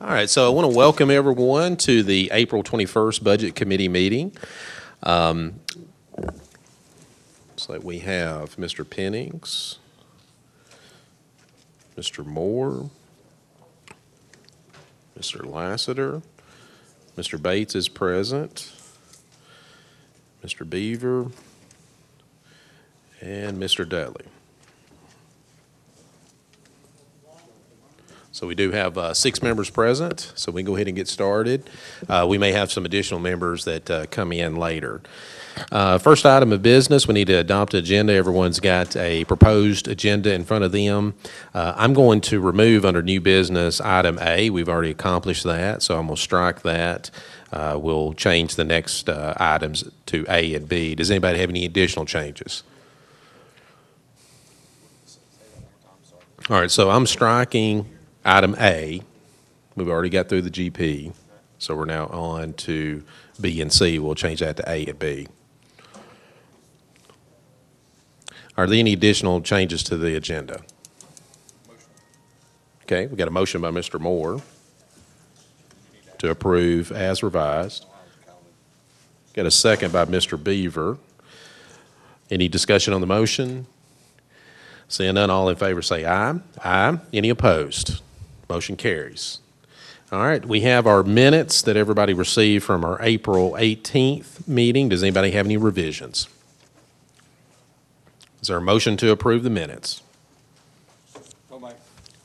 All right, so I want to welcome everyone to the April 21st Budget Committee meeting. Looks like we have Mr. Pennings, Mr. Moore, Mr. Lassiter, Mr. Bates is present, Mr. Beaver, and Mr. Dudley. So we do have 6 members present, so we can go ahead and get started. We may have some additional members that come in later. First item of business, we need to adopt an agenda. Everyone's got a proposed agenda in front of them. I'm going to remove under new business item A. We've already accomplished that, so I'm going to strike that. We'll change the next items to A and B. Does anybody have any additional changes? All right, so I'm striking item A. We've already got through the GP, so we're now on to B and C. We'll change that to A and B. Are there any additional changes to the agenda? Okay, we got a motion by Mr. Moore to approve as revised. Got a second by Mr. Beaver. Any discussion on the motion? Seeing none, all in favor say aye. Aye. Any opposed? Motion carries. All right, we have our minutes that everybody received from our April 18th meeting. Does anybody have any revisions? Is there a motion to approve the minutes?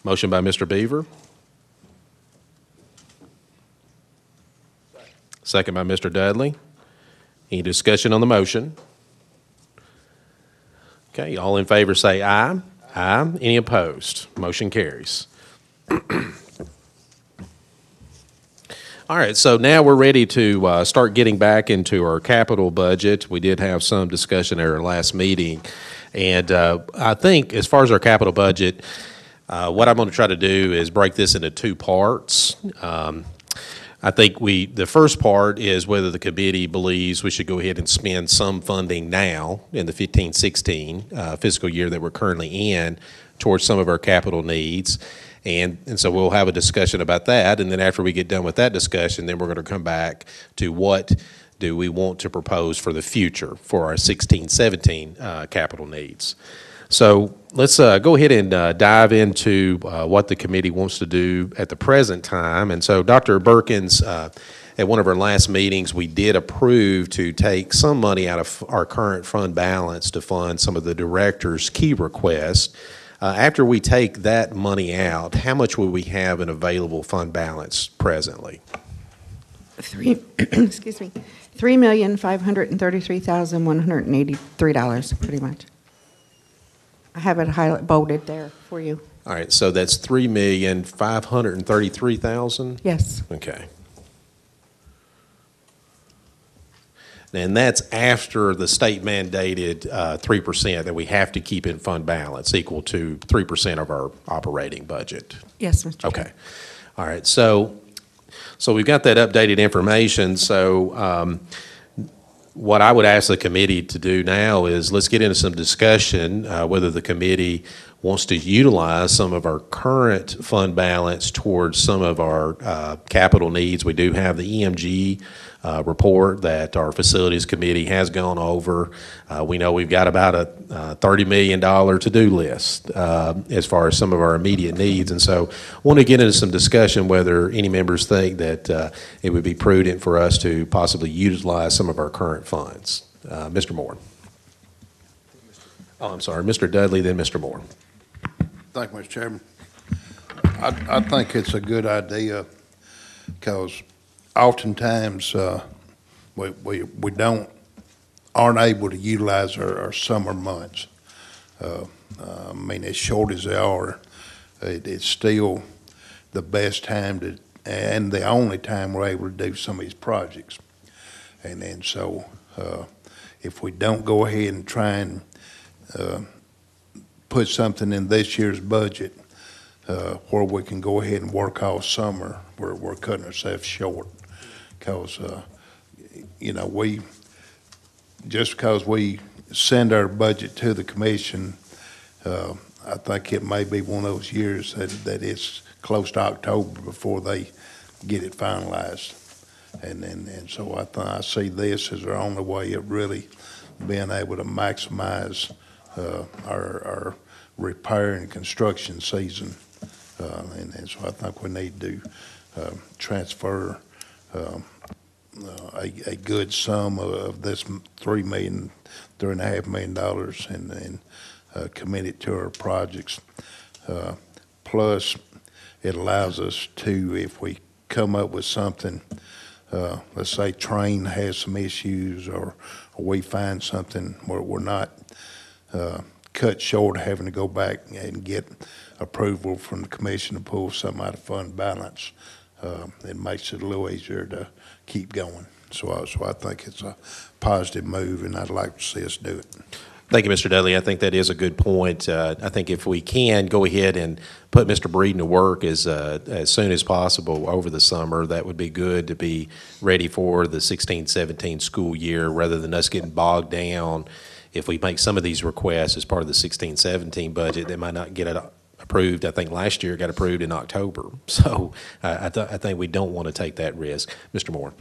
Motion by Mr. Beaver. Second by Mr. Dudley. Any discussion on the motion? Okay, all in favor say aye. Aye. Any opposed? Motion carries. All right, so now we're ready to start getting back into our capital budget. We did have some discussion at our last meeting, and I think as far as our capital budget, what I'm going to try to do is break this into 2 parts. I think the first part is whether the committee believes we should go ahead and spend some funding now in the 15-16 fiscal year that we're currently in towards some of our capital needs. And so we'll have a discussion about that, and then after we get done with that discussion, then we're going to come back to what do we want to propose for the future for our 16-17 capital needs. So let's go ahead and dive into what the committee wants to do at the present time. And so Dr. Berkins, at one of our last meetings, we did approve to take some money out of our current fund balance to fund some of the director's key requests. After we take that money out, how much will we have in available fund balance presently? Excuse me, $3,533,183, pretty much. I have it bolded there for you. All right, so that's $3,533,000? Yes. Okay. And that's after the state mandated 3% that we have to keep in fund balance, equal to 3% of our operating budget. Yes, Mr. Okay. All right. So we've got that updated information. So what I would ask the committee to do now is let's get into some discussion whether the committee wants to utilize some of our current fund balance towards some of our capital needs. We do have the EMG report that our facilities committee has gone over. We know we've got about a $30 million to-do list as far as some of our immediate needs. And so I want to get into some discussion whether any members think that it would be prudent for us to possibly utilize some of our current funds. Mr. Moore. Oh, I'm sorry, Mr. Dudley, then Mr. Moore. Thank you, Mr. Chairman. I think it's a good idea because oftentimes we aren't able to utilize our summer months. I mean, as short as they are, it's still the best time to, and the only time we're able to do some of these projects. And so if we don't go ahead and try and put something in this year's budget where we can go ahead and work all summer, we're cutting ourselves short. Because, you know, just because we send our budget to the commission, I think it may be one of those years that it's close to October before they get it finalized. And so I see this as our only way of really being able to maximize our repair and construction season. And so I think we need to transfer a good sum of this $3.5 million and commit it to our projects. Plus, it allows us to, if we come up with something, let's say train has some issues or we find something where we're not cut short of having to go back and get approval from the commission to pull something out of fund balance. It makes it a little easier to keep going. So I think it's a positive move, and I'd like to see us do it. Thank you, Mr. Dudley. I think that is a good point. I think if we can go ahead and put Mr. Breeden to work as soon as possible over the summer, that would be good to be ready for the 16-17 school year, rather than us getting bogged down. If we make some of these requests as part of the 16-17 budget, they might not get it approved. I think last year it got approved in October. So I think we don't want to take that risk. Mr. Moore.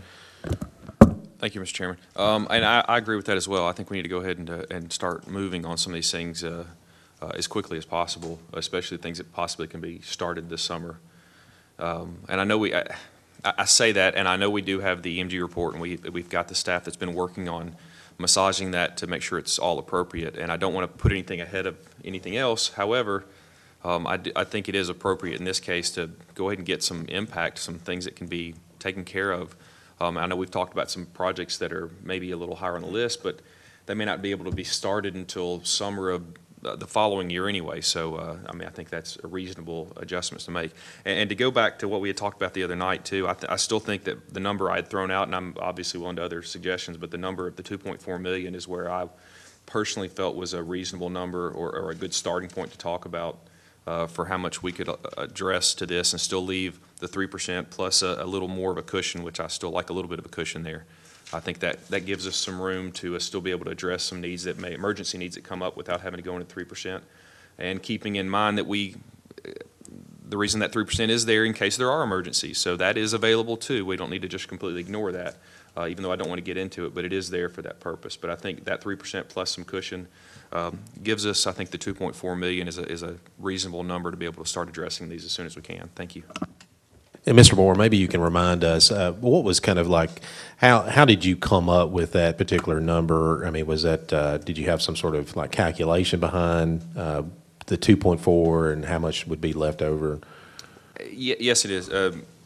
Thank you, Mr. Chairman. And I agree with that as well. I think we need to go ahead and start moving on some of these things as quickly as possible, especially things that possibly can be started this summer. And I know I say that, and I know we do have the MG report, and we've got the staff that's been working on massaging that to make sure it's all appropriate. And I don't want to put anything ahead of anything else. However, I think it is appropriate in this case to go ahead and get some impact, some things that can be taken care of. I know we've talked about some projects that are maybe a little higher on the list, but they may not be able to be started until summer of the following year anyway. So, I mean, I think that's a reasonable adjustments to make. And to go back to what we had talked about the other night, too, I still think that the number I had thrown out, and I'm obviously willing to other suggestions, but the number of the $2.4 million is where I personally felt was a reasonable number or a good starting point to talk about for how much we could address to this and still leave the 3% plus a little more of a cushion, which I still like a little bit of a cushion there. I think that gives us some room to still be able to address some needs that emergency needs that come up without having to go into 3%. And keeping in mind that the reason that 3% is there in case there are emergencies. So that is available too. We don't need to just completely ignore that, even though I don't want to get into it, but it is there for that purpose. But I think that 3% plus some cushion gives us, I think the $2.4 million is a reasonable number to be able to start addressing these as soon as we can. Thank you. And Mr. Moore, maybe you can remind us, what was kind of like, how did you come up with that particular number? I mean, was that, did you have some sort of like calculation behind the 2.4 and how much would be left over? Yes, it is,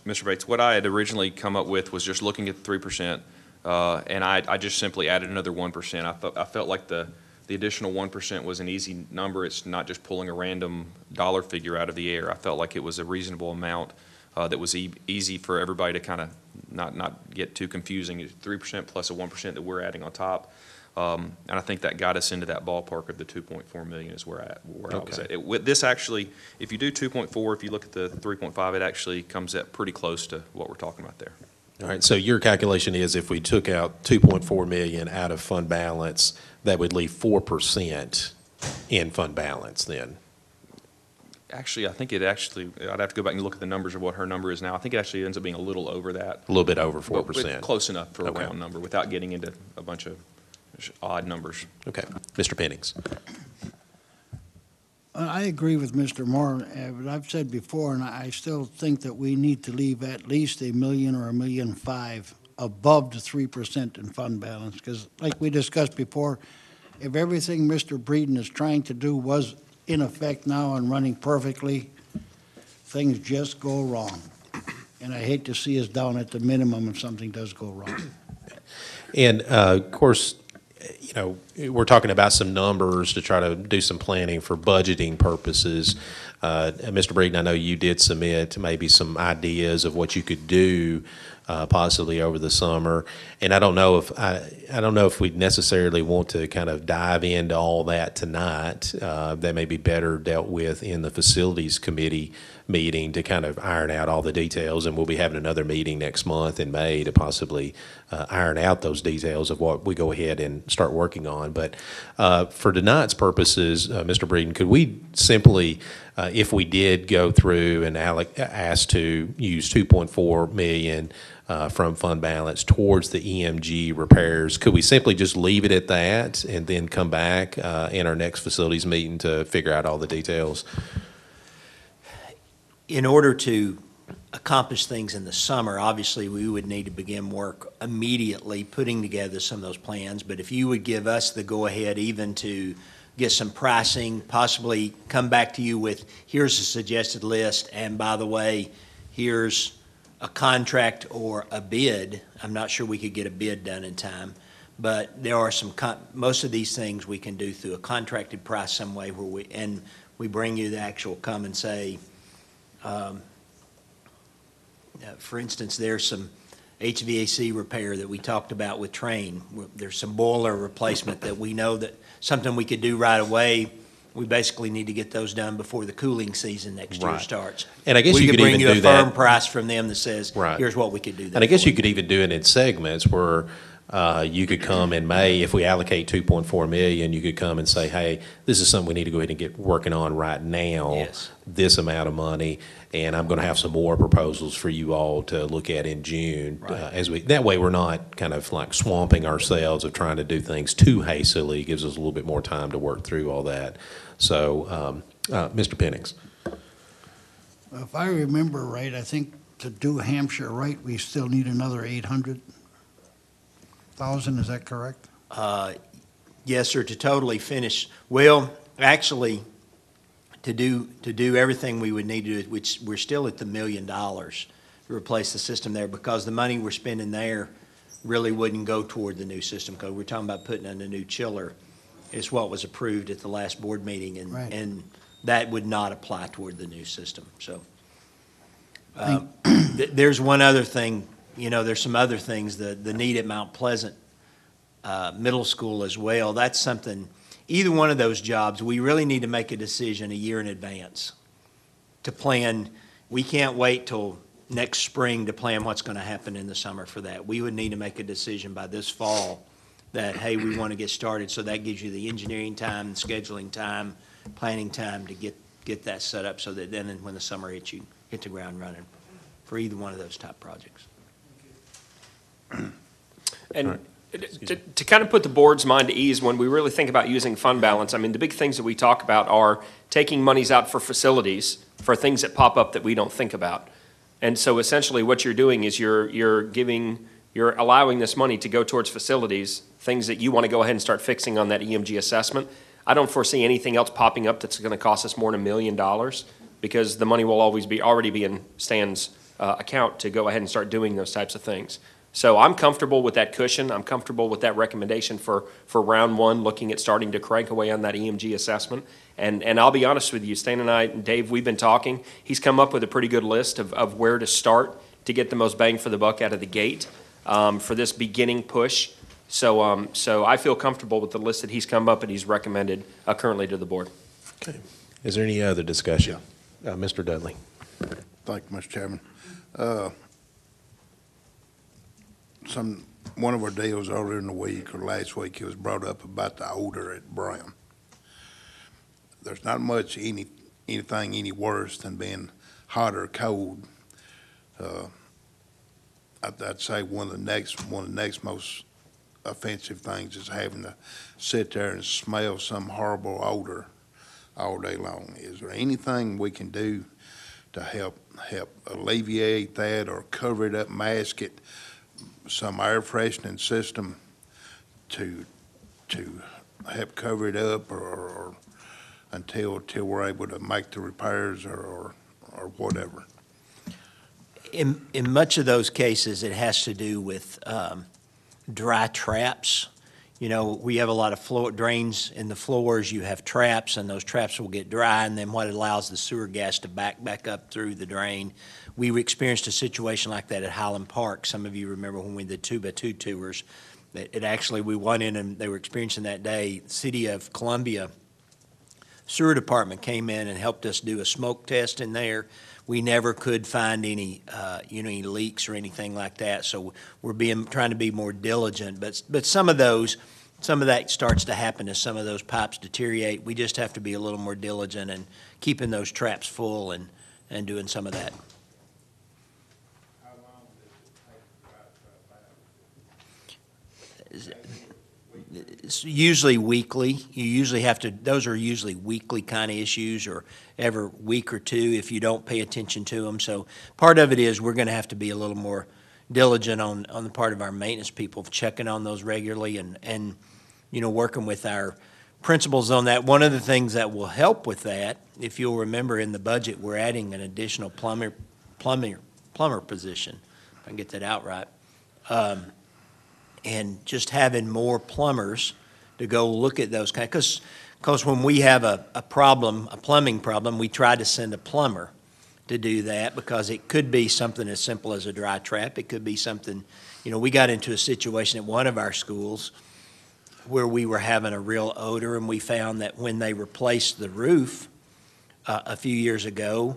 Mr. Bates. What I had originally come up with was just looking at 3%, and I just simply added another 1%. I felt like the additional 1% was an easy number. It's not just pulling a random dollar figure out of the air. I felt like it was a reasonable amount that was easy for everybody to kind of not get too confusing. It's 3% plus a 1% that we're adding on top. And I think that got us into that ballpark of the 2.4 million is where I was at. With this actually, if you do 2.4, if you look at the 3.5, it actually comes at pretty close to what we're talking about there. All right, so your calculation is if we took out 2.4 million out of fund balance, that would leave 4% in fund balance then? Actually, I think I'd have to go back and look at the numbers of what her number is now. I think it actually ends up being a little over that. A little bit over 4%. But close enough for a round number without getting into a bunch of odd numbers. Okay. Mr. Pennings. I agree with Mr. Moore, but I've said before, and I still think that we need to leave at least $1 million or $1.5 million above the 3% in fund balance, because like we discussed before, if everything Mr. Breeden is trying to do was in effect now and running perfectly, things just go wrong. And I hate to see us down at the minimum if something does go wrong. And of course, you know, we're talking about some numbers to try to do some planning for budgeting purposes. Mr. Breeden, I know you did submit maybe some ideas of what you could do possibly over the summer. And I don't know if we necessarily want to kind of dive into all that tonight. That may be better dealt with in the Facilities Committee meeting to kind of iron out all the details. And we'll be having another meeting next month in May to possibly iron out those details of what we go ahead and start working on. But for tonight's purposes, Mr. Breeden, could we simply, if we did go through and ask to use 2.4 million from fund balance towards the EMG repairs, could we simply just leave it at that and then come back in our next facilities meeting to figure out all the details? In order to accomplish things in the summer, obviously, we would need to begin work immediately, putting together some of those plans. But if you would give us the go-ahead even to get some pricing, possibly come back to you with, here's a suggested list, and by the way, here's a contract or a bid. I'm not sure we could get a bid done in time, but there are most of these things we can do through a contracted price some way where we bring you the actual come and say, for instance, there's some HVAC repair that we talked about with Train. There's some boiler replacement that we know that something we could do right away. We basically need to get those done before the cooling season next year starts. And I guess you could even do that. We could bring you a firm price from them that says, here's what we could do. And I guess you could even do it in segments where you could come in May, if we allocate 2.4 million, you could come and say, hey, this is something we need to go ahead and get working on right now, this amount of money, and I'm going to have some more proposals for you all to look at in June. That way we're not kind of like swamping ourselves of trying to do things too hastily. It gives us a little bit more time to work through all that. So, Mr. Pennings. If I remember right, I think to do Hampshire right, we still need another 800,000, is that correct? Yes, sir, to totally finish. Well, actually, to do everything we would need to do, which we're still at the $1 million to replace the system there, because the money we're spending there really wouldn't go toward the new system code. We're talking about putting in a new chiller. It's what was approved at the last board meeting, and that would not apply toward the new system. So there's one other thing. There's some other things, the need at Mount Pleasant Middle School as well. That's something, either one of those jobs, we really need to make a decision a year in advance to plan. We can't wait till next spring to plan what's going to happen in the summer for that. We would need to make a decision by this fall that, hey, we want to get started, so that gives you the engineering time, scheduling time, planning time to get that set up so that then when the summer hits, you hit the ground running for either one of those type projects. And to kind of put the board's mind at ease when we really think about using fund balance, I mean, the big things that we talk about are taking monies out for facilities, for things that pop up that we don't think about. And so essentially what you're doing is you're allowing this money to go towards facilities, things that you want to go ahead and start fixing on that EMG assessment. I don't foresee anything else popping up that's going to cost us more than $1 million, because the money will always already be in Stan's account to go ahead and start doing those types of things. So I'm comfortable with that cushion. I'm comfortable with that recommendation for round one, looking at starting to crank away on that EMG assessment. And I'll be honest with you, Stan and I, and Dave, we've been talking. He's come up with a pretty good list of where to start to get the most bang for the buck out of the gate for this beginning push. So I feel comfortable with the list that he's come up and he's recommended currently to the board. Okay. Is there any other discussion? Mr. Dudley. Thank you, Mr. Chairman. One of our deals earlier in the week or last week, it was brought up about the odor at Brown. There's not much anything any worse than being hot or cold. I'd say one of the next most offensive things is having to sit there and smell some horrible odor all day long. Is there anything we can do to help alleviate that, or cover it up, mask it, some air freshening system to help cover it up, or until we're able to make the repairs or whatever? In much of those cases, it has to do with dry traps. You know, we have a lot of floor drains in the floors, you have traps, and those traps will get dry, and then what allows the sewer gas to back up through the drain. We experienced a situation like that at Highland Park. Some of you remember when we did 2x2 tours. It actually, we went in and they were experiencing that day. City of Columbia Sewer Department came in and helped us do a smoke test in there. We never could find any, any leaks or anything like that. So we're trying to be more diligent. But some of that starts to happen as some of those pipes deteriorate. We just have to be a little more diligent and keeping those traps full and doing some of that. It's usually weekly. You usually have to, those are usually weekly kind of issues, or every week or two if you don't pay attention to them. So part of it is we're going to have to be a little more diligent on the part of our maintenance people, checking on those regularly and working with our principals on that. One of the things that will help with that, if you'll remember in the budget, we're adding an additional plumber position, if I can get that out right. And just having more plumbers to go look at those kind, because when we have a plumbing problem, we try to send a plumber to do that, because it could be something as simple as a dry trap. It could be something, we got into a situation at one of our schools where we were having a real odor, and we found that when they replaced the roof a few years ago,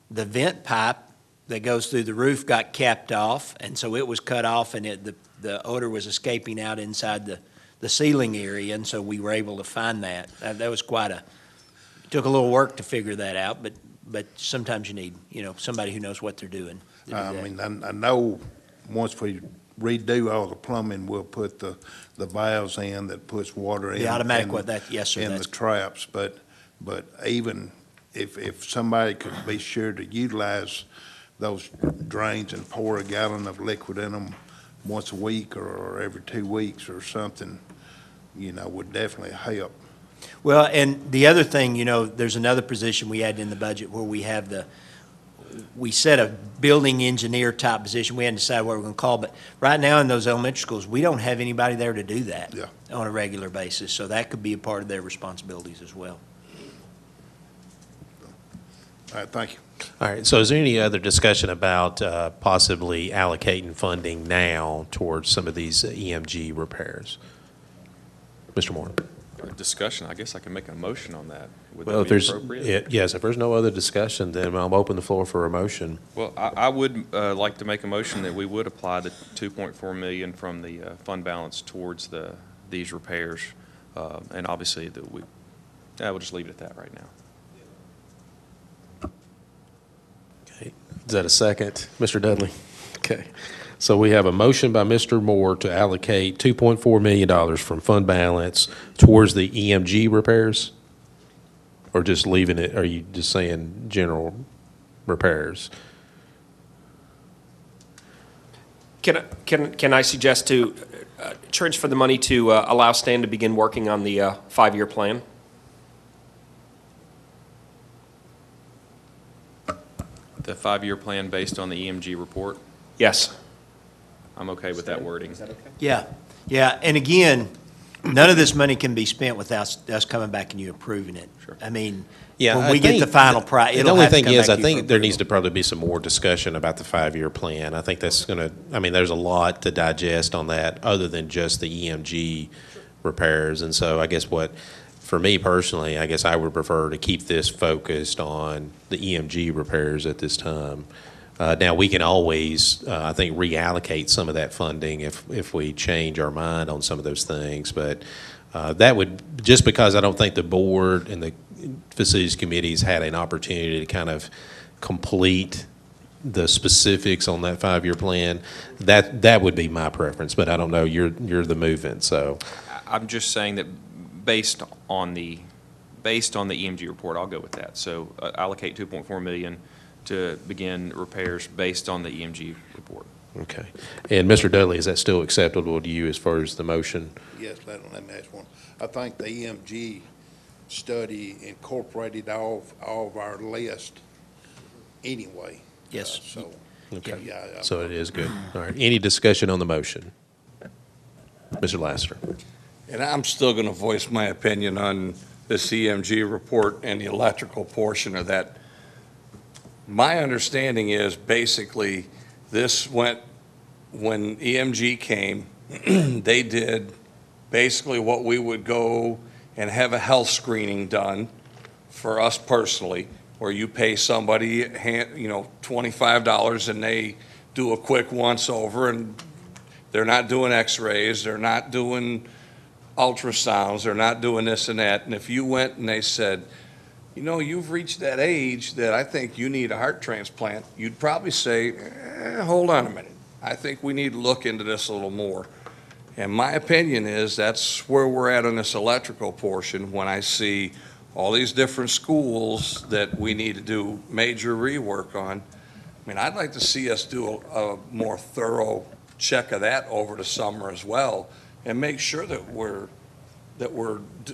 the vent pipe that goes through the roof got capped off, and so it was cut off, and the odor was escaping out inside the ceiling area, and so we were able to find that. That was took a little work to figure that out, but sometimes you need, somebody who knows what they're doing. I mean, I know once we redo all the plumbing, we'll put the valves in that puts water in. The automatic, yes, sir. In the traps, but even if somebody could be sure to utilize those drains and pour a gallon of liquid in them once a week or every 2 weeks or something, would definitely help. Well, and the other thing, there's another position we added in the budget where we set a building engineer type position. We hadn't decided what we're going to call, but right now in those elementary schools, we don't have anybody there to do that on a regular basis. So that could be a part of their responsibilities as well. All right, thank you. All right, so is there any other discussion about possibly allocating funding now towards some of these EMG repairs? Mr. Moore? Discussion, I guess I can make a motion on that. Would Well, that if be there's, appropriate? yes, if there's no other discussion, then I'll open the floor for a motion. Well, I would like to make a motion that we would apply the $2.4 million from the fund balance towards these repairs, and obviously that we'll just leave it at that right now. Okay, is that a second, Mr. Dudley? Okay, so we have a motion by Mr. Moore to allocate $2.4 million from fund balance towards the EMG repairs? Or just leaving it, are you just saying general repairs? Can I suggest to transfer the money to allow Stan to begin working on the 5-year plan? The 5-year plan based on the EMG report, Yes. I'm okay with that wording. Yeah, and again, none of this money can be spent without us coming back and you approving it. Sure. I mean, Yeah, when I we get the think final price, The it'll only have to thing come is, back I to you for think there needs approval. to probably be some more discussion about the 5-year plan. I think that's going to, I mean, there's a lot to digest on that other than just the EMG repairs. And so I guess for me personally, I guess I would prefer to keep this focused on the EMG repairs at this time. Now, we can always, I think, reallocate some of that funding if we change our mind on some of those things. But that would, just because I don't think the board and the facilities committees had an opportunity to kind of complete the specifics on that 5-year plan, that would be my preference. But I don't know, you're the move-in, so. I'm just saying that based on the EMG report, I'll go with that. So allocate $2.4 million to begin repairs based on the EMG report. Okay. And Mr. Dudley, is that still acceptable to you as far as the motion? Yes, let me ask one. I think the EMG study incorporated all of our list anyway. Yes. So, Okay. yeah. So it is good. All right. Any discussion on the motion? Mr. Lassiter? And I'm still going to voice my opinion on the CMG report and the electrical portion of that. My understanding is basically this went, when EMG came, they did basically what we would go and have a health screening done for us personally, where you pay somebody, $25 and they do a quick once over, and they're not doing x-rays, they're not doing ultrasounds, they're not doing this and that. And if you went and they said, you've reached that age that I think you need a heart transplant, you'd probably say, hold on a minute. I think we need to look into this a little more. And my opinion is that's where we're at on this electrical portion when I see all these different schools that we need to do major rework on. I mean, I'd like to see us do a more thorough check of that over the summer as well and make sure that we're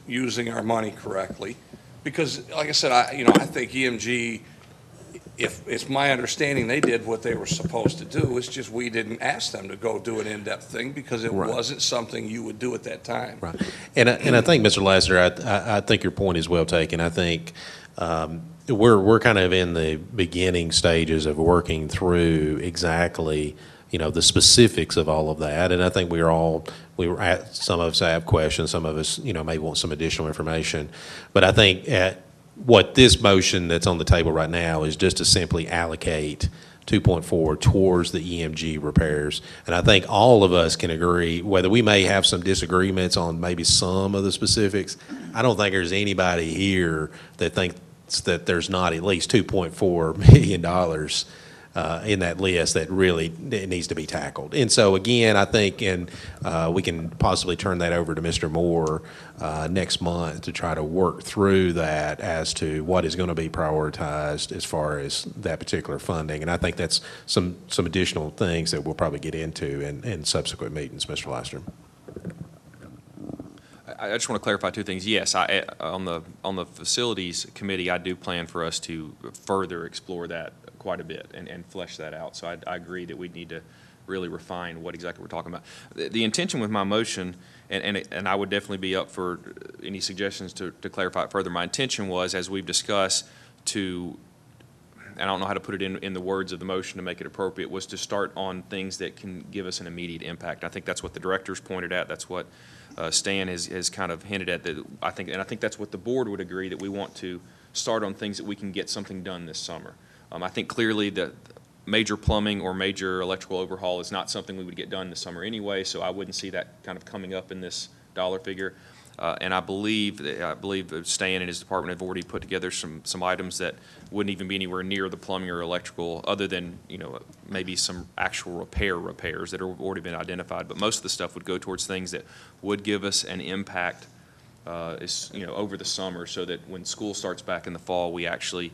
using our money correctly. Because, like I said, I think EMG, if it's my understanding, they did what they were supposed to do. It's just we didn't ask them to go do an in-depth thing because it wasn't something you would do at that time. Right. And I think, Mr. Lassiter, I think your point is well taken. I think we're kind of in the beginning stages of working through exactly, the specifics of all of that. And I think some of us have questions, some of us, may want some additional information. But I think what this motion that's on the table right now is just to simply allocate 2.4 towards the EMG repairs. And I think all of us can agree, whether we may have some disagreements on maybe some of the specifics, I don't think there's anybody here that thinks that there's not at least $2.4 million in that list that really needs to be tackled. And so again, I think we can possibly turn that over to Mr. Moore next month to try to work through that as to what is going to be prioritized as far as that particular funding. And I think that's some additional things that we'll probably get into in subsequent meetings, Mr. Lassiter. I just want to clarify two things. Yes, on the facilities committee, I do plan for us to further explore that quite a bit and flesh that out. So I agree that we need to really refine what exactly we're talking about. The intention with my motion, and I would definitely be up for any suggestions to clarify it further. My intention was, as we've discussed, and I don't know how to put it in the words of the motion to make it appropriate, was to start on things that can give us an immediate impact. I think that's what the directors pointed at. That's what Stan has kind of hinted at. That I think that's what the board would agree, that we want to start on things that we can get something done this summer. I think clearly that major plumbing or major electrical overhaul is not something we would get done this summer anyway, so I wouldn't see that kind of coming up in this dollar figure. And I believe that Stan and his department have already put together some items that wouldn't even be anywhere near the plumbing or electrical, other than maybe some actual repairs that have already been identified. But most of the stuff would go towards things that would give us an impact over the summer, so that when school starts back in the fall, we actually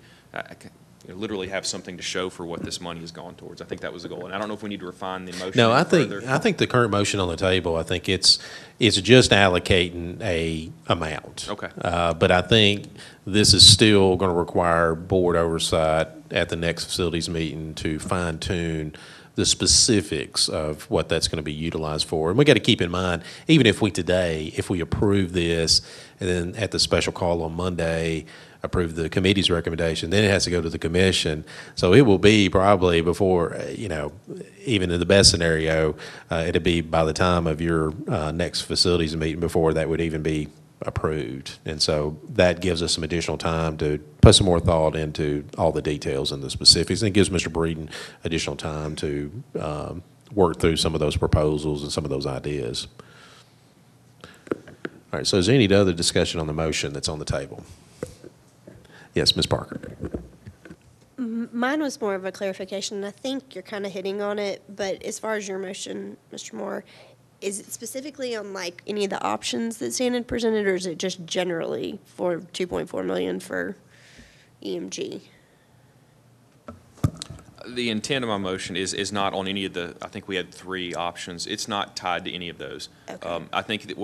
literally have something to show for what this money has gone towards. I think that was the goal, and I don't know if we need to refine the motion. No, I further. think the current motion on the table, I think it's just allocating a amount. Okay. But I think this is still going to require board oversight at the next facilities meeting to fine tune the specifics of what that's going to be utilized for. And we got to keep in mind, even if we approve this, and then at the special call on Monday, approve the committee's recommendation, then it has to go to the commission. So it will be probably before, even in the best scenario, it'll be by the time of your next facilities meeting before that would even be approved. And so that gives us some additional time to put some more thought into all the details and the specifics, and it gives Mr. Breeden additional time to work through some of those proposals and some of those ideas. All right, so is there any other discussion on the motion that's on the table? Yes, Ms. Parker. Mine was more of a clarification, and I think you're kind of hitting on it, but as far as your motion, Mr. Moore, is it specifically on like any of the options that Stan had presented, or is it just generally for $2.4 million for EMG? The intent of my motion is not on any of I think we had 3 options. It's not tied to any of those. Okay. I think that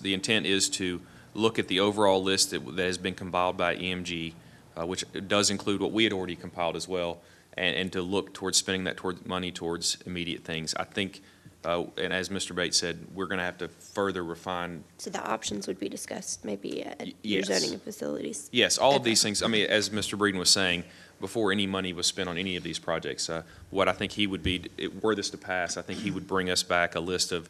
the intent is to look at the overall list that has been compiled by EMG, which does include what we had already compiled as well, and to look towards spending that money towards immediate things. I think And as Mr. Bates said, we're going to have to further refine. So the options would be discussed maybe at your Yes. zoning and facilities? Yes, all of Okay. these things, I mean, as Mr. Breeden was saying, before any money was spent on any of these projects, what I think he would be, were this to pass, I think he would bring us back a list of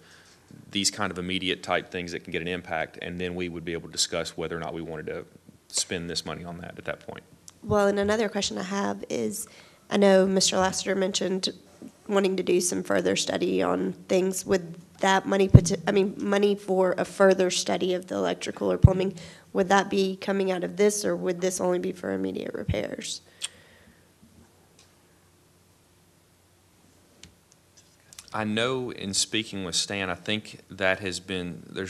these kind of immediate type things that can get an impact, and then we would be able to discuss whether or not we wanted to spend this money on that at that point. Well, and another question I have is, I know Mr. Lassiter mentioned wanting to do some further study on things. Would that money, money for a further study of the electrical or plumbing, would that be coming out of this, or would this only be for immediate repairs? I know in speaking with Stan, I think that there's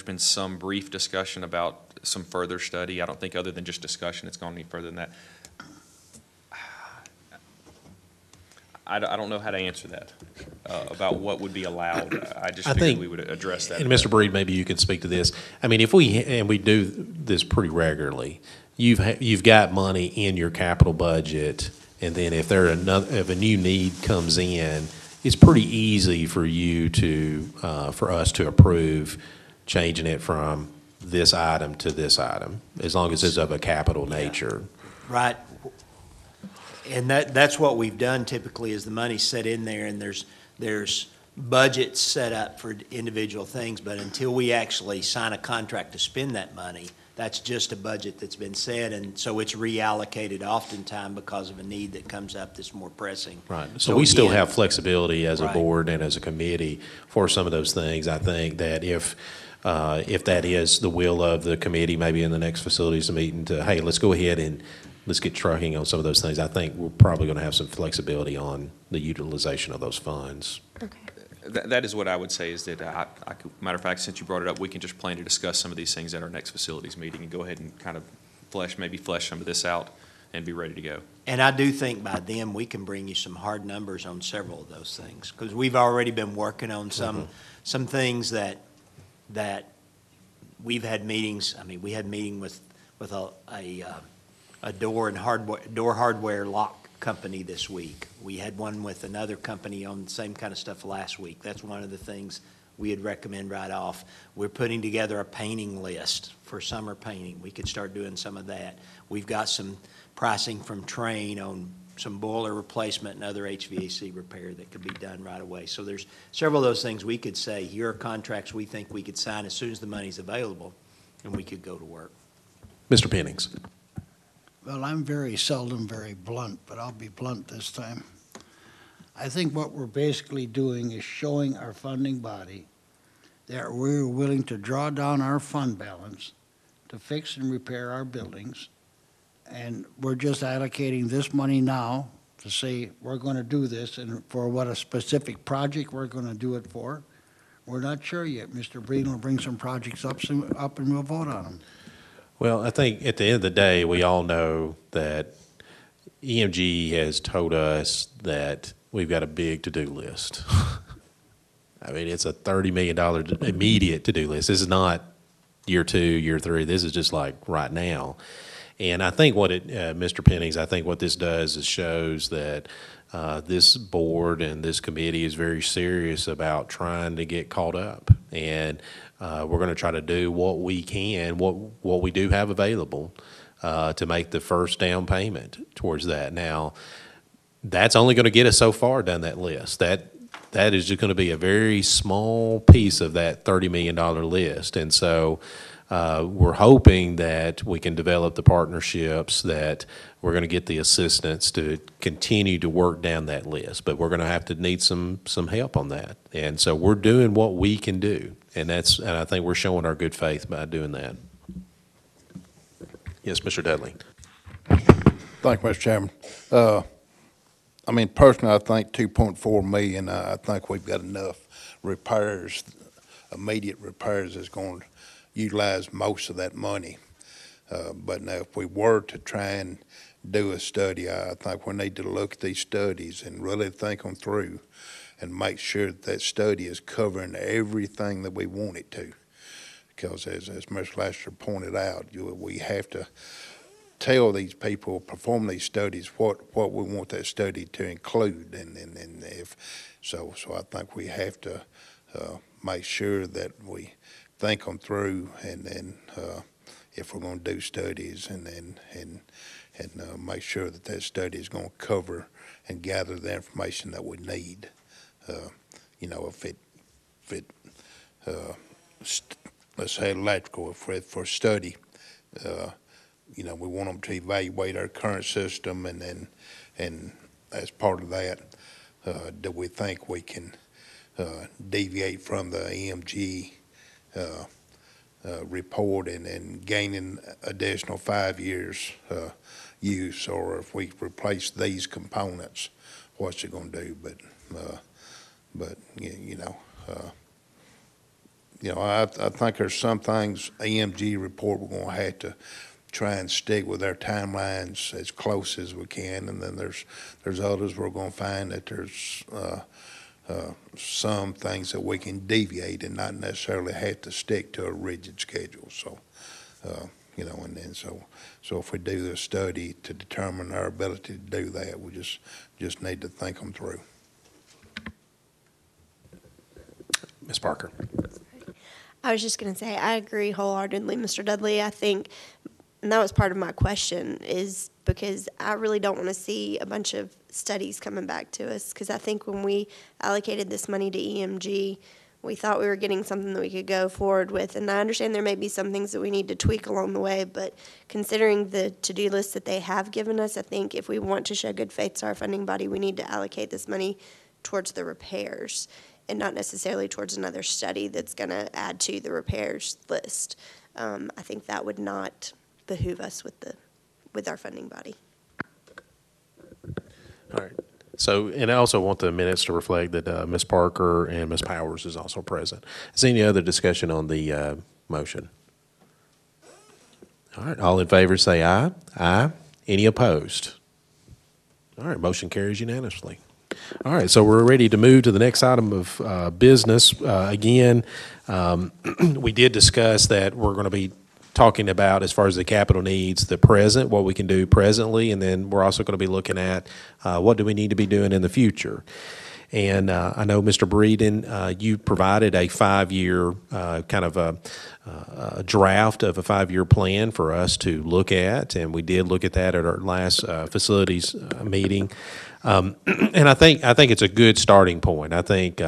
been some brief discussion about some further study. I don't think other than just discussion, it's gone any further than that. I don't know how to answer that, about what would be allowed. I just I figured think- we would address that. And Mr. Breed, maybe you can speak to this. I mean, if we do this pretty regularly, you've got money in your capital budget, and then if if a new need comes in, it's pretty easy for you for us to approve changing it from this item to this item, as long as it's of a capital nature. Right. And that's what we've done typically, is the money's set in there, and there's budgets set up for individual things, but until we actually sign a contract to spend that money, that's just a budget that's been set, and so it's reallocated oftentimes because of a need that comes up that's more pressing. Right. So we still again, have flexibility as a Right. board and as a committee for some of those things. I think that if that is the will of the committee, maybe in the next facilities meeting to, hey, let's go ahead and let's get trucking on some of those things, I think we're probably going to have some flexibility on the utilization of those funds. Okay. That is what I would say, is that, matter of fact, since you brought it up, we can just plan to discuss some of these things at our next facilities meeting and go ahead and kind of flesh some of this out and be ready to go. And I do think by then, we can bring you some hard numbers on several of those things, because we've already been working on some things that we've had meetings. I mean, we had a meeting with a door hardware lock company this week. We had one with another company on the same kind of stuff last week. That's one of the things we'd recommend right off. We're putting together a painting list for summer painting. We could start doing some of that. We've got some pricing from Train on some boiler replacement and other HVAC repair that could be done right away. So there's several of those things we could say, here are contracts we think we could sign as soon as the money's available, and we could go to work. Mr. Pennings. Well, I'm very seldom very blunt, but I'll be blunt this time. I think what we're basically doing is showing our funding body that we're willing to draw down our fund balance to fix and repair our buildings, and we're just allocating this money now to say we're going to do this, and for what a specific project we're going to do it for, we're not sure yet. Mr. Breeden will bring some projects up and we'll vote on them. Well, I think at the end of the day, we all know that EMG has told us that we've got a big to-do list. I mean, it's a $30 million immediate to-do list. This is not year 2, year 3. This is just like right now. And I think Mr. Pennings, I think what this does is shows that this board and this committee is very serious about trying to get caught up. And we're going to try to do what we can, what we do have available to make the first down payment towards that. Now, that's only going to get us so far down that list. That is just going to be a very small piece of that $30 million list. And so we're hoping that we can develop the partnerships, that we're going to get the assistance to continue to work down that list. But we're going to have to need some help on that. And so we're doing what we can do. And I think we're showing our good faith by doing that. Yes, Mr. Dudley. Thank you, Mr. Chairman. I mean, personally, I think 2.4 million, I think we've got enough repairs, immediate repairs that's going to utilize most of that money. But now if we were to try and do a study, I think we need to look at these studies and really think them through and make sure that that study is covering everything that we want it to. Because as Mr. Lassiter pointed out, we have to tell these people, perform these studies, what we want that study to include. And if so I think we have to make sure that we think them through, and then if we're going to do studies, and make sure that that study is going to cover and gather the information that we need. Let's say electrical, for study, we want them to evaluate our current system, and as part of that, do we think we can deviate from the EMG report and gaining additional 5 years use, or if we replace these components, what's it going to do? But I think there's some things EMG report we're going to have to try and stick with our timelines as close as we can, and then there's others we're going to find that there's some things that we can deviate and not necessarily have to stick to a rigid schedule. So, and then so if we do the study to determine our ability to do that, we just need to think them through. Ms. Parker. I was just going to say, I agree wholeheartedly, Mr. Dudley. I think, and that was part of my question, is because I really don't want to see a bunch of studies coming back to us, because I think when we allocated this money to EMG, we thought we were getting something that we could go forward with. And I understand there may be some things that we need to tweak along the way, but considering the to-do list that they have given us, I think if we want to show good faith to our funding body, we need to allocate this money towards the repairs and not necessarily towards another study that's going to add to the repairs list. I think that would not behoove us with our funding body. All right. So, and I also want the minutes to reflect that Ms. Parker and Ms. Powers is also present. Is there any other discussion on the motion? All right. All in favor say aye. Aye. Any opposed? All right. Motion carries unanimously. All right, so we're ready to move to the next item of business. Again, we did discuss that we're going to be talking about, as far as the capital needs, the present, what we can do presently, and then we're also going to be looking at what do we need to be doing in the future. And I know, Mr. Breeden, you provided a 5-year kind of a draft of a 5-year plan for us to look at, and we did look at that at our last facilities meeting. And I think it's a good starting point. I think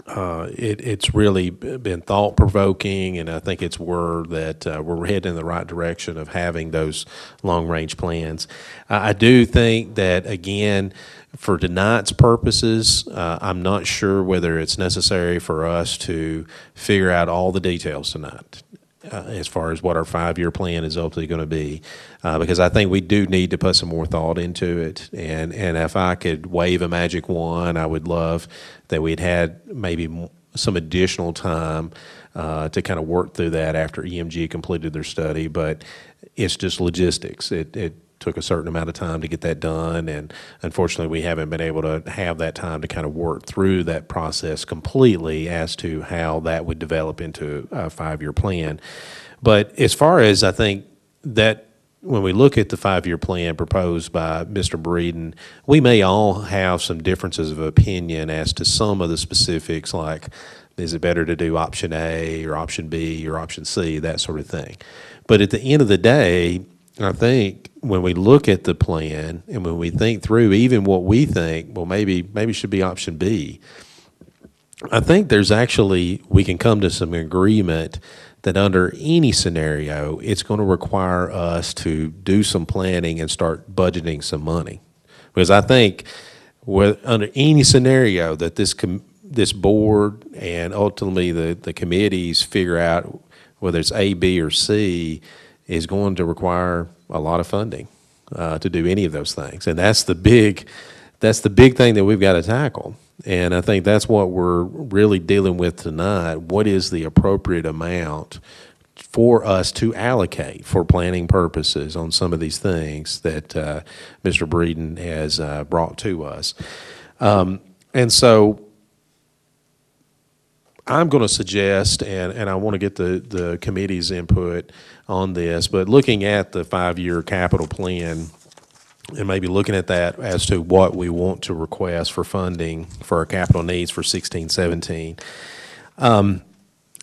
it's really been thought-provoking, and I think it's that we're heading in the right direction of having those long-range plans. I do think that, again, for tonight's purposes, I'm not sure whether it's necessary for us to figure out all the details tonight. As far as what our 5-year plan is ultimately going to be, because I think we do need to put some more thought into it. And if I could wave a magic wand, I would love that we'd had maybe some additional time to kind of work through that after EMG completed their study. But it's just logistics. It took a certain amount of time to get that done, and unfortunately we haven't been able to have that time to kind of work through that process completely as to how that would develop into a 5-year plan. But as far as I think that when we look at the 5-year plan proposed by Mr. Breeden, we may all have some differences of opinion as to some of the specifics, like is it better to do option A or option B or option C, that sort of thing. But at the end of the day, I think when we look at the plan and when we think through even what we think, well, maybe should be option B, I think we can come to some agreement that under any scenario, it's going to require us to do some planning and start budgeting some money. Because I think under any scenario that this board and ultimately the committees figure out whether it's A, B, or C, is going to require a lot of funding to do any of those things. And that's the big thing that we've got to tackle. And I think that's what we're really dealing with tonight. What is the appropriate amount for us to allocate for planning purposes on some of these things that Mr. Breeden has brought to us? And so I'm going to suggest, and I want to get the committee's input on this, but looking at the 5-year capital plan, and maybe looking at that as to what we want to request for funding for our capital needs for 16, 17.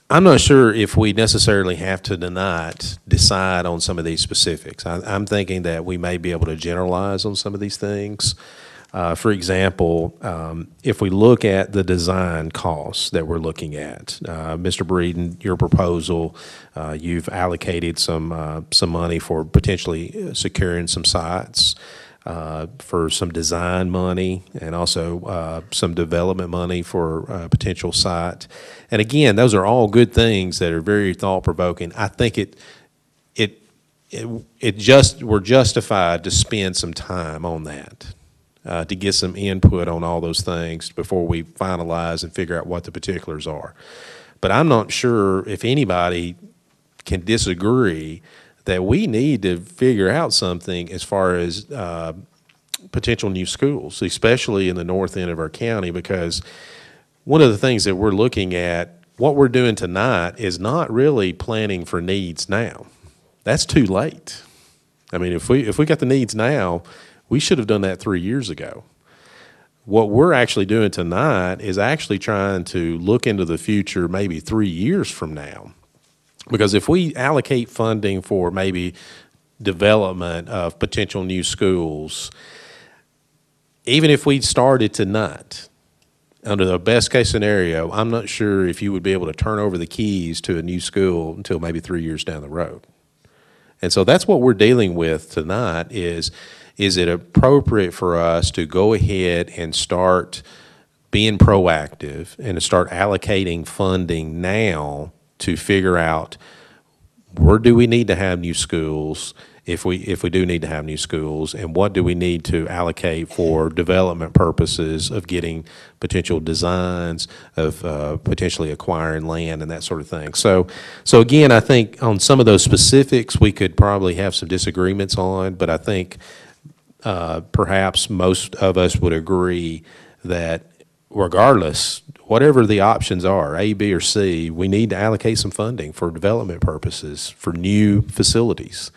I'm not sure if we necessarily have to tonight decide on some of these specifics. I'm thinking that we may be able to generalize on some of these things. For example, if we look at the design costs that we're looking at, Mr. Breeden, your proposal, you've allocated some money for potentially securing some sites, for some design money, and also some development money for a potential site. And again, those are all good things that are very thought-provoking. I think we're justified to spend some time on that, to get some input on all those things before we finalize and figure out what the particulars are. But I'm not sure if anybody can disagree that we need to figure out something as far as potential new schools, especially in the north end of our county, because one of the things that we're looking at, what we're doing tonight is not really planning for needs now. That's too late. I mean, if we got the needs now, we should have done that 3 years ago. What we're actually doing tonight is actually trying to look into the future maybe 3 years from now. Because if we allocate funding for maybe development of potential new schools, even if we started tonight, under the best case scenario, I'm not sure if you would be able to turn over the keys to a new school until maybe 3 years down the road. And so that's what we're dealing with tonight is it appropriate for us to go ahead and start being proactive and to start allocating funding now to figure out where do we need to have new schools, if we do need to have new schools, and what do we need to allocate for development purposes of getting potential designs, of potentially acquiring land and that sort of thing. So again, I think on some of those specifics we could probably have some disagreements on, but I think perhaps most of us would agree that regardless, whatever the options are, A, B, or C, we need to allocate some funding for development purposes, for new facilities.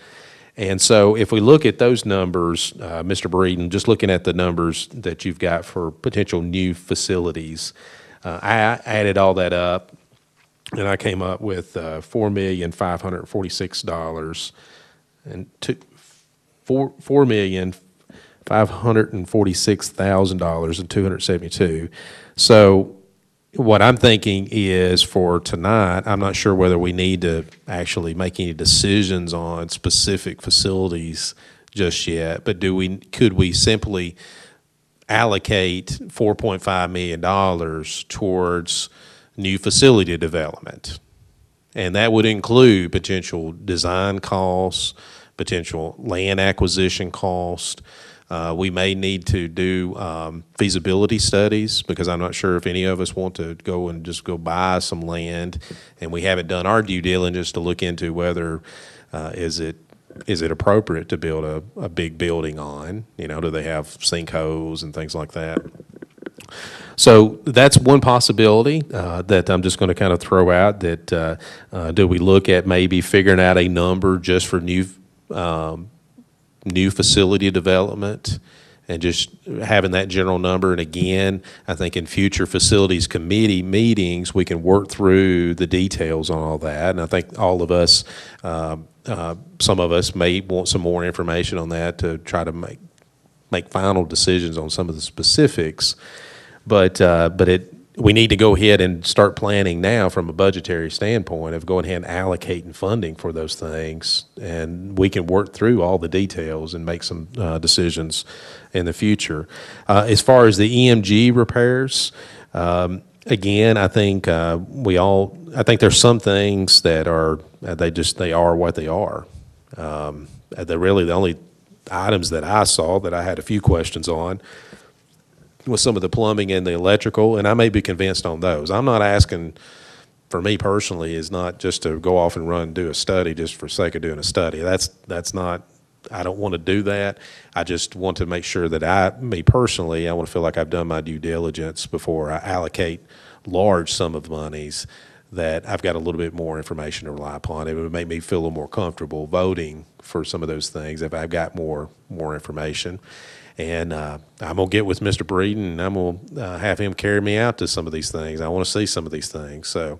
And so if we look at those numbers, Mr. Breeden, just looking at the numbers that you've got for potential new facilities, I added all that up, and I came up with $4,546 and $4,546,000 and 272. So what I'm thinking is for tonight, I'm not sure whether we need to actually make any decisions on specific facilities just yet, but could we simply allocate $4.5 million towards new facility development? And that would include potential design costs, potential land acquisition cost. We may need to do feasibility studies, because I'm not sure if any of us want to go and just go buy some land, and we haven't done our due diligence to look into whether is it appropriate to build a big building on. Do they have sinkholes and things like that? So that's one possibility that I'm just going to kind of throw out, that do we look at maybe figuring out a number just for new facility development and just having that general number. And again, I think in future facilities committee meetings, we can work through the details on all that. And I think all of us, some of us may want some more information on that to try to make final decisions on some of the specifics. But we need to go ahead and start planning now from a budgetary standpoint of going ahead and allocating funding for those things, and we can work through all the details and make some decisions in the future. As far as the EMG repairs, again, I think I think there's some things that are they are what they are. They're really the only items that I saw that I had a few questions on with some of the plumbing and the electrical, and I may be convinced on those. I'm not asking, for me personally, is not just to go off and run and do a study just for sake of doing a study. That's not, I don't want to do that. I just want to make sure that me personally, I want to feel like I've done my due diligence before I allocate large sum of monies that I've got a little bit more information to rely upon. It would make me feel a little more comfortable voting for some of those things if I've got more information. And I'm going to get with Mr. Breeden, and I'm going to have him carry me out to some of these things. I want to see some of these things. So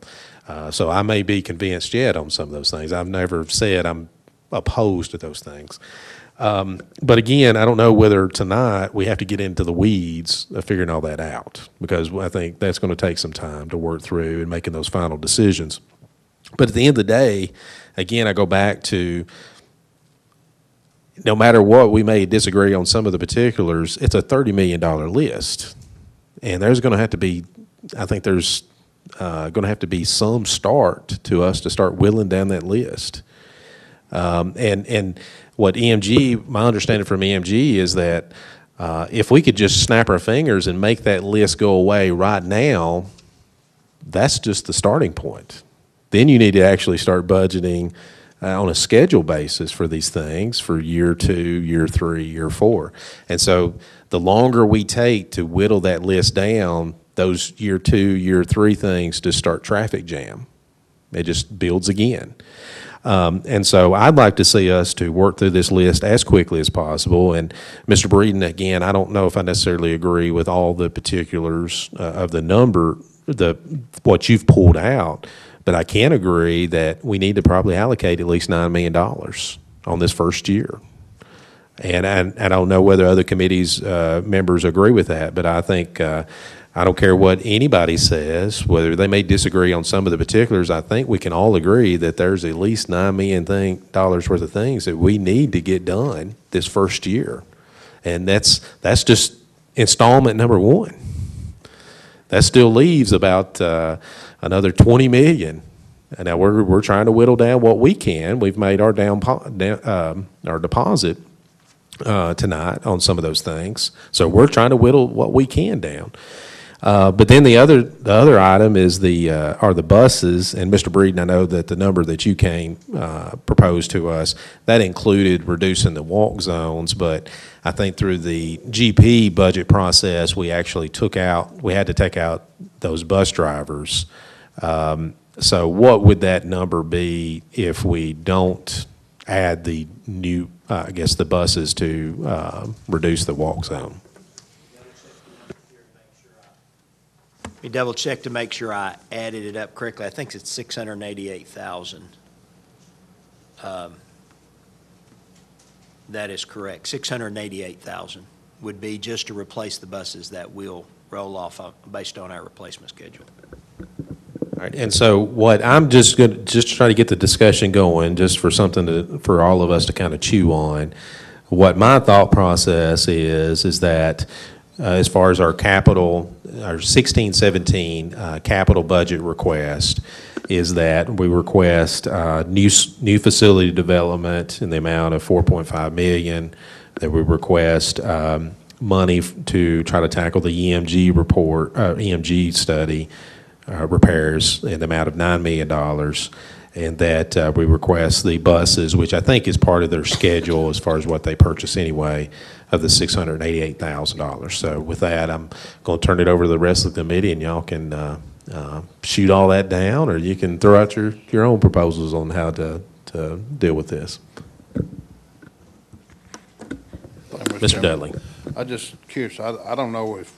I may be convinced yet on some of those things. I've never said I'm opposed to those things. But again, I don't know whether tonight we have to get into the weeds of figuring all that out, because I think that's going to take some time to work through and making those final decisions. But at the end of the day, again, I go back to, no matter what, we may disagree on some of the particulars, it's a $30 million list. And there's going to have to be, I think there's going to have to be some start to us to start whittling down that list. And what EMG, my understanding from EMG is that if we could just snap our fingers and make that list go away right now, that's just the starting point. Then you need to actually start budgeting on a schedule basis for these things for year 2, year 3, year 4. And so the longer we take to whittle that list down, those year 2, year 3 things just start traffic jam. It just builds again. And so I'd like to see us to work through this list as quickly as possible. And Mr. Breeden, again, I don't know if I necessarily agree with all the particulars of the number, what you've pulled out, but I can agree that we need to probably allocate at least $9 million on this first year. And I don't know whether other committees members agree with that, but I think I don't care what anybody says, whether they may disagree on some of the particulars. I think we can all agree that there's at least $9 million worth of things that we need to get done this first year. And that's just installment number 1. That still leaves about another $20 million. And now we're trying to whittle down what we can. We've made our our deposit tonight on some of those things. So we're trying to whittle what we can down. But then the other item is are the buses. And Mr. Breeden, I know that the number that you proposed to us, that included reducing the walk zones. But I think through the GP budget process, we actually had to take out those bus drivers. So what would that number be if we don't add the new, the buses to reduce the walk zone? Let me double check to make sure I added it up correctly. I think it's 688,000. That is correct. 688,000 would be just to replace the buses that will roll off based on our replacement schedule. All right, and so what I'm just going to try to get the discussion going, just for something for all of us to kind of chew on. What my thought process is that as far as our 16-17 capital budget request, is that we request new facility development in the amount of $4.5 million. That we request money to try to tackle the EMG study repairs in the amount of $9 million, and that we request the buses, which I think is part of their schedule as far as what they purchase anyway, of the $688,000. So with that, I'm going to turn it over to the rest of the committee, and y'all can shoot all that down, or you can throw out your own proposals on how to deal with this. Mr. Dudley. I'm just curious. I don't know if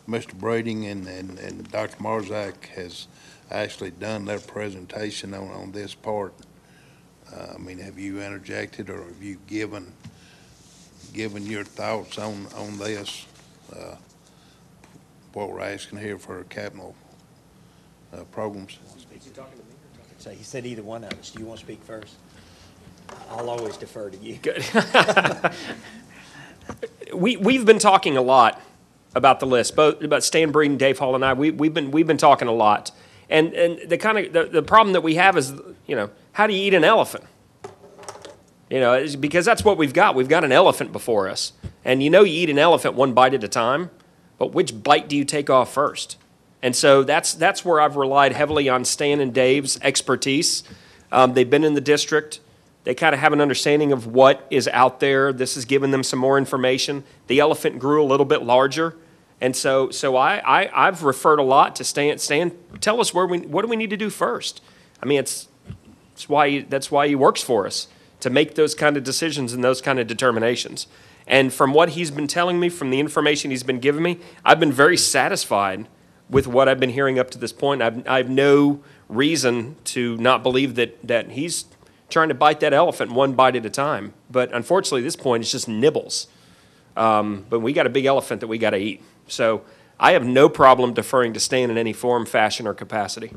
Mr. Breeding and Dr. Marzak has actually done their presentation on this part. I mean, have you interjected, or have you given your thoughts on this? What we're asking here for capital programs. So he said either one of us. Do you want to speak first? I'll always defer to you. Good. We've been talking a lot about the list, both about Stan Breeden, Dave Hall, and I. We've been talking a lot, and the problem that we have is, how do you eat an elephant? Because that's what we've got. We've got an elephant before us, and you eat an elephant one bite at a time, but which bite do you take off first? And so that's where I've relied heavily on Stan and Dave's expertise. They've been in the district. They kind of have an understanding of what is out there. This has given them some more information. The elephant grew a little bit larger, And so I've referred a lot to Stan, tell us what do we need to do first? I mean, that's why he works for us, to make those kind of decisions and those kind of determinations. And from what he's been telling me, from the information he's been giving me, I've been very satisfied with what I've been hearing up to this point. I have no reason to not believe that he's trying to bite that elephant one bite at a time. But unfortunately, at this point, it's just nibbles. But we got a big elephant that we got to eat. So I have no problem deferring to Stan in any form, fashion, or capacity.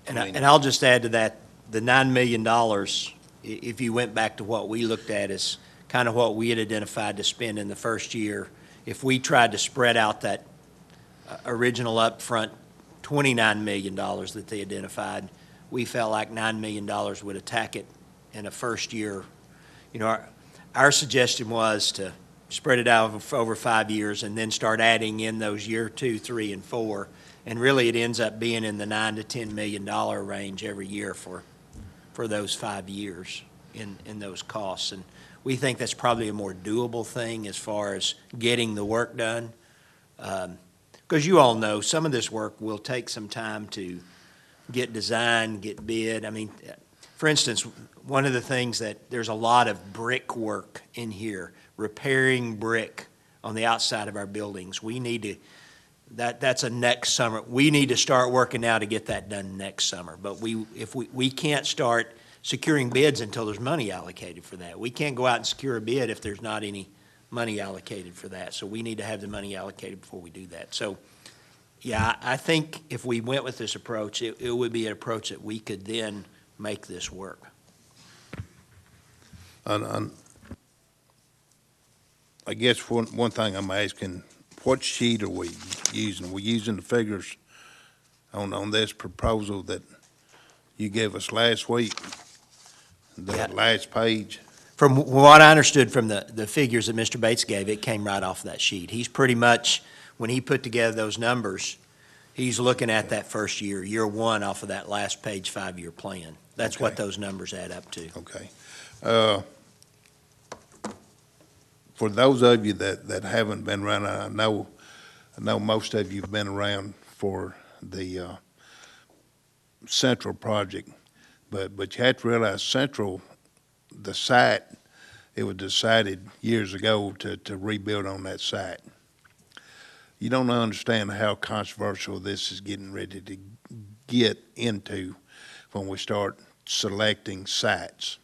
And I'll just add to that, the $9 million, if you went back to what we looked at as kind of what we had identified to spend in the first year, if we tried to spread out that original upfront $29 million that they identified, we felt like $9 million would attack it in a first year. You know, our suggestion was to spread it out over 5 years and then start adding in those year 2, 3, and 4. And really, it ends up being in the $9 to $10 million range every year for those 5 years in those costs. And we think that's probably a more doable thing as far as getting the work done. Because you all know, some of this work will take some time to get designed, get bid. I mean, for instance, one of the things that there's a lot of brick work in here, repairing brick on the outside of our buildings. We need to, that's a next summer. We need to start working now to get that done next summer. But if we can't start securing bids until there's money allocated for that. We can't go out and secure a bid if there's not any money allocated for that. So we need to have the money allocated before we do that. So, yeah, I think if we went with this approach, it would be an approach that we could then make this work. I guess one thing I'm asking, what sheet are we using? We're using the figures on this proposal that you gave us last week, the last page. From what I understood from the figures that Mr. Bates gave, it came right off that sheet. He's pretty much, when he put together those numbers, he's looking at that first year, year 1 off of that last page 5-year plan. That's Okay. what those numbers add up to. Okay. For those of you that haven't been around, I know most of you have been around for the Central project, but you have to realize Central, the site, it was decided years ago to rebuild on that site. You don't understand how controversial this is getting ready to get into when we start selecting sites.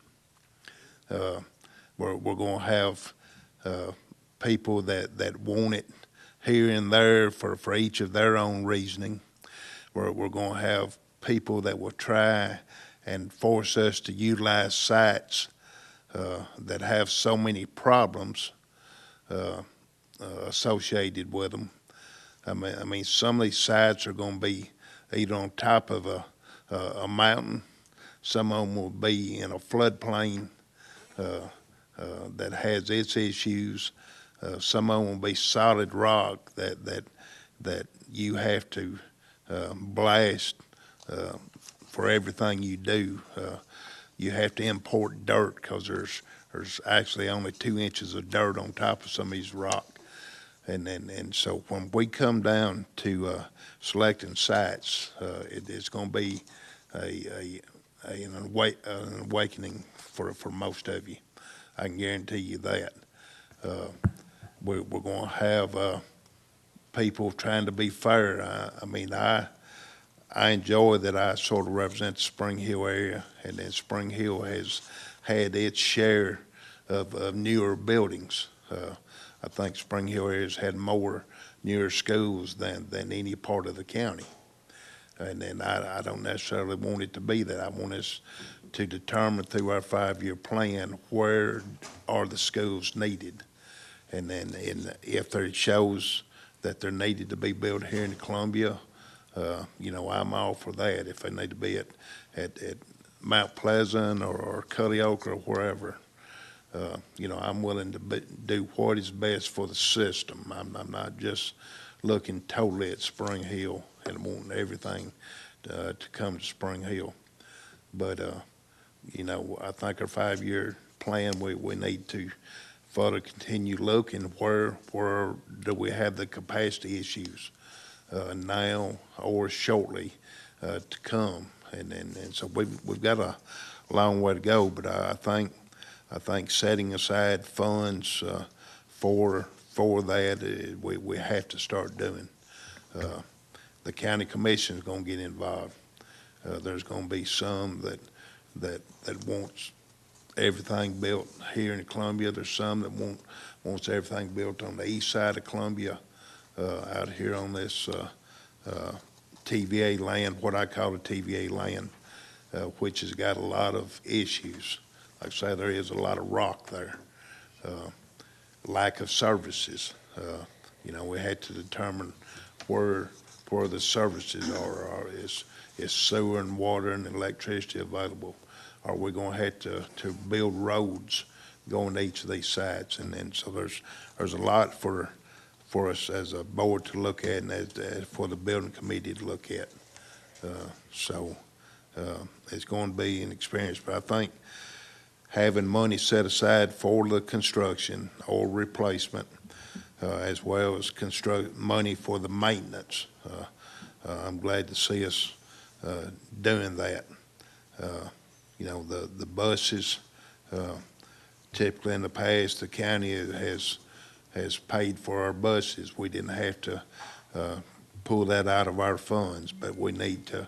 We're going to have people that want it here and there for each of their own reasoning. We're going to have people that will try and force us to utilize sites that have so many problems associated with them. I mean, some of these sites are going to be either on top of a mountain. Some of them will be in a floodplain that has its issues. Some of them will be solid rock that you have to blast for everything you do. You have to import dirt because there's actually only 2 inches of dirt on top of some of these rock. And so when we come down to selecting sites, it's going to be an awakening for most of you. I can guarantee you that. We're going to have people trying to be fair. I mean, I enjoy that I sort of represent the Spring Hill area, and then Spring Hill has had its share of newer buildings. I think Spring Hill has had more newer schools than any part of the county. And then I don't necessarily want it to be that. I want us to determine through our 5-year plan where are the schools needed. And then if there shows that they're needed to be built here in Columbia, I'm all for that. If they need to be at Mount Pleasant or Cullioca or wherever, I'm willing to do what is best for the system. I'm not just looking totally at Spring Hill and wanting everything to come to Spring Hill. But, I think our 5-year plan, we need to further continue looking where do we have the capacity issues now or shortly to come, and so we've got a long way to go, but I think setting aside funds for that we have to start doing. The county commission is going to get involved. There's going to be some that wants everything built here in Columbia. There's some that wants everything built on the east side of Columbia, out here on this TVA land, what I call the TVA land, which has got a lot of issues. Like I say, there is a lot of rock there. Lack of services. We had to determine where the services are. Is sewer and water and electricity available? Are we going to have to build roads going to each of these sites? And so there's a lot for us as a board to look at, and as for the building committee to look at. So it's going to be an experience, but I think having money set aside for the construction or replacement, as well as money for the maintenance, I'm glad to see us doing that. The buses, typically in the past, the county has paid for our buses. We didn't have to pull that out of our funds, but we need to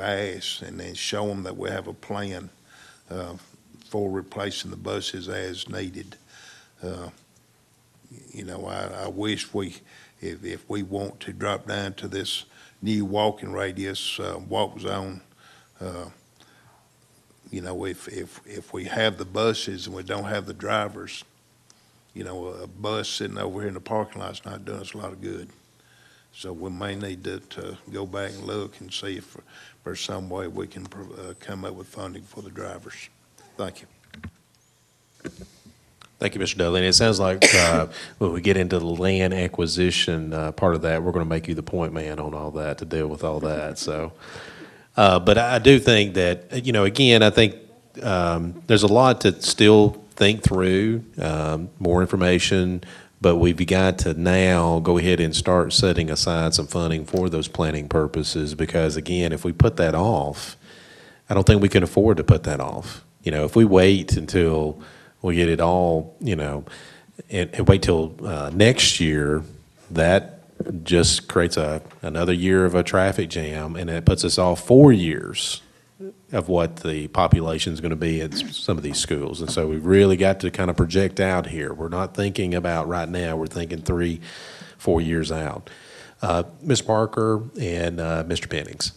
ask and then show them that we have a plan for replacing the buses as needed. I wish if we want to drop down to this new walking radius, walk zone, if we have the buses and we don't have the drivers, a bus sitting over here in the parking lot's not doing us a lot of good. So we may need to go back and look and see if there's some way we can come up with funding for the drivers. Thank you. Thank you, Mr. Dudley. And it sounds like when we get into the land acquisition part of that, we're going to make you the point man on all that to deal with all that. So, but I do think that, again, I think there's a lot to still think through, more information, but we've got to now go ahead and start setting aside some funding for those planning purposes, because, again, if we put that off, I don't think we can afford to put that off. If we wait until we get it all, and wait till next year, that just creates another year of a traffic jam, and it puts us off 4 years of what the population is going to be at some of these schools. And so we've really got to kind of project out here. We're not thinking about right now, we're thinking 3-4 years out. Ms. Parker and Mr. Pennings.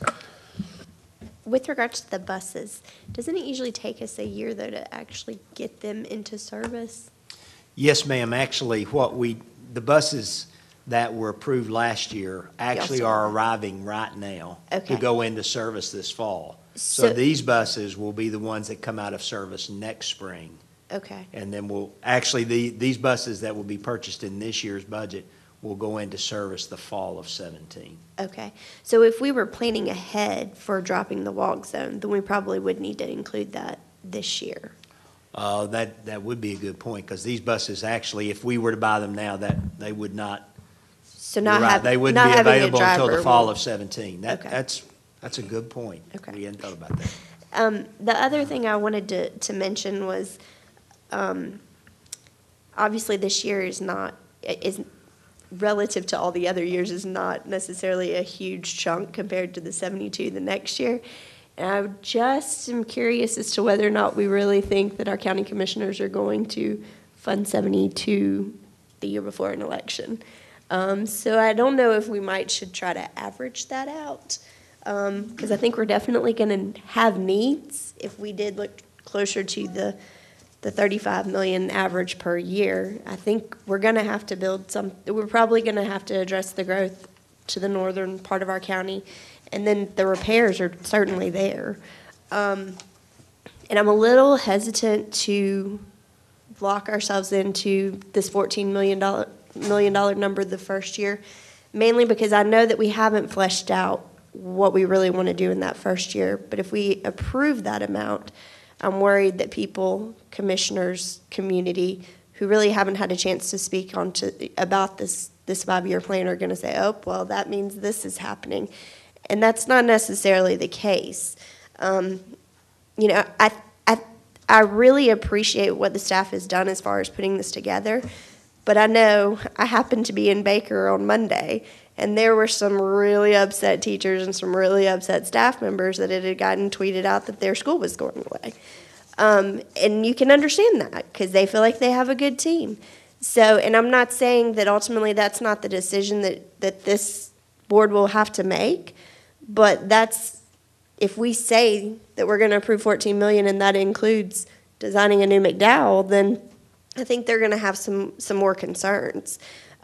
With regards to the buses, doesn't it usually take us a year, though, to actually get them into service? Yes, ma'am. Actually, the buses that were approved last year actually are arriving right now to go into service this fall. So these buses will be the ones that come out of service next spring. Okay. And then these buses that will be purchased in this year's budget will go into service the fall of 17. Okay. So if we were planning ahead for dropping the walk zone, then we probably would need to include that this year. That would be a good point, because these buses actually, if we were to buy them now, that they would not. So they wouldn't be available until the fall of 17. That's a good point. Okay. We hadn't thought about that. The other thing I wanted to mention was, obviously this year is relative to all the other years, is not necessarily a huge chunk compared to the 72 the next year. And I just am curious as to whether or not we really think that our county commissioners are going to fund 72 the year before an election. So I don't know if we should try to average that out, because I think we're definitely going to have needs if we did look closer to the 35 million average per year. I think we're going to have to we're probably going to have to address the growth to the northern part of our county, and then the repairs are certainly there. And I'm a little hesitant to lock ourselves into this $14 million number the first year, mainly because I know that we haven't fleshed out what we really want to do in that first year. But if we approve that amount, I'm worried that people, commissioners, community who really haven't had a chance to speak about this 5-year plan are going to say, oh, well, that means this is happening. And that's not necessarily the case. You know, I really appreciate what the staff has done as far as putting this together, but I know I happened to be in Baker on Monday, and there were some really upset teachers and some really upset staff members that it had gotten tweeted out that their school was going away. And you can understand that because they feel like they have a good team. So, and I'm not saying that ultimately that's not the decision that this board will have to make, but that's, if we say that we're going to approve $14 million and that includes designing a new McDowell, then I think they're going to have some more concerns.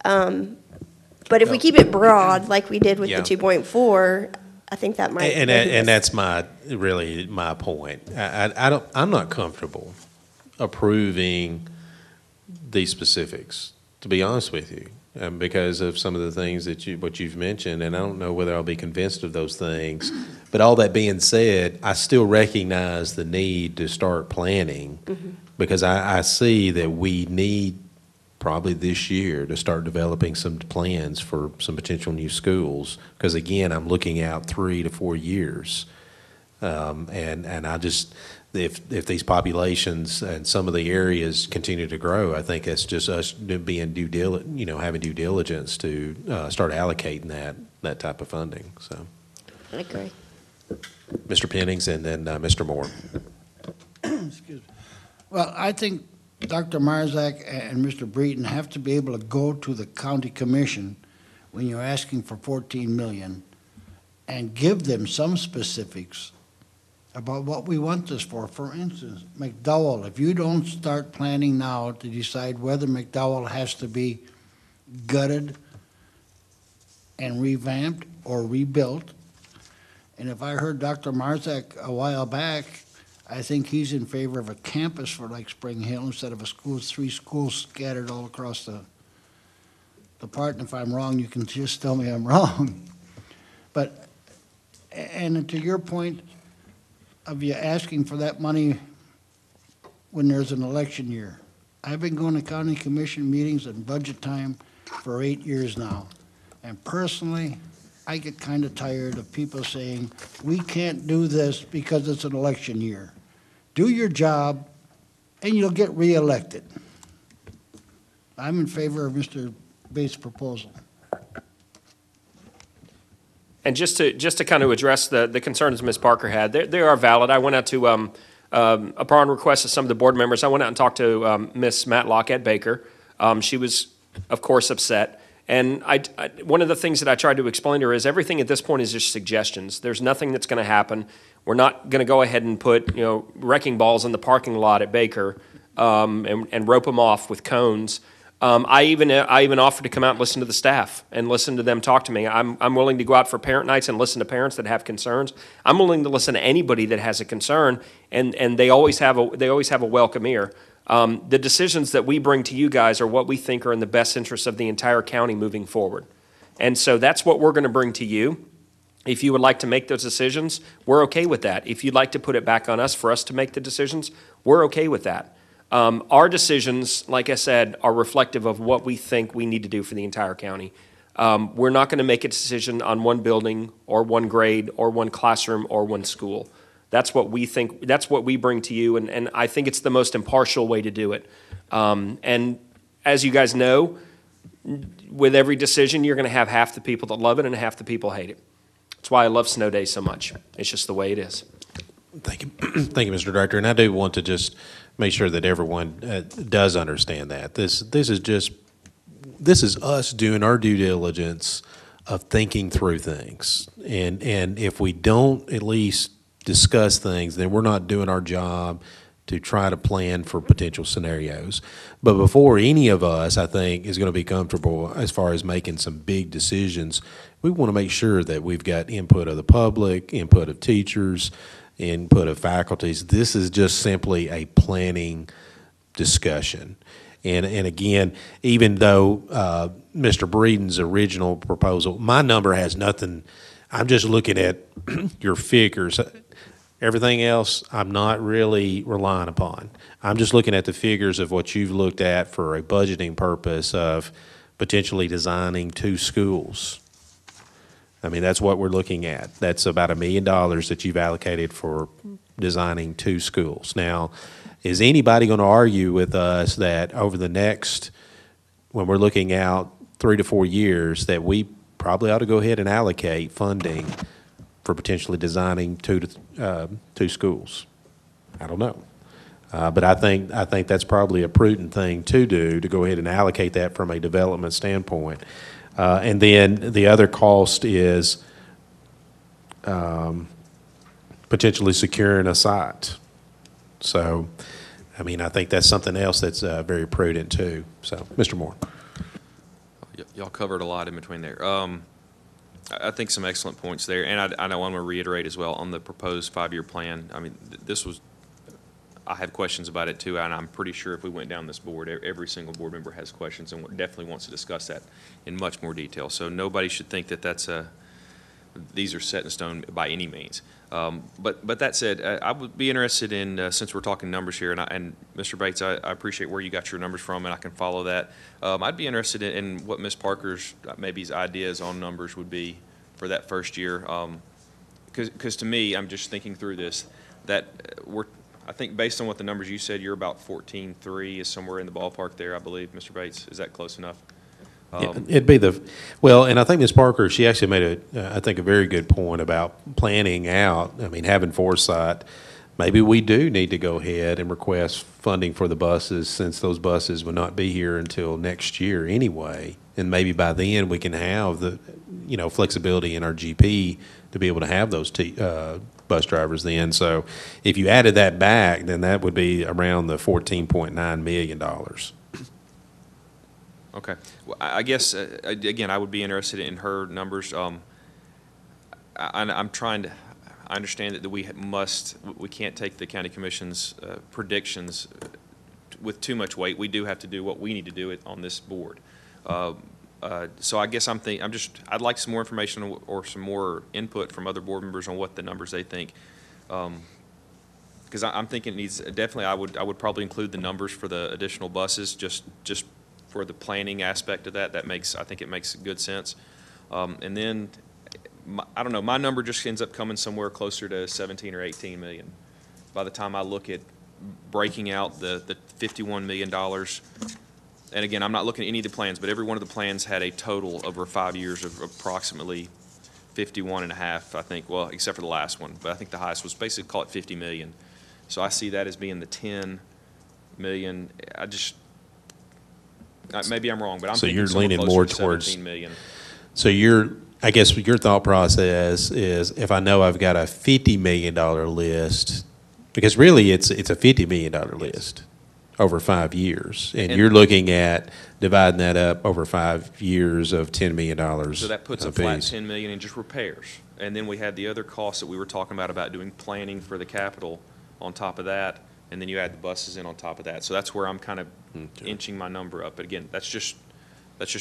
But if we keep it broad, like we did with the 2.4, I think that might. And that's really my point. I'm not comfortable approving these specifics, to be honest with you, because of some of the things what you've mentioned, and I don't know whether I'll be convinced of those things. But all that being said, I still recognize the need to start planning, because I see that we need probably this year to start developing some plans for some potential new schools. Because again, I'm looking out 3 to 4 years, and I just, if these populations and some of the areas continue to grow, I think that's just us being having due diligence to start allocating that type of funding. So, I agree. Mr. Pennings and then Mr. Moore. Excuse me. Well, I think Dr. Marzak and Mr. Breeden have to be able to go to the county commission when you're asking for $14 million and give them some specifics about what we want this for. For instance, McDowell, if you don't start planning now to decide whether McDowell has to be gutted and revamped or rebuilt, and if I heard Dr. Marzak a while back, I think he's in favor of a campus for like Spring Hill instead of 3 schools scattered all across the part. And if I'm wrong, you can just tell me I'm wrong. But, and to your point of you asking for that money when there's an election year, I've been going to county commission meetings and budget time for 8 years now. And personally, I get kind of tired of people saying, we can't do this because it's an election year. Do your job, and you'll get reelected. I'm in favor of Mr. Bates' proposal. And just to kind of address the concerns Ms. Parker had, they are valid. I went out to, upon request of some of the board members, I went out and talked to Ms. Matlock at Baker. She was, of course, upset. And one of the things that I tried to explain to her is everything at this point is just suggestions. There's nothing that's going to happen. We're not going to go ahead and put wrecking balls in the parking lot at Baker and rope them off with cones. I even offered to come out and listen to the staff and listen to them talk to me. I'm willing to go out for parent nights and listen to parents that have concerns. I'm willing to listen to anybody that has a concern, and they always have a welcome ear. The decisions that we bring to you guys are what we think are in the best interest of the entire county moving forward. And so that's what we're going to bring to you. If you would like to make those decisions, we're okay with that. If you'd like to put it back on us for us to make the decisions, we're okay with that. Our decisions, like I said, are reflective of what we think we need to do for the entire county. We're not going to make a decision on one building or one grade or one classroom or one school. That's what we think, that's what we bring to you, and I think it's the most impartial way to do it. And as you guys know, with every decision, you're going to have half the people that love it and half the people hate it. That's why I love snow days so much. It's just the way it is. Thank you. Thank you, Mr. Director. And I do want to just make sure that everyone does understand that. This is us doing our due diligence of thinking through things. And if we don't at least discuss things, then we're not doing our job to try to plan for potential scenarios. But before any of us, I think, is going to be comfortable as far as making some big decisions, we want to make sure that we've got input of the public, input of teachers, input of faculties. This is just simply a planning discussion. And again, even though Mr. Breeden's original proposal, my number has nothing, I'm just looking at your figures. Everything else, I'm not really relying upon. I'm just looking at the figures of what you've looked at for a budgeting purpose of potentially designing 2 schools. I mean, that's what we're looking at. That's about $1 million that you've allocated for designing 2 schools. Now, is anybody going to argue with us that over the next, when we're looking out 3 to 4 years, that we probably ought to go ahead and allocate funding for potentially designing 2 schools? I don't know. But I think that's probably a prudent thing to do, to go ahead and allocate that from a development standpoint. And then the other cost is potentially securing a site. So, I mean, I think that's something else that's very prudent too. So, Mr. Moore. Y'all covered a lot in between there. I think some excellent points there, and I want to reiterate as well on the proposed 5-year plan. I mean, I have questions about it too, and I'm pretty sure if we went down this board, every single board member has questions and definitely wants to discuss that in much more detail. So nobody should think that these are set in stone by any means. But that said, I would be interested in, since we're talking numbers here, and Mr. Bates, I appreciate where you got your numbers from, and I can follow that. I'd be interested in what Ms. Parker's maybe ideas on numbers would be for that first year. Because to me, I'm just thinking through this, that I think based on what the numbers you said, you're about 14.3 is somewhere in the ballpark there, I believe, Mr. Bates. Is that close enough? It'd be well, and I think Ms. Parker, she actually made I think a very good point about planning out. I mean, having foresight. Maybe we do need to go ahead and request funding for the buses, since those buses will not be here until next year anyway. And maybe by then we can have the, flexibility in our GP to be able to have those bus drivers then. So if you added that back, then that would be around the $14.9 million. Okay. Well, I guess, again, I would be interested in her numbers. I'm trying to, I understand that we can't take the county commission's predictions with too much weight. We do have to do what we need to do on this board. So I guess I'd like some more information or some more input from other board members on what the numbers they think. Because I'm thinking it needs, definitely I would probably include the numbers for the additional buses, just for the planning aspect of that. I think it makes good sense. And then, I don't know, my number just ends up coming somewhere closer to 17 or 18 million. By the time I look at breaking out the $51 million, and again, I'm not looking at any of the plans, but every one of the plans had a total over 5 years of approximately 51 and a half, I think, well, except for the last one, but I think the highest was basically, call it 50 million. So I see that as being the 10 million. Maybe I'm wrong, but I'm thinking you're somewhere leaning closer more to towards 17 million. So I guess your thought process is, if I know I've got a $50 million list, because really it's a $50 million list over 5 years, and you're looking at dividing that up over 5 years of $10 million. So that puts a flat 10 million in just repairs. And then we had the other costs that we were talking about doing planning for the capital on top of that, and then you add the buses in on top of that. So that's where I'm kind of inching my number up. But again, that's just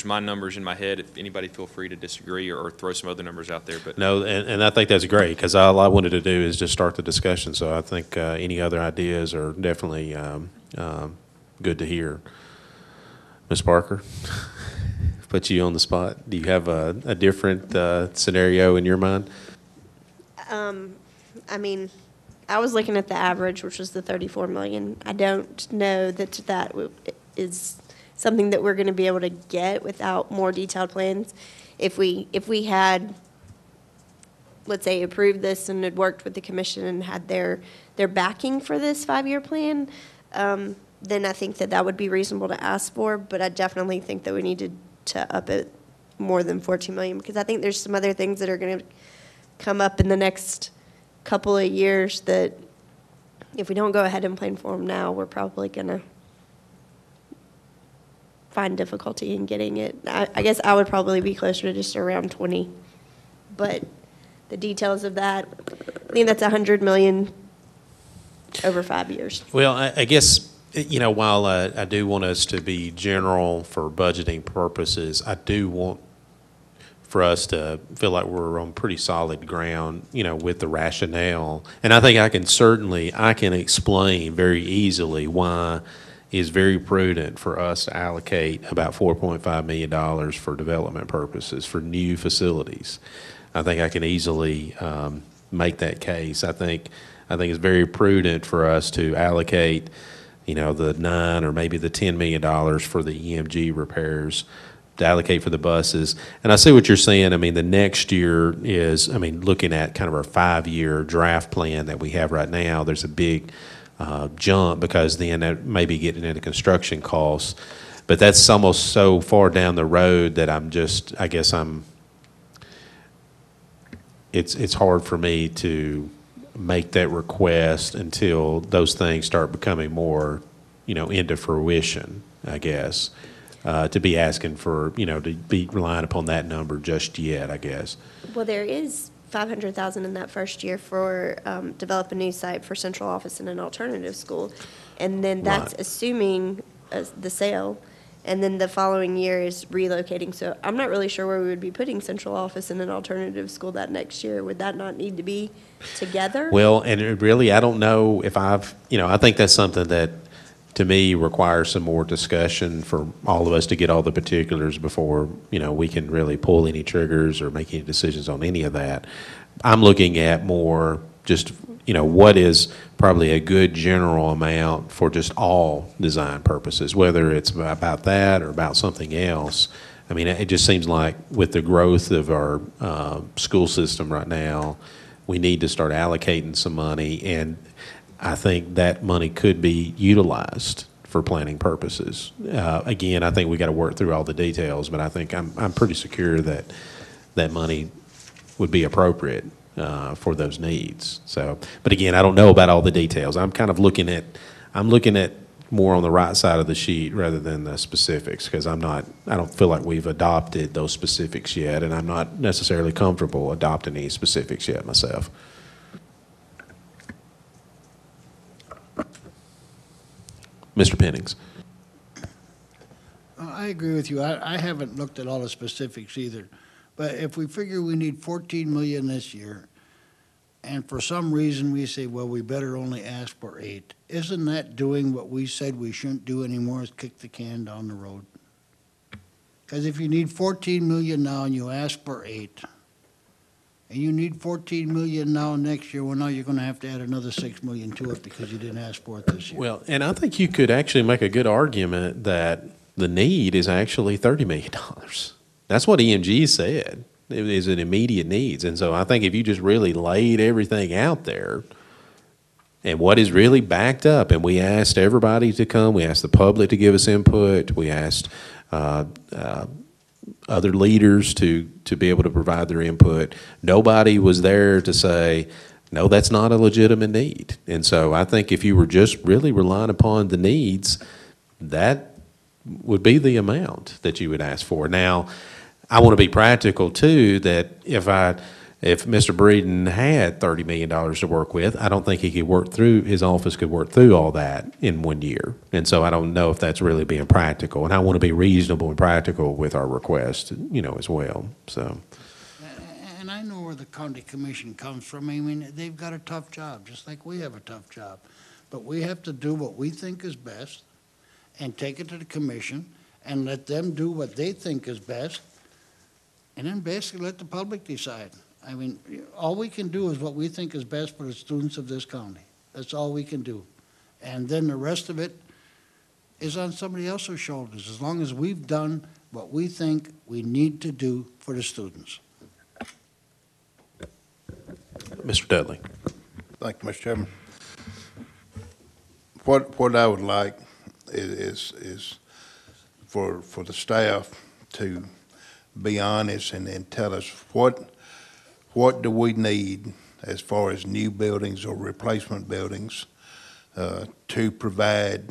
my numbers in my head. If anybody feel free to disagree or throw some other numbers out there. But no, and I think that's great, because all I wanted to do is just start the discussion. So I think any other ideas are definitely good to hear. Ms. Parker, put you on the spot. Do you have a different scenario in your mind? I mean, I was looking at the average, which was the 34 million. I don't know that is something that we're going to be able to get without more detailed plans. If we had, let's say, approved this and had worked with the commission and had their backing for this 5-year plan, then I think that would be reasonable to ask for. But I definitely think that we needed to up it more than 14 million, because I think there's some other things that are going to come up in the next couple of years that if we don't go ahead and plan for them now, we're probably going to find difficulty in getting it. I guess I would probably be closer to just around 20, but the details of that, I think that's 100 million over 5 years. Well, I guess, while I do want us to be general for budgeting purposes, I do want for us to feel like we're on pretty solid ground, with the rationale. And I think I can explain very easily why it's very prudent for us to allocate about $4.5 million for development purposes for new facilities. I think I can easily make that case. I think it's very prudent for us to allocate, the $9 or maybe the $10 million for the EMG repairs, to allocate for the buses. And I see what you're saying. I mean, the next year is, looking at kind of our 5-year draft plan that we have right now, there's a big jump because then that may be getting into construction costs. But that's almost so far down the road that it's hard for me to make that request until those things start becoming more, into fruition, I guess. To be asking for, to be relying upon that number just yet, I guess. Well, there is $500,000 in that first year for develop a new site for central office in an alternative school. And then that's Right. assuming the sale. And then the following year is relocating. So I'm not really sure where we would be putting central office in an alternative school that next year. Would that not need to be together? Well, and really, I don't know if I think that's something that, to me, requires some more discussion for all of us to get all the particulars before, we can really pull any triggers or make any decisions on any of that. I'm looking at more just, what is probably a good general amount for just all design purposes, whether it's about that or about something else. I mean, it just seems like with the growth of our school system right now, we need to start allocating some money, and I think that money could be utilized for planning purposes. Again, I think we got to work through all the details, but I think I'm pretty secure that that money would be appropriate for those needs. So, but again, I don't know about all the details. I'm looking at more on the right side of the sheet rather than the specifics, because I don't feel like we've adopted those specifics yet, and I'm not necessarily comfortable adopting any specifics yet myself. Mr. Pennings. I agree with you. I haven't looked at all the specifics either. But if we figure we need 14 million this year, and for some reason we say, well, we better only ask for 8, isn't that doing what we said we shouldn't do anymore, is kick the can down the road? Because if you need 14 million now and you ask for 8, and you need 14 million now next year, well, now you're going to have to add another 6 million to it because you didn't ask for it this year. Well, and I think you could actually make a good argument that the need is actually $30 million. That's what EMG said. It is an immediate needs. And so I think if you just really laid everything out there and what is really backed up, and we asked everybody to come, we asked the public to give us input, we asked other leaders to be able to provide their input. Nobody was there to say, no, that's not a legitimate need. And so I think if you were just really relying upon the needs, that would be the amount that you would ask for. Now, I want to be practical too, that if Mr. Breeden had $30 million to work with, I don't think his office could work through all that in 1 year. And so I don't know if that's really being practical. And I want to be reasonable and practical with our request, as well. So. And I know where the county commission comes from. I mean, they've got a tough job, just like we have a tough job. But we have to do what we think is best and take it to the commission and let them do what they think is best, and then basically let the public decide. I mean, all we can do is what we think is best for the students of this county. That's all we can do. And then the rest of it is on somebody else's shoulders, as long as we've done what we think we need to do for the students. Mr. Dudley. Thank you, Mr. Chairman. What I would like is for the staff to be honest and tell us what do we need as far as new buildings or replacement buildings to provide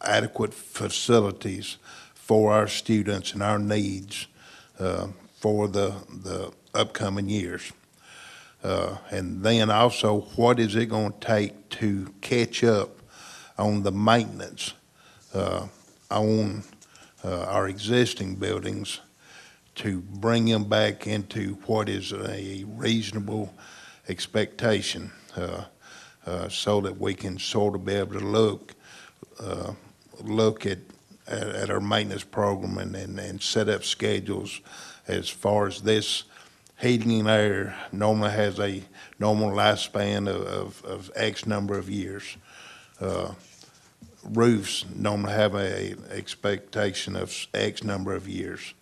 adequate facilities for our students and our needs for the upcoming years. And then also, what is it going to take to catch up on the maintenance on our existing buildings to bring them back into what is a reasonable expectation, so that we can sort of be able to look at our maintenance program and set up schedules as far as this heating and air normally has a normal lifespan of X number of years. Roofs normally have a expectation of X number of years.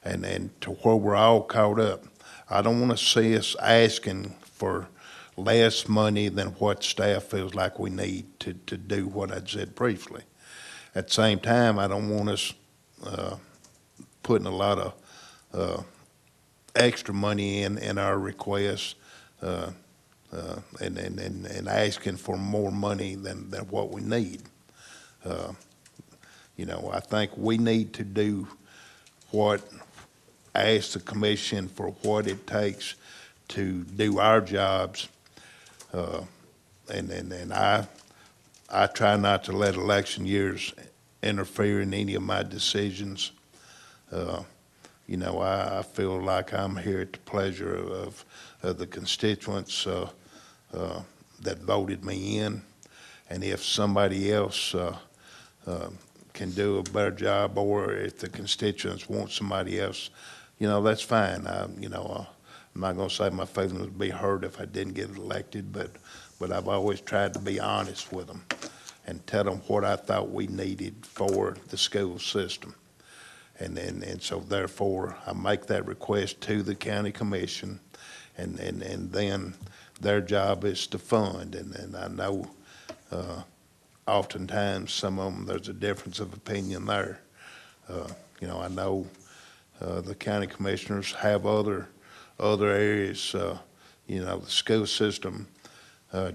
And to where we're all caught up. I don't want to see us asking for less money than what staff feels like we need to do what I said briefly. At the same time, I don't want us putting a lot of extra money in our requests and asking for more money than what we need. You know, I think we need to do ask the commission for what it takes to do our jobs. And I try not to let election years interfere in any of my decisions. You know, I feel like I'm here at the pleasure of the constituents that voted me in. And if somebody else can do a better job, or if the constituents want somebody else, you know, that's fine. You know, I'm not going to say my feelings would be hurt if I didn't get elected, but I've always tried to be honest with them and tell them what I thought we needed for the school system. And so therefore, I make that request to the county commission, and then their job is to fund. And I know oftentimes some of them, there's a difference of opinion there. You know, I know the county commissioners have other areas. You know, the school system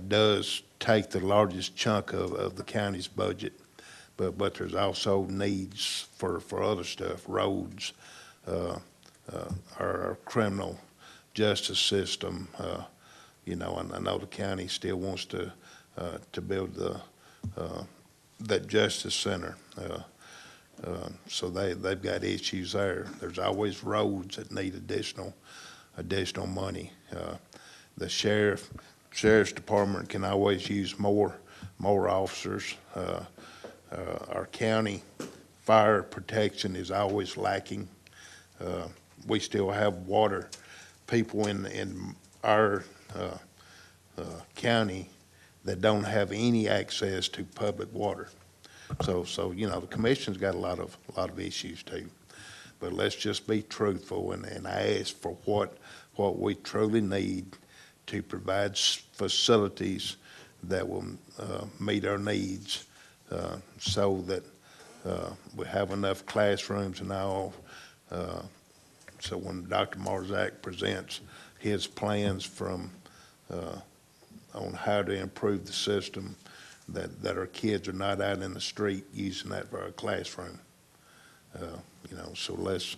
does take the largest chunk of the county's budget, but there's also needs for other stuff, roads, our criminal justice system. You know, and I know the county still wants to build that justice center. So they've got issues there. There's always roads that need additional money. The sheriff's department can always use more officers. Our county fire protection is always lacking. We still have water people in our county that don't have any access to public water. So you know, the commission's got a lot of issues too. But let's just be truthful and ask for what we truly need to provide facilities that will meet our needs, so that we have enough classrooms and all. So when Dr. Marzak presents his plans from on how to improve the system, that our kids are not out in the street using that for our classroom. You know, so let's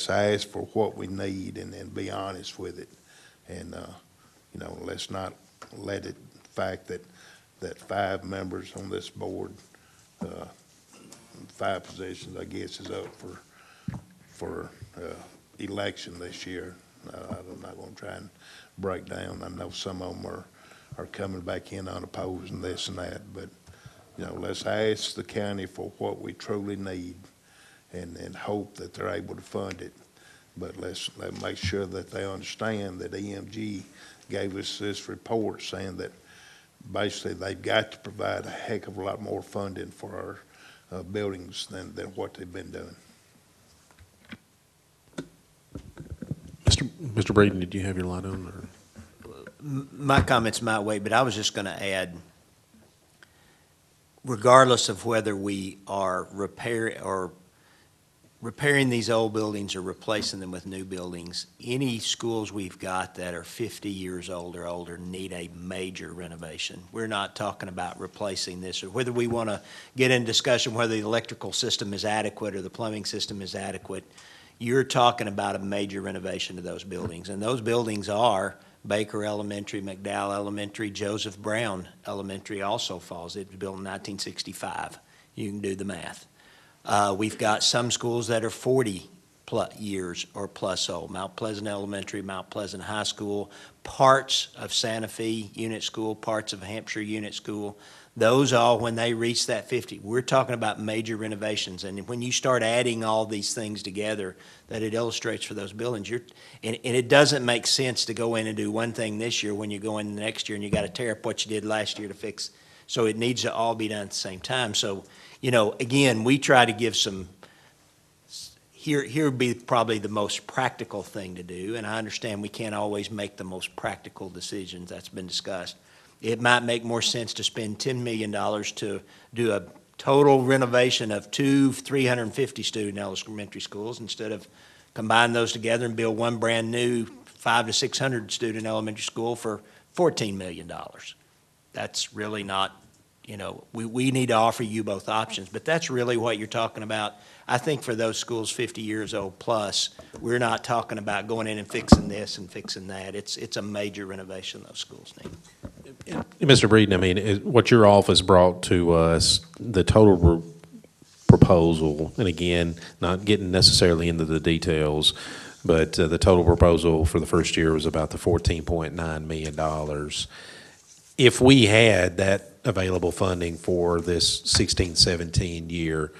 ask for what we need and be honest with it. And you know, let's not let it, the fact that 5 members on this board, 5 positions, I guess, is up for election this year. I'm not going to try and break down. I know some of them are coming back in unopposed and this and that, but you know, let's ask the county for what we truly need and hope that they're able to fund it. But let's make sure that they understand that EMG gave us this report saying that basically they've got to provide a heck of a lot more funding for our buildings than what they've been doing. Mr. Braden, did you have your light on? Or? My comments might wait, but I was just going to add, regardless of whether we are repairing these old buildings or replacing them with new buildings, any schools we've got that are 50 years old or older need a major renovation. We're not talking about replacing this, or whether we want to get in discussion whether the electrical system is adequate or the plumbing system is adequate. You're talking about a major renovation to those buildings, and those buildings are Baker Elementary, McDowell Elementary, Joseph Brown Elementary also falls. It was built in 1965. You can do the math. We've got some schools that are 40 years or plus old. Mount Pleasant Elementary, Mount Pleasant High School, parts of Santa Fe Unit School, parts of Hampshire Unit School. Those all, when they reach that 50, we're talking about major renovations. And when you start adding all these things together, that it illustrates for those buildings, and it doesn't make sense to go in and do one thing this year when you go in the next year and you got to tear up what you did last year to fix. So it needs to all be done at the same time. So, again, we try to give some, here would be probably the most practical thing to do, and I understand we can't always make the most practical decisions. That's been discussed. It might make more sense to spend $10 million to do a total renovation of 350 student elementary schools instead of combine those together and build one brand new 500 to 600 student elementary school for $14 million. That's really not, we need to offer you both options, but that's really what you're talking about. I think for those schools 50 years old plus, we're not talking about going in and fixing this and fixing that. It's a major renovation those schools need. Mr. Breeden, I mean, what your office brought to us, the total proposal, and again, not getting necessarily into the details, but the total proposal for the first year was about the $14.9 million. If we had that available funding for this 16-17 year,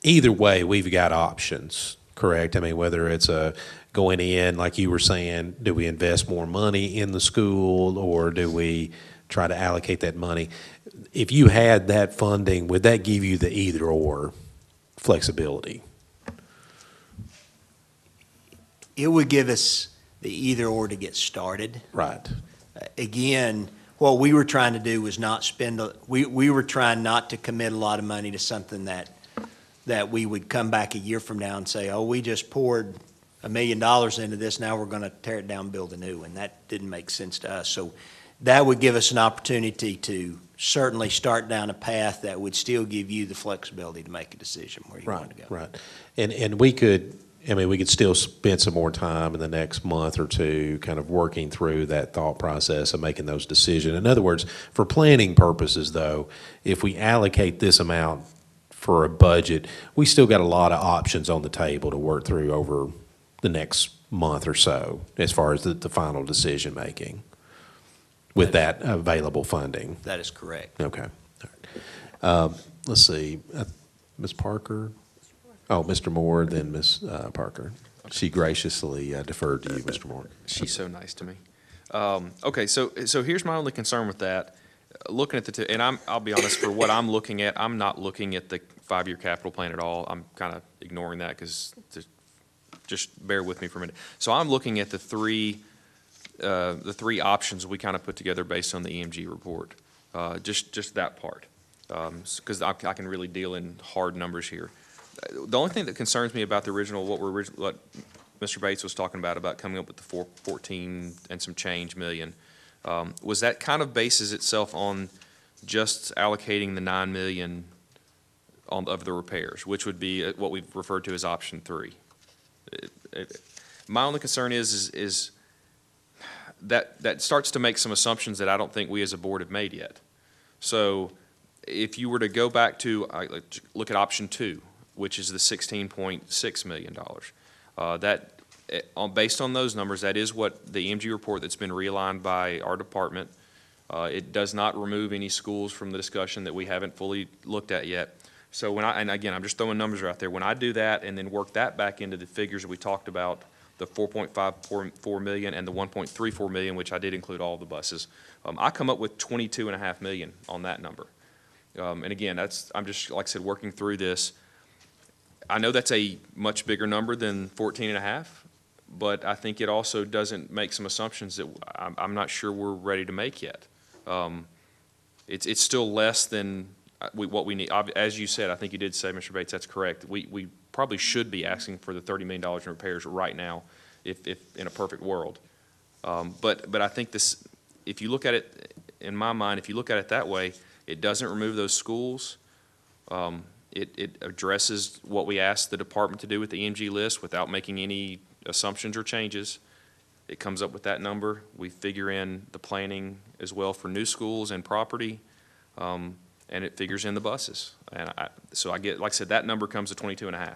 either way, we've got options, correct? I mean, whether it's going in, like you were saying, do we invest more money in the school or do we try to allocate that money? If you had that funding, would that give you the either or flexibility? It would give us the either or to get started. Right. Again, what we were trying to do was not spend, we were trying not to commit a lot of money to something that we would come back a year from now and say, oh, we just poured $1 million into this, now we're going to tear it down and build a new one. That didn't make sense to us. So that would give us an opportunity to certainly start down a path that would still give you the flexibility to make a decision where you want to go. Right. And we could still spend some more time in the next month or two kind of working through that thought process of making those decisions. In other words, for planning purposes, though, if we allocate this amount for a budget, we still got a lot of options on the table to work through over the next month or so as far as the final decision making with that available funding. That is correct. Okay. All right. Let's see. Ms. Parker? Oh, Mr. Moore, then Ms. Parker. She graciously deferred to you, Mr. Moore. She's so nice to me. Okay, so here's my only concern with that. Looking at the two, and I'll be honest, for what I'm looking at, I'm not looking at the 5-year capital plan at all. I'm kind of ignoring that because just bear with me for a minute. So I'm looking at the three options we kind of put together based on the EMG report, just that part, because I can really deal in hard numbers here. The only thing that concerns me about the original, what Mr. Bates was talking about coming up with the 14 and some change million, was that kind of bases itself on just allocating the $9 million of the repairs, which would be what we've referred to as option 3. My only concern is that starts to make some assumptions that I don't think we as a board have made yet. So if you were to go back to look at option 2, which is the $16.6 million, based on those numbers, that is what the EMG report that's been realigned by our department. It does not remove any schools from the discussion that we haven't fully looked at yet. So and again, I'm just throwing numbers out there. When I do that and then work that back into the figures that we talked about, the $4.54 million and the $1.34 million, which I did include all the buses, I come up with $22.5 million on that number. And again, I'm just, like I said, working through this. I know that's a much bigger number than 14.5, but I think it also doesn't make some assumptions that I'm not sure we're ready to make yet. It's still less than what we need. As you said, I think you did say, Mr. Bates, that's correct. We probably should be asking for the $30 million in repairs right now, if in a perfect world. But I think this, if you look at it, in my mind, if you look at it that way, it doesn't remove those schools. It addresses what we asked the department to do with the EMG list without making any assumptions or changes. It comes up with that number. We figure in the planning as well for new schools and property, and it figures in the buses. And so I get, like I said, that number comes to 22.5.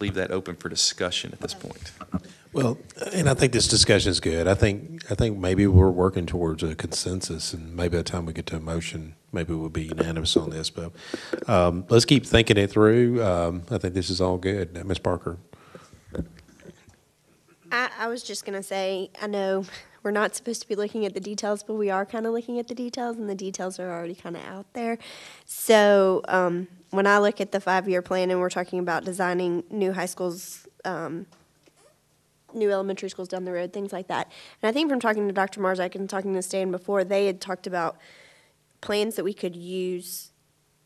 leave that open for discussion at this point. Well, and I think this discussion is good. I think maybe we're working towards a consensus, and maybe by the time we get to a motion, maybe we'll be unanimous on this. But let's keep thinking it through. I think this is all good. Ms. Parker. I was just going to say, I know we're not supposed to be looking at the details, but we are kind of looking at the details, and the details are already kind of out there. So when I look at the 5-year plan and we're talking about designing new high schools, new elementary schools down the road, things like that. And I think from talking to Dr. Marzak and talking to Stan before, they had talked about plans that we could use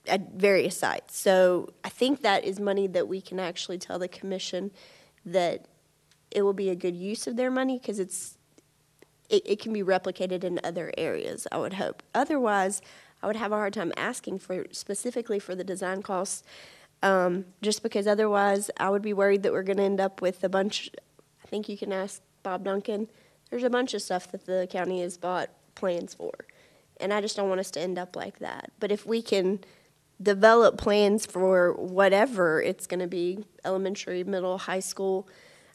at various sites. So I think that is money that we can actually tell the commission that it will be a good use of their money, because it can be replicated in other areas, I would hope. Otherwise, I would have a hard time asking for specifically for the design costs, just because otherwise I would be worried that we're going to end up with a bunch. I think you can ask Bob Duncan. There's a bunch of stuff that the county has bought plans for, and I just don't want us to end up like that. But if we can develop plans for whatever it's going to be, elementary, middle, high school,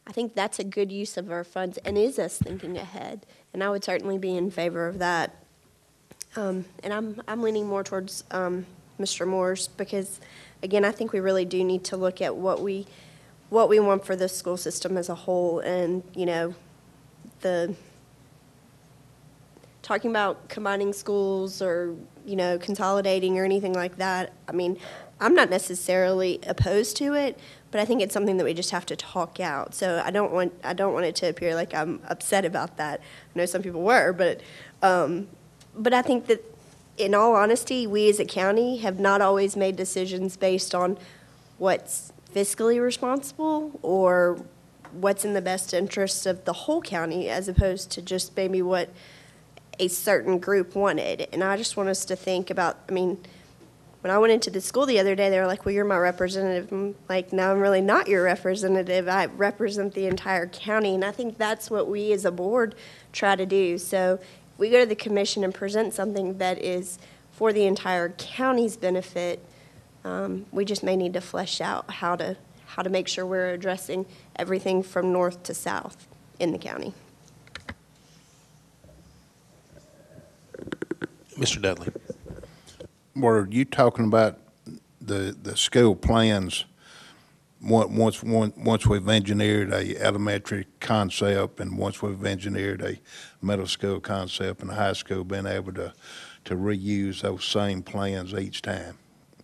I think that's a good use of our funds and is us thinking ahead. And I would certainly be in favor of that. And I'm leaning more towards Mr. Moore's, because, again, I think we really do need to look at what we want for the school system as a whole. And, you know, talking about combining schools or, you know, consolidating or anything like that, I mean, I'm not necessarily opposed to it, but I think it's something that we just have to talk out. So I don't want it to appear like I'm upset about that. I know some people were, but I think that, in all honesty, we as a county have not always made decisions based on what's fiscally responsible or what's in the best interest of the whole county, as opposed to just maybe what a certain group wanted. And I just want us to think about, I mean, when I went into the school the other day, they were like, well, you're my representative. I'm like, no, I'm really not your representative. I represent the entire county. And I think that's what we as a board try to do. So if we go to the commission and present something that is for the entire county's benefit, we just may need to flesh out how to make sure we're addressing everything from north to south in the county. Mr. Dudley. Were you talking about the school plans, once we've engineered a elementary concept and once we've engineered a middle school concept and a high school, being able to reuse those same plans each time,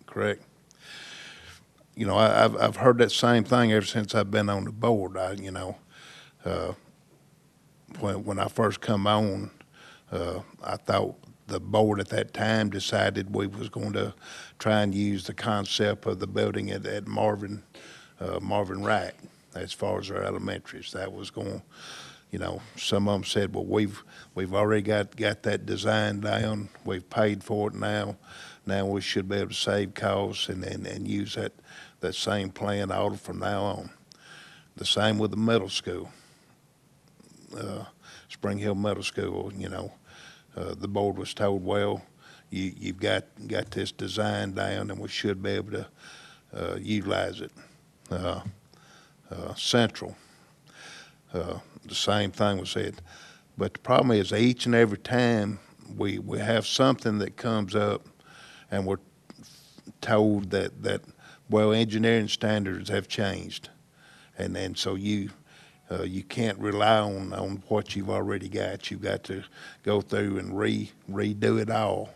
correct? You know, I've heard that same thing ever since I've been on the board. When I first come on, I thought the board at that time decided we was going to try and use the concept of the building at Marvin Wright as far as our elementaries. That was going, you know, some of them said, well, we've already got that design down. We've paid for it now. Now we should be able to save costs and use that same plan all from now on. The same with the middle school, Spring Hill Middle School, you know. The board was told, well, you've got this design down and we should be able to utilize it. Central, the same thing was said. But the problem is each and every time we have something that comes up and we're told that well, engineering standards have changed. And so you can't rely on what you've already got. You've got to go through and redo it all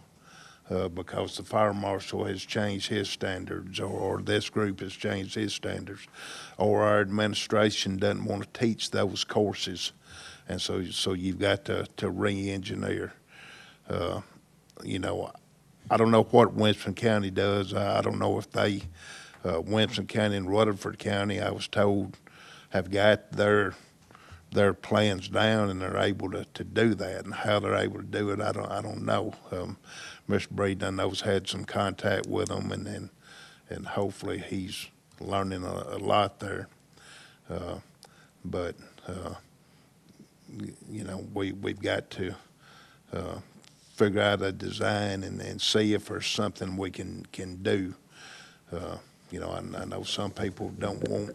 because the fire marshal has changed his standards, or this group has changed his standards, or our administration doesn't want to teach those courses, and so you've got to re-engineer. You know, I don't know what Winston County does. I don't know if they, Winston County and Rutherford County, I was told, have got their plans down and they're able to do that, and how they're able to do it, I don't know. Mr. Breeden, I know, has had some contact with them, and hopefully he's learning a lot there. But you know, we've got to figure out a design and see if there's something we can do You know, I know some people don't want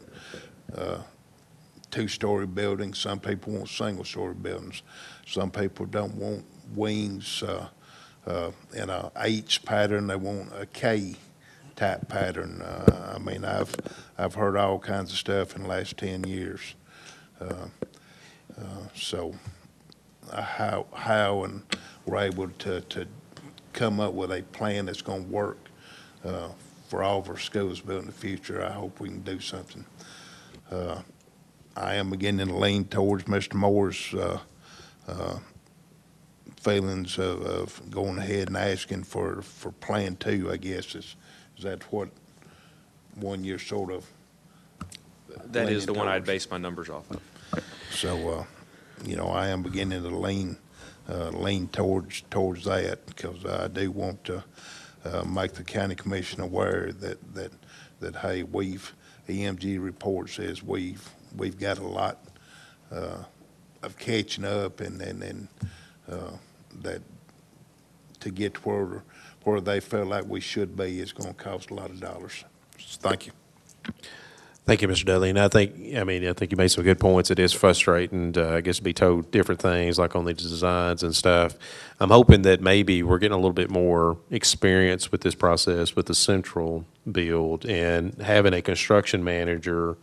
two-story buildings. Some people want single-story buildings. Some people don't want wings in a H pattern. They want a K type pattern. I mean, I've heard all kinds of stuff in the last 10 years. So how and we're able to come up with a plan that's going to work for all of our schools built in the future. I hope we can do something. I am beginning to lean towards Mr. Moore's feelings of going ahead and asking for Plan 2, I guess. Is that what one you're sort of? That is the one I'd base my numbers off of. So, you know, I am beginning to lean towards that, because I do want to make the county commission aware that hey, EMG report says we've got a lot of catching up, and that to get to where they feel like we should be is going to cost a lot of dollars. Thank you. Thank you, Mr. Dudley. And I think you made some good points. It is frustrating, I guess, to be told different things, like on the designs and stuff. I'm hoping that maybe we're getting a little bit more experience with this process, with the central build, and having a construction manager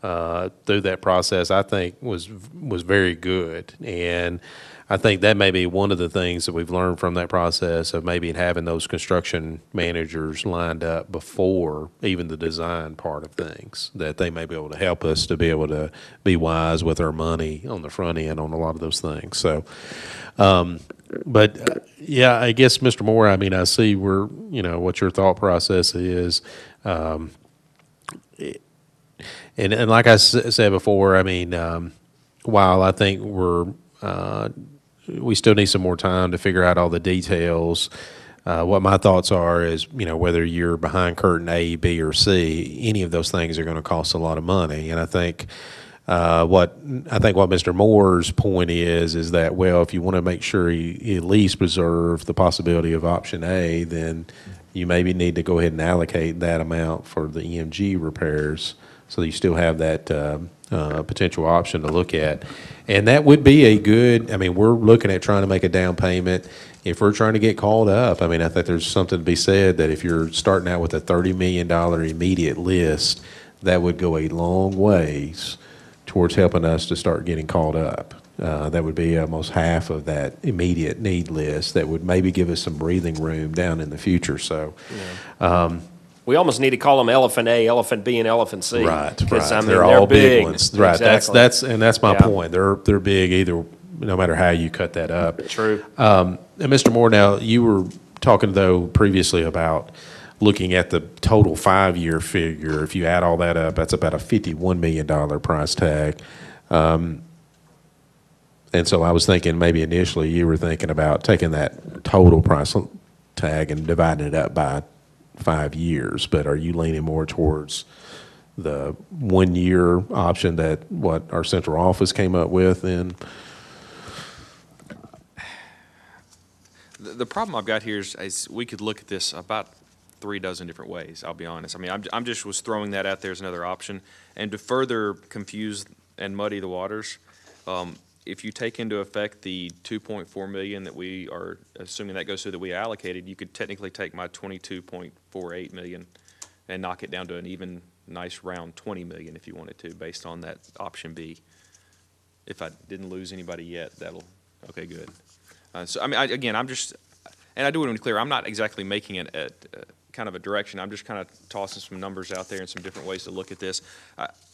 through that process, I think was very good. And I think that may be one of the things that we've learned from that process, of maybe having those construction managers lined up before even the design part of things, that they may be able to help us to be able to be wise with our money on the front end on a lot of those things. So, yeah, I guess, Mr. Moore, I mean, I see what your thought process is. And like I said before, I mean, while I think we still need some more time to figure out all the details, what my thoughts are is, whether you're behind curtain A, B, or C, any of those things are going to cost a lot of money. And I think what Mr. Moore's point is that, well, if you want to make sure you at least preserve the possibility of option A, then you maybe need to go ahead and allocate that amount for the EMG repairs, so that you still have that potential option to look at. And that would be we're looking at trying to make a down payment. If we're trying to get called up, I think there's something to be said that if you're starting out with a $30 million immediate list, that would go a long ways towards helping us to start getting called up. That would be almost half of that immediate need list. That would maybe give us some breathing room down in the future. So, we almost need to call them Elephant A, Elephant B, and Elephant C. Right. They're all big ones. Right. Exactly. That's my point. They're big either, no matter how you cut that up. True. And Mr. Moore, now you were talking though previously about looking at the total 5-year figure. If you add all that up, that's about a $51 million price tag. And so I was thinking maybe initially you were thinking about taking that total price tag and dividing it up by 5 years, but are you leaning more towards the 1-year option that what our central office came up with? And the problem I've got here is we could look at this about 3 dozen different ways, I'll be honest. I mean, I'm just was throwing that out there as another option. And to further confuse and muddy the waters, if you take into effect the $2.4 million that we are assuming that goes through that we allocated, you could technically take my $22.48 million and knock it down to an even nice round $20 million if you wanted to, based on that option B. If I didn't lose anybody yet, okay, good. So I mean, I'm just, and I do want to be clear, I'm not exactly making it a kind of a direction. I'm just kind of tossing some numbers out there and some different ways to look at this.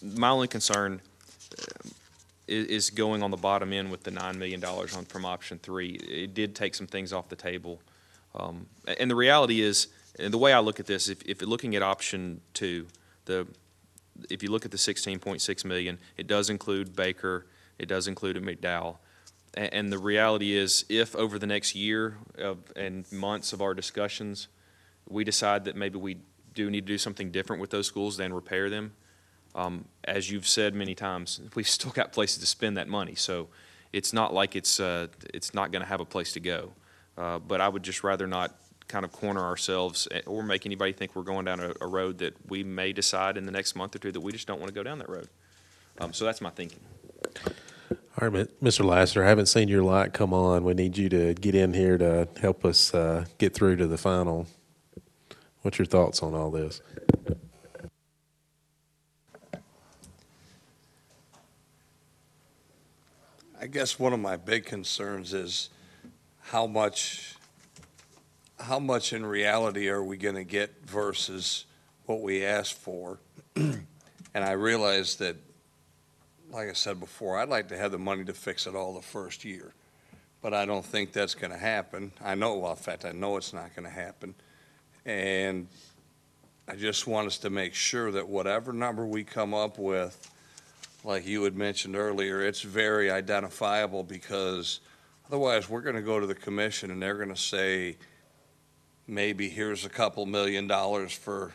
My only concern is going on the bottom end with the $9 million from option 3. It did take some things off the table. And the reality is, and the way I look at this, if you're looking at option 2, if you look at the $16.6 million, it does include Baker, it does include a McDowell. And the reality is, if over the next year and months of our discussions, we decide that maybe we do need to do something different with those schools than repair them, as you've said many times, we've still got places to spend that money. So it's not like it's not going to have a place to go. But I would just rather not kind of corner ourselves or make anybody think we're going down a road that we may decide in the next month or two that we just don't want to go down that road. So that's my thinking. All right, Mr. Lasser, I haven't seen your light come on. We need you to get in here to help us get through to the final. What's your thoughts on all this? I guess one of my big concerns is how much in reality are we going to get versus what we asked for? And I realize that, like I said before, I'd like to have the money to fix it all the first year, but I don't think that's going to happen. I know, well, in fact, I know it's not going to happen. And I just want us to make sure that whatever number we come up with, like you had mentioned earlier, it's very identifiable, because otherwise we're going to go to the commission and they're going to say, maybe here's a couple $1 million for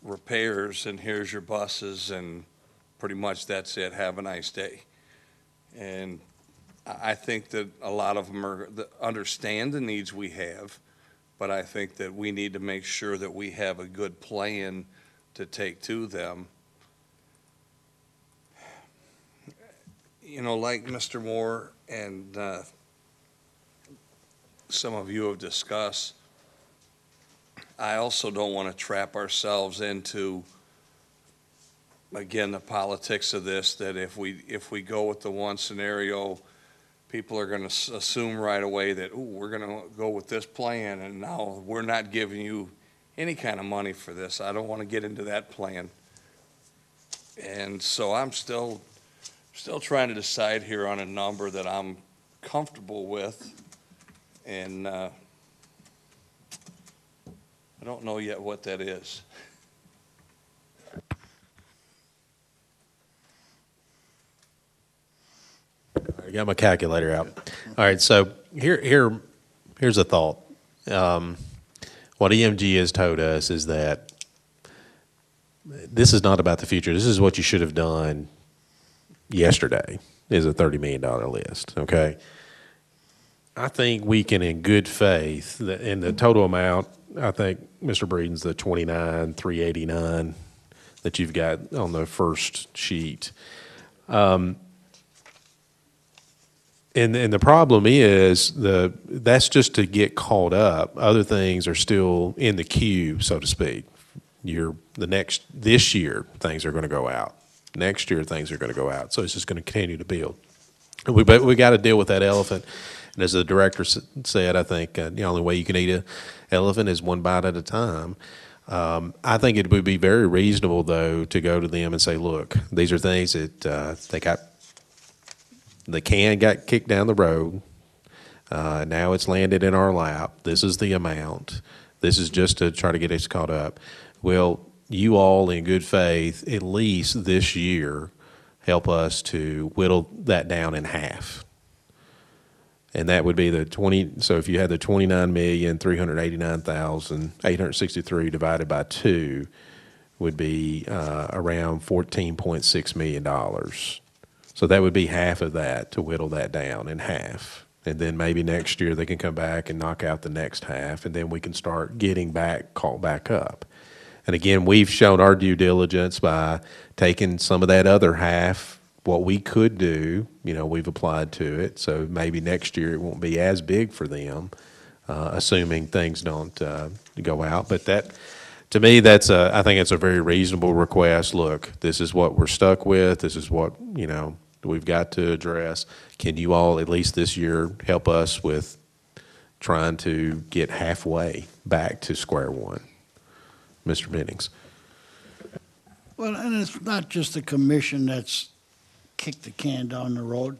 repairs, and here's your buses, and pretty much that's it. Have a nice day. And I think that a lot of them understand the needs we have, but I think that we need to make sure that we have a good plan to take to them. You know, like Mr. Moore and some of you have discussed, I also don't want to trap ourselves into, again, the politics of this, that if we go with the one scenario, people are going to assume right away that, ooh, we're going to go with this plan, and now we're not giving you any kind of money for this. I don't want to get into that plan. And so I'm still trying to decide here on a number that I'm comfortable with, and I don't know yet what that is. I got my calculator out. All right, so here's a thought. What EMG has told us is that this is not about the future. This is what you should have done yesterday, is a $30 million list, okay? I think we can, in good faith, in the total amount, I think, Mr. Breeden's the $29,389 that you've got on the first sheet. And the problem is that's just to get caught up. Other things are still in the queue, so to speak. This year, things are going to go out. Next year, things are going to go out. So it's just going to continue to build. But we got to deal with that elephant. And as the director said, I think the only way you can eat an elephant is one bite at a time. I think it would be very reasonable, though, to go to them and say, look, these are things that the can got kicked down the road. Now it's landed in our lap. This is the amount. This is just to try to get us caught up. Well, you all, in good faith, at least this year, help us to whittle that down in half. And that would be so if you had the 29,389,863 divided by 2 would be around $14.6 million. So that would be half of that, to whittle that down in half. And then maybe next year they can come back and knock out the next half, and then we can start getting caught back up. And again, we've shown our due diligence by taking some of that other half, what we could do, we've applied to it. So maybe next year it won't be as big for them, assuming things don't go out. But to me, I think it's a very reasonable request. Look, this is what we're stuck with. This is what, we've got to address. Can you all, at least this year, help us with trying to get halfway back to square one? Mr. Bennings. Well, and it's not just the commission that's kicked the can down the road.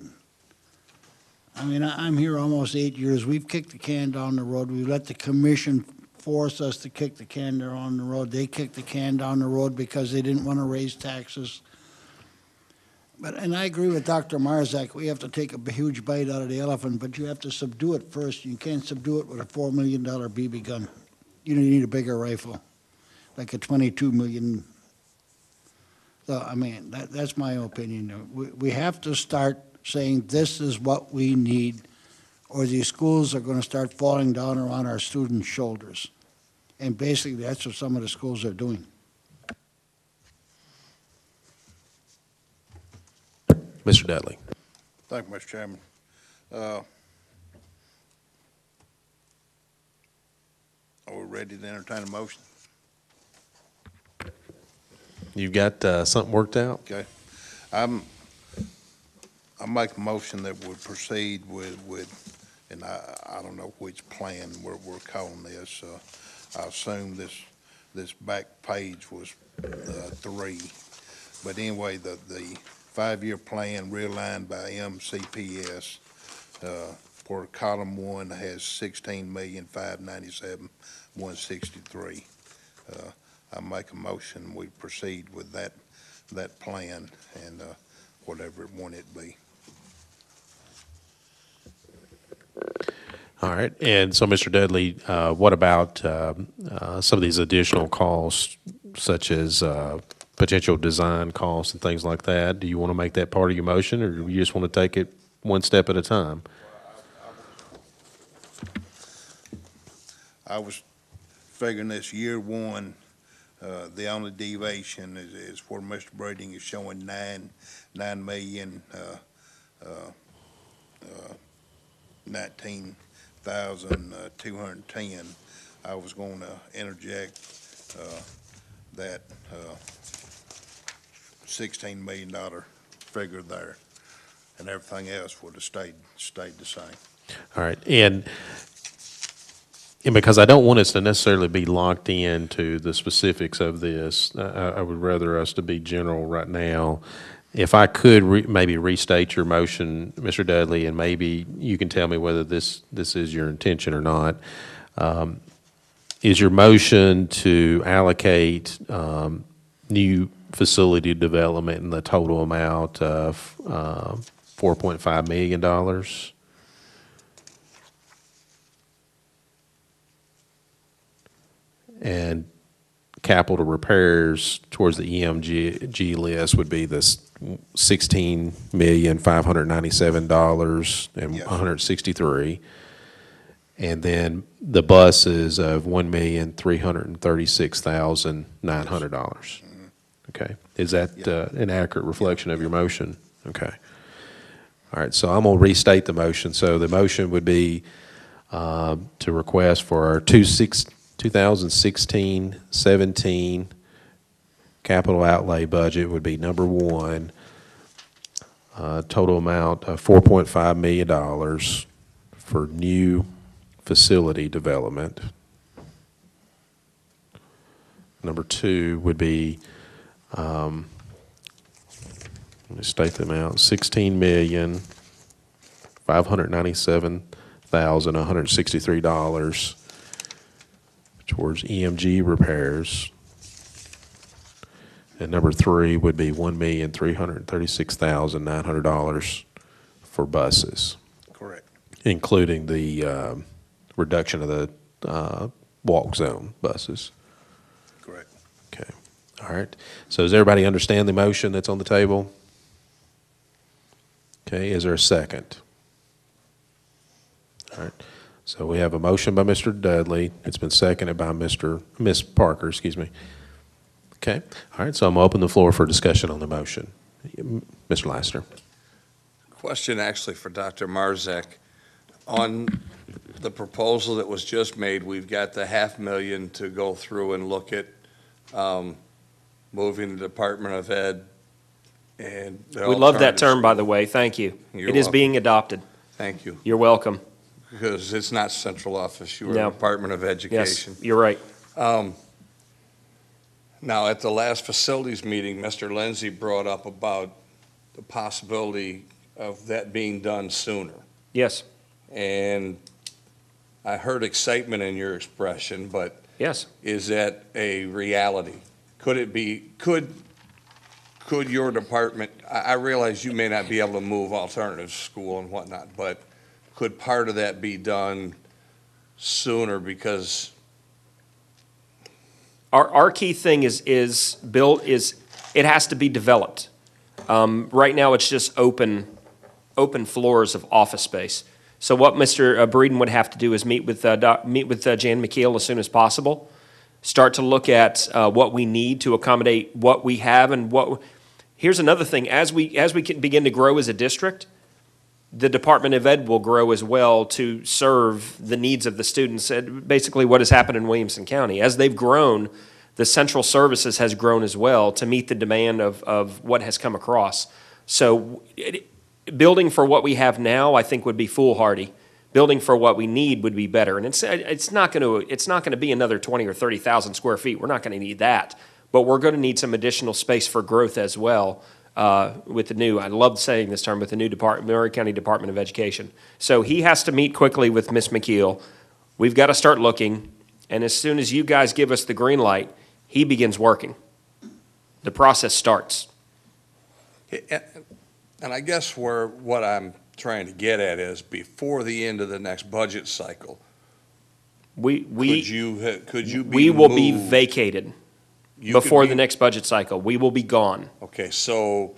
I mean, I'm here almost 8 years. We've kicked the can down the road. We let the commission force us to kick the can down the road. They kicked the can down the road because they didn't want to raise taxes. And I agree with Dr. Marzak. We have to take a huge bite out of the elephant, but you have to subdue it first. You can't subdue it with a $4 million BB gun. You need a bigger rifle, like a 22 million. So, I mean, that's my opinion. We have to start saying this is what we need or these schools are going to start falling down around our students' shoulders. And basically, that's what some of the schools are doing. Mr. Dudley. Thank you, Mr. Chairman. Are we ready to entertain a motion? You've got something worked out? Okay. I make a motion that we proceed with, and I don't know which plan we're calling this. I assume this back page was 3. But anyway, the 5-year plan realigned by MCPS, for column 1 has $16,597,163. I make a motion, we proceed with that plan and whatever one it be. All right, and so, Mr. Dudley, what about some of these additional costs, such as potential design costs and things like that? Do you want to make that part of your motion, or do you just want to take it one step at a time? I was figuring this year 1, the only deviation is where Mr. Breeding is showing 19,210. I was going to interject that $16 million figure there, and everything else would have stayed the same. All right, and because I don't want us to necessarily be locked into the specifics of this, I would rather us to be general right now. If I could maybe restate your motion, Mr. Dudley, and maybe you can tell me whether this is your intention or not. Is your motion to allocate new facility development in the total amount of $4.5 million? And capital repairs towards the EMG list would be this $16,597,163, and then the buses of $1,336,900. Okay, is that an accurate reflection of your motion? Okay. All right, so I'm gonna restate the motion. So the motion would be to request for our 2016-17 capital outlay budget would be number 1, total amount of $4.5 million for new facility development. Number 2 would be, let me state them out, $16,597,163 towards EMG repairs. And number 3 would be $1,336,900 for buses, Correct. including the reduction of the walk zone buses. Correct. Okay. All right. So does everybody understand the motion that's on the table? Okay. Is there a second? All right. So we have a motion by Mr. Dudley. It's been seconded by Ms. Parker, excuse me. Okay. All right. So I'm going to open the floor for discussion on the motion. Mr. Lassner. Question actually for Dr. Marzek. On the proposal that was just made, we've got the $500,000 to go through and look at moving the Department of Ed and the We love that alternative term, by school. the way. Thank you. You're It is welcome. being adopted. Thank you. You're welcome. Because it's not central office, you were No. Department of Education. Yes, you're right. Now, at the last facilities meeting, Mr. Lindsay brought up about the possibility of that being done sooner. Yes, And I heard excitement in your expression, but yes. is that a reality? Could it be, could your department, I realize you may not be able to move alternative school and whatnot, but could part of that be done sooner because Our key thing is it has to be developed. Right now, it's just open floors of office space. So what Mr. Breeden would have to do is meet with Jan McKeel as soon as possible, start to look at what we need to accommodate what we have and what. Here's another thing: as we can begin to grow as a district, the Department of Ed will grow as well to serve the needs of the students. Basically, what has happened in Williamson County as they've grown, the central services has grown as well to meet the demand of what has come across. So, building for what we have now, I think, would be foolhardy. Building for what we need would be better, and it's not going to be another 20 or 30,000 square feet. We're not going to need that, but we're going to need some additional space for growth as well with the new. I love saying this term, with the new Maury County Department of Education. So he has to meet quickly with Ms. McKeel. We've got to start looking, and as soon as you guys give us the green light, he begins working. The process starts. And I guess what I'm trying to get at is before the end of the next budget cycle, could you be we will be moved? vacated You could before be- the next budget cycle. We will be gone. Okay, so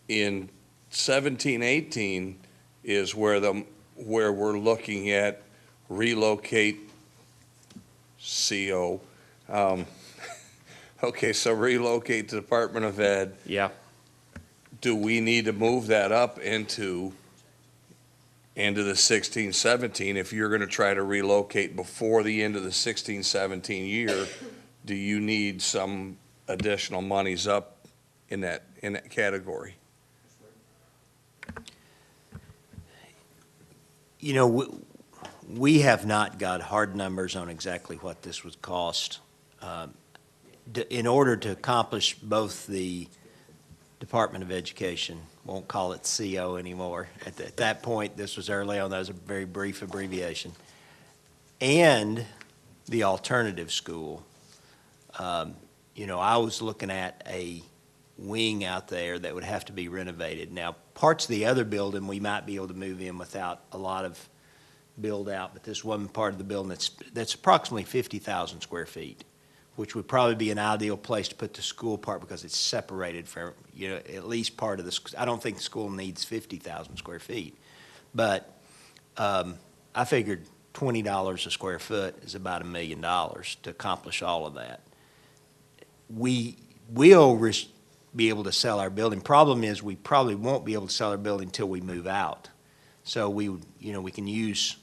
in 17, 18 is where we're looking at relocate CO. Okay, so relocate the Department of Ed. Yeah. Do we need to move that up into the 16, 17? If you're going to try to relocate before the end of the 16, 17 year, do you need some additional monies up in that category? You know, we have not got hard numbers on exactly what this would cost. In order to accomplish both the Department of Education, won't call it CO anymore. At that point, this was early on, that was a very brief abbreviation, and the alternative school. You know, I was looking at a wing out there that would have to be renovated. Now, parts of the other building, we might be able to move in without a lot of build out, but this one part of the building that's approximately 50,000 square feet, which would probably be an ideal place to put the school part because it's separated from, you know, at least part of the, I don't think the school needs 50,000 square feet. But I figured $20 a square foot is about $1 million to accomplish all of that. We will be able to sell our building. Problem is, we probably won't be able to sell our building until we move out. So we can use,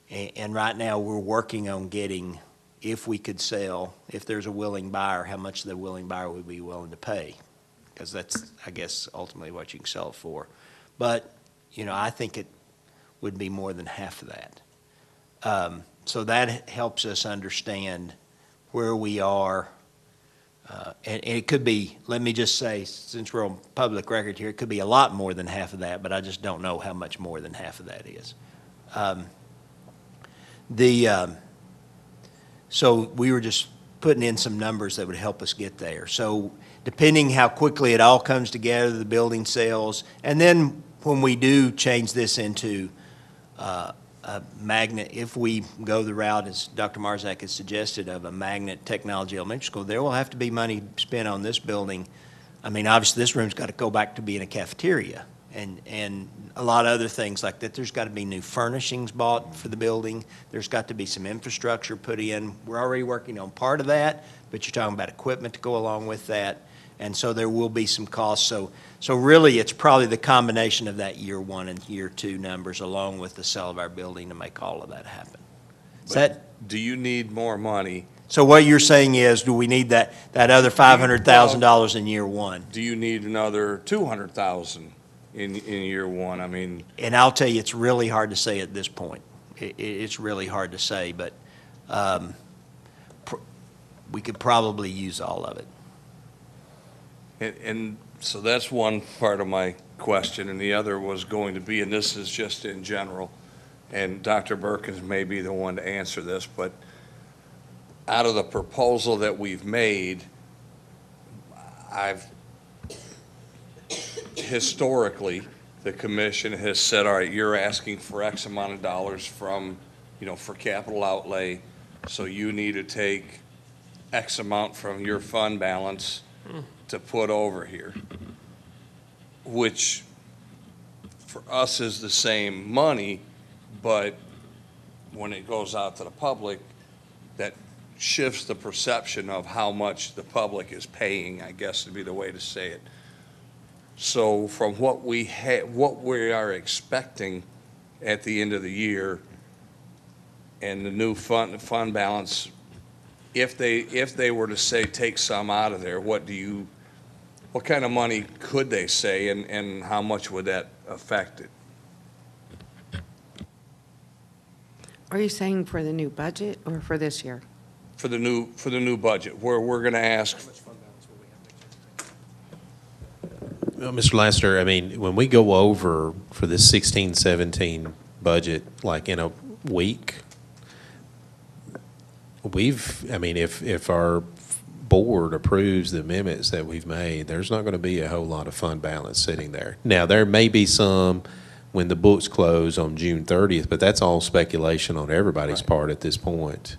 and right now we're working on getting, if we could sell, if there's a willing buyer, how much the willing buyer would be willing to pay. Because that's, I guess, ultimately what you can sell it for. But, you know, I think it would be more than half of that. So that helps us understand where we are. And it could be, let me just say, since we're on public record here, it could be a lot more than half of that, but I just don't know how much more than half of that is. So we were just putting in some numbers that would help us get there. So depending how quickly it all comes together, the building sales, and then when we do change this into a magnet, if we go the route, as Dr. Marzak has suggested, of a magnet technology elementary school, there will have to be money spent on this building. I mean, obviously, this room's got to go back to being a cafeteria and a lot of other things like that. There's got to be new furnishings bought for the building. There's got to be some infrastructure put in. We're already working on part of that, but you're talking about equipment to go along with that. And so there will be some costs. So really, it's probably the combination of that year one and year two numbers along with the sale of our building to make all of that happen. Do you need more money? So what you're saying is, do we need that other $500,000 in year one? Do you need another $200,000 in year one? I mean, And I'll tell you, it's really hard to say at this point. It's really hard to say, but we could probably use all of it. and so that's one part of my question, and the other was going to be, and this is just in general, and Dr. Perkins may be the one to answer this, but out of the proposal that we've made, historically, the commission has said, all right, you're asking for X amount of dollars from, for capital outlay, so you need to take X amount from your fund balance to put over here, which for us is the same money, but when it goes out to the public, that shifts the perception of how much the public is paying, I guess would be the way to say it. So from what we are expecting at the end of the year and the new fund balance, if they were to say take some out of there, what kind of money could they say, and how much would that affect it? Are you saying for the new budget or for this year? For the new budget, where we're going to ask. Well, Mr. Lassiter, I mean, when we go over for this 16-17 budget, like in a week, if our board approves the amendments that we've made, there's not going to be a whole lot of fund balance sitting there. Now, there may be some when the books close on June 30th, but that's all speculation on everybody's part at this point.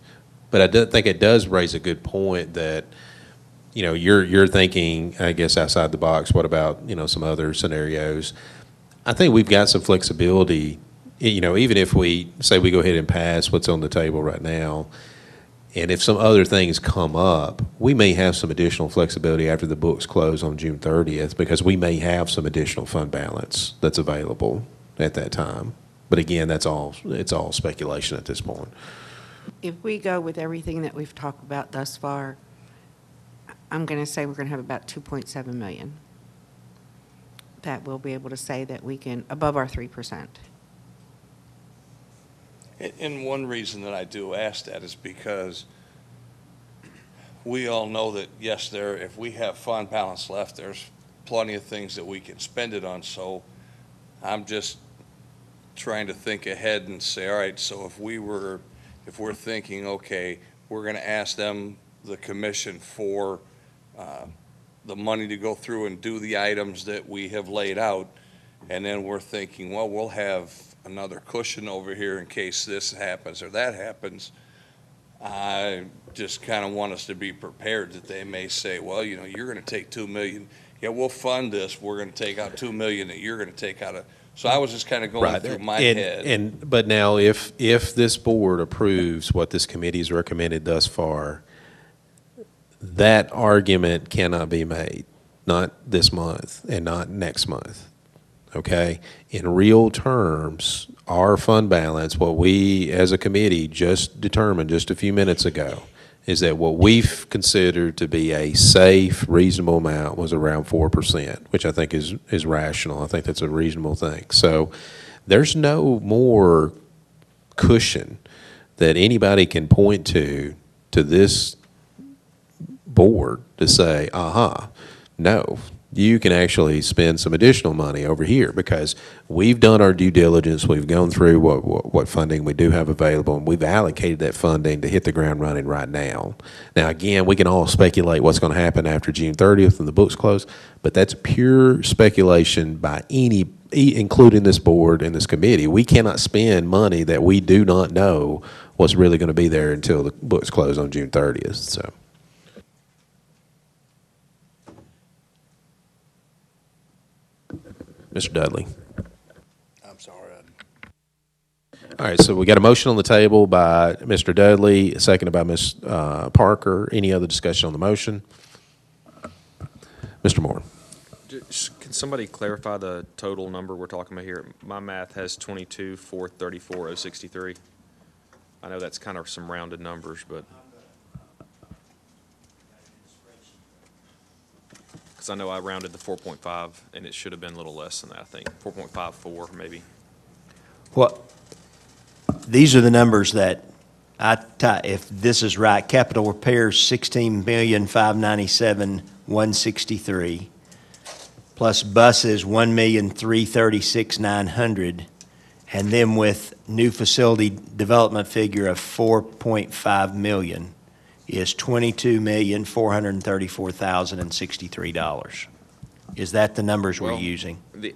But I do think it does raise a good point that, you know, you're thinking, I guess, outside the box. What about, you know, some other scenarios? I think we've got some flexibility, you know, even if we say we go ahead and pass what's on the table right now, and if some other things come up, we may have some additional flexibility after the books close on June 30th, because we may have some additional fund balance that's available at that time. But again, it's all speculation at this point. If we go with everything that we've talked about thus far, I'm going to say we're going to have about 2.7 million that we'll be able to say that we can, above our 3%. And one reason that I do ask that is because we all know that, yes, if we have fund balance left, there's plenty of things that we can spend it on. So I'm just trying to think ahead and say, all right, so if we're thinking, okay, we're going to ask them, the commission, for the money to go through and do the items that we have laid out, and then we're thinking, well, we'll have another cushion over here in case this happens or that happens. I just kind of want us to be prepared that they may say, well, you know, you're going to take $2 million. Yeah, we'll fund this. We're going to take out $2 million that you're going to take out of. So I was just kind of going through my head. But now, if this board approves what this committee has recommended thus far, that argument cannot be made, not this month and not next month. Okay? In real terms, our fund balance, what we as a committee just determined just a few minutes ago, is that what we've considered to be a safe, reasonable amount was around 4%, which I think is rational. I think that's a reasonable thing. So there's no more cushion that anybody can point to this board to say, no, you can actually spend some additional money over here, because we've done our due diligence. We've gone through what funding we do have available, and we've allocated that funding to hit the ground running right now. Now, again, we can all speculate what's going to happen after June 30th and the books close, but that's pure speculation by including this board and this committee. We cannot spend money that we do not know what's really going to be there until the books close on June 30th. So. Mr. Dudley. I'm sorry. All right, so we got a motion on the table by Mr. Dudley, seconded by Ms. Parker. Any other discussion on the motion? Mr. Moore. Can somebody clarify the total number we're talking about here? My math has 22,434,063. I know that's kind of some rounded numbers, but. I know I rounded the 4.5, and it should have been a little less than that, I think. 4.54 maybe. Well, these are the numbers that if this is right, capital repairs, 16,597,163, plus buses, 1,336,900, and then with new facility development figure of 4.5 million. Is $22,434,063. Is that the numbers we're using? The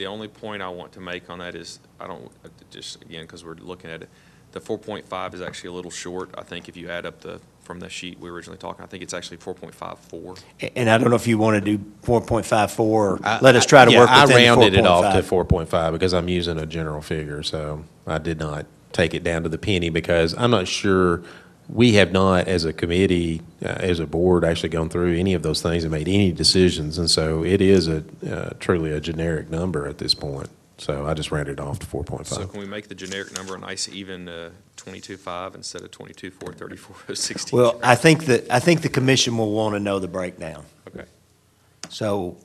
only point I want to make on that is, I don't, just again, because we're looking at it, The 4.5 is actually a little short. I think if you add up from the sheet we were originally talking, I think it's actually 4.54. And I don't know if you want to do 4.54, or let us try to Yeah, work within the 4.5. I rounded it off to 4.5 because I'm using a general figure, so I did not take it down to the penny because I'm not sure, we have not, as a committee, as a board, actually gone through any of those things and made any decisions, and so it is truly a generic number at this point. So I just rounded it off to 4.5. So can we make the generic number a nice even 22.5 instead of 22.434.16? Well, I think the commission will want to know the breakdown. Okay. So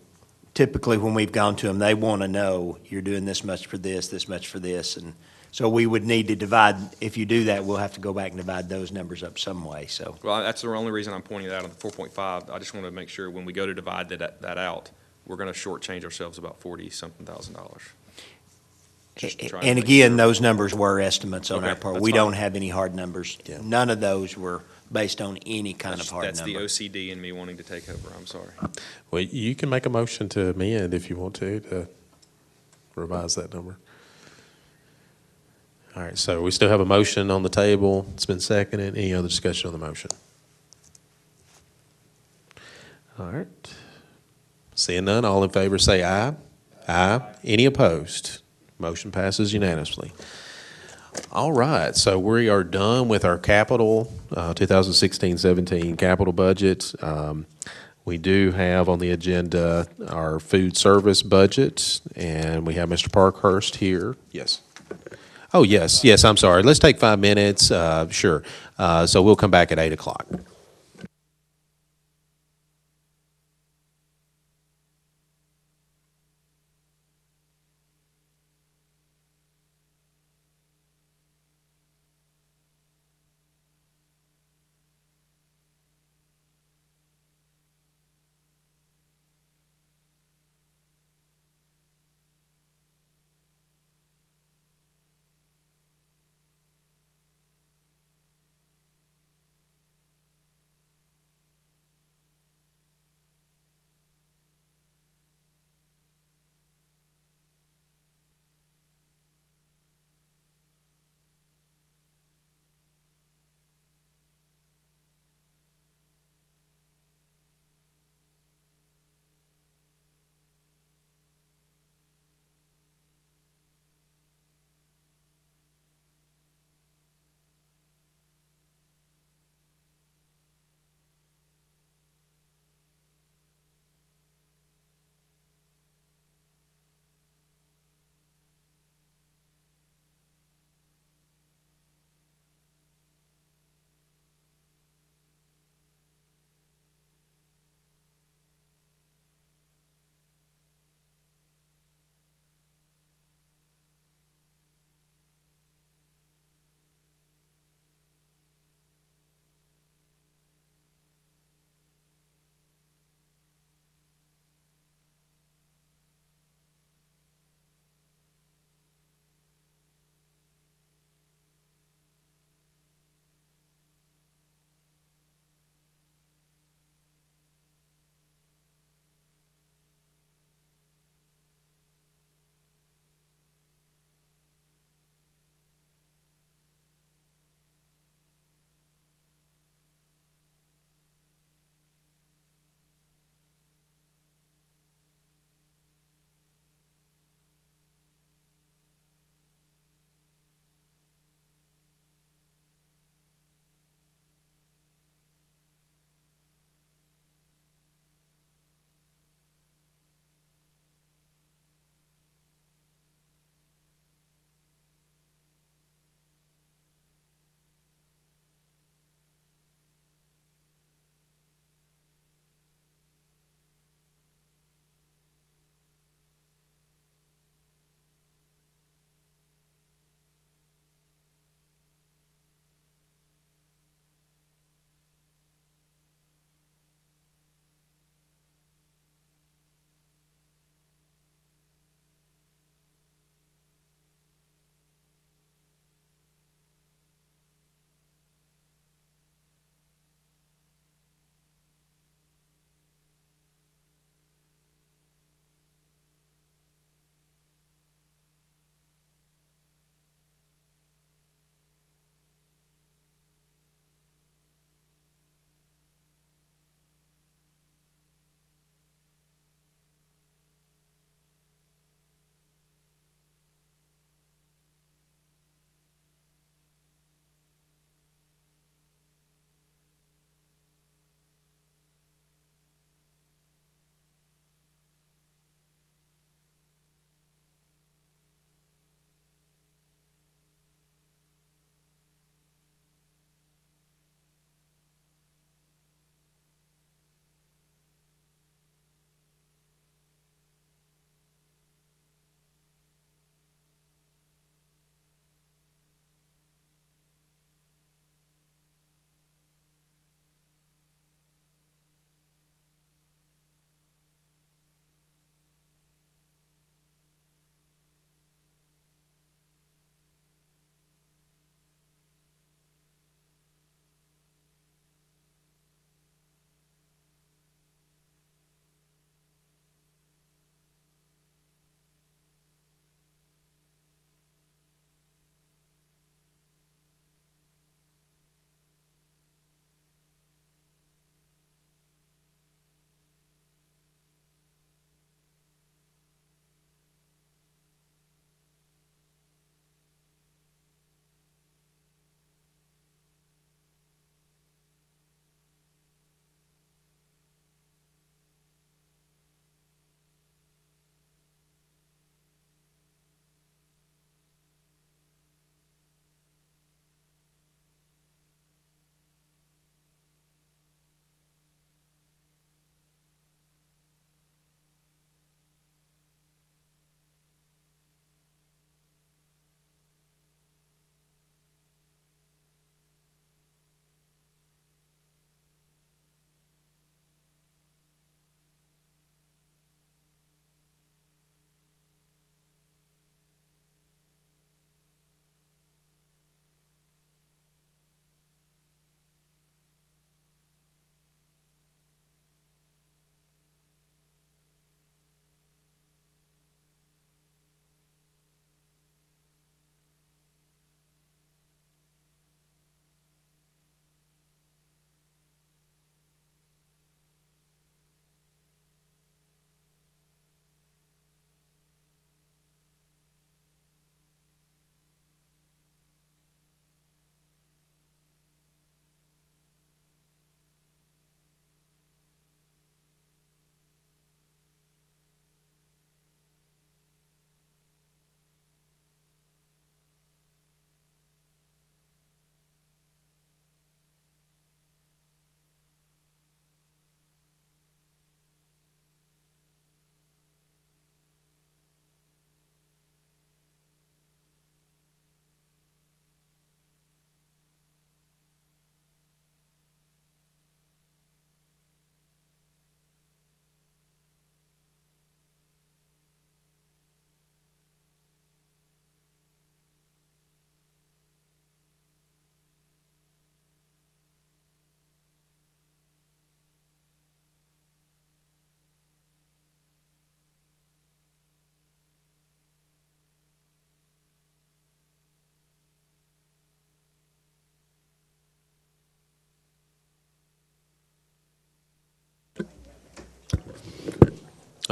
typically, when we've gone to them, they want to know, you're doing this much for this much for this, and so we would need to divide. If you do that, we'll have to go back and divide those numbers up some way, so. Well, that's the only reason I'm pointing it out on the 4.5. I just want to make sure when we go to divide that out, we're going to shortchange ourselves about $40-something thousand. Just trying to And make again, sure. those numbers were estimates on Okay, our part. that's We fine. don't have any hard numbers. Yeah. None of those were based on any kind of hard That's the number. OCD in me wanting to take over. I'm sorry. Well, you can make a motion to amend if you want to revise that number. All right, so we still have a motion on the table. It's been seconded. Any other discussion on the motion? All right. Seeing none, all in favor say aye. Aye. Any opposed? Motion passes unanimously. All right, so we are done with our capital, 2016-17 capital budget. We do have on the agenda our food service budget, and we have Mr. Parkhurst here. Yes. Oh, yes, I'm sorry. Let's take 5 minutes, sure. So we'll come back at 8 o'clock.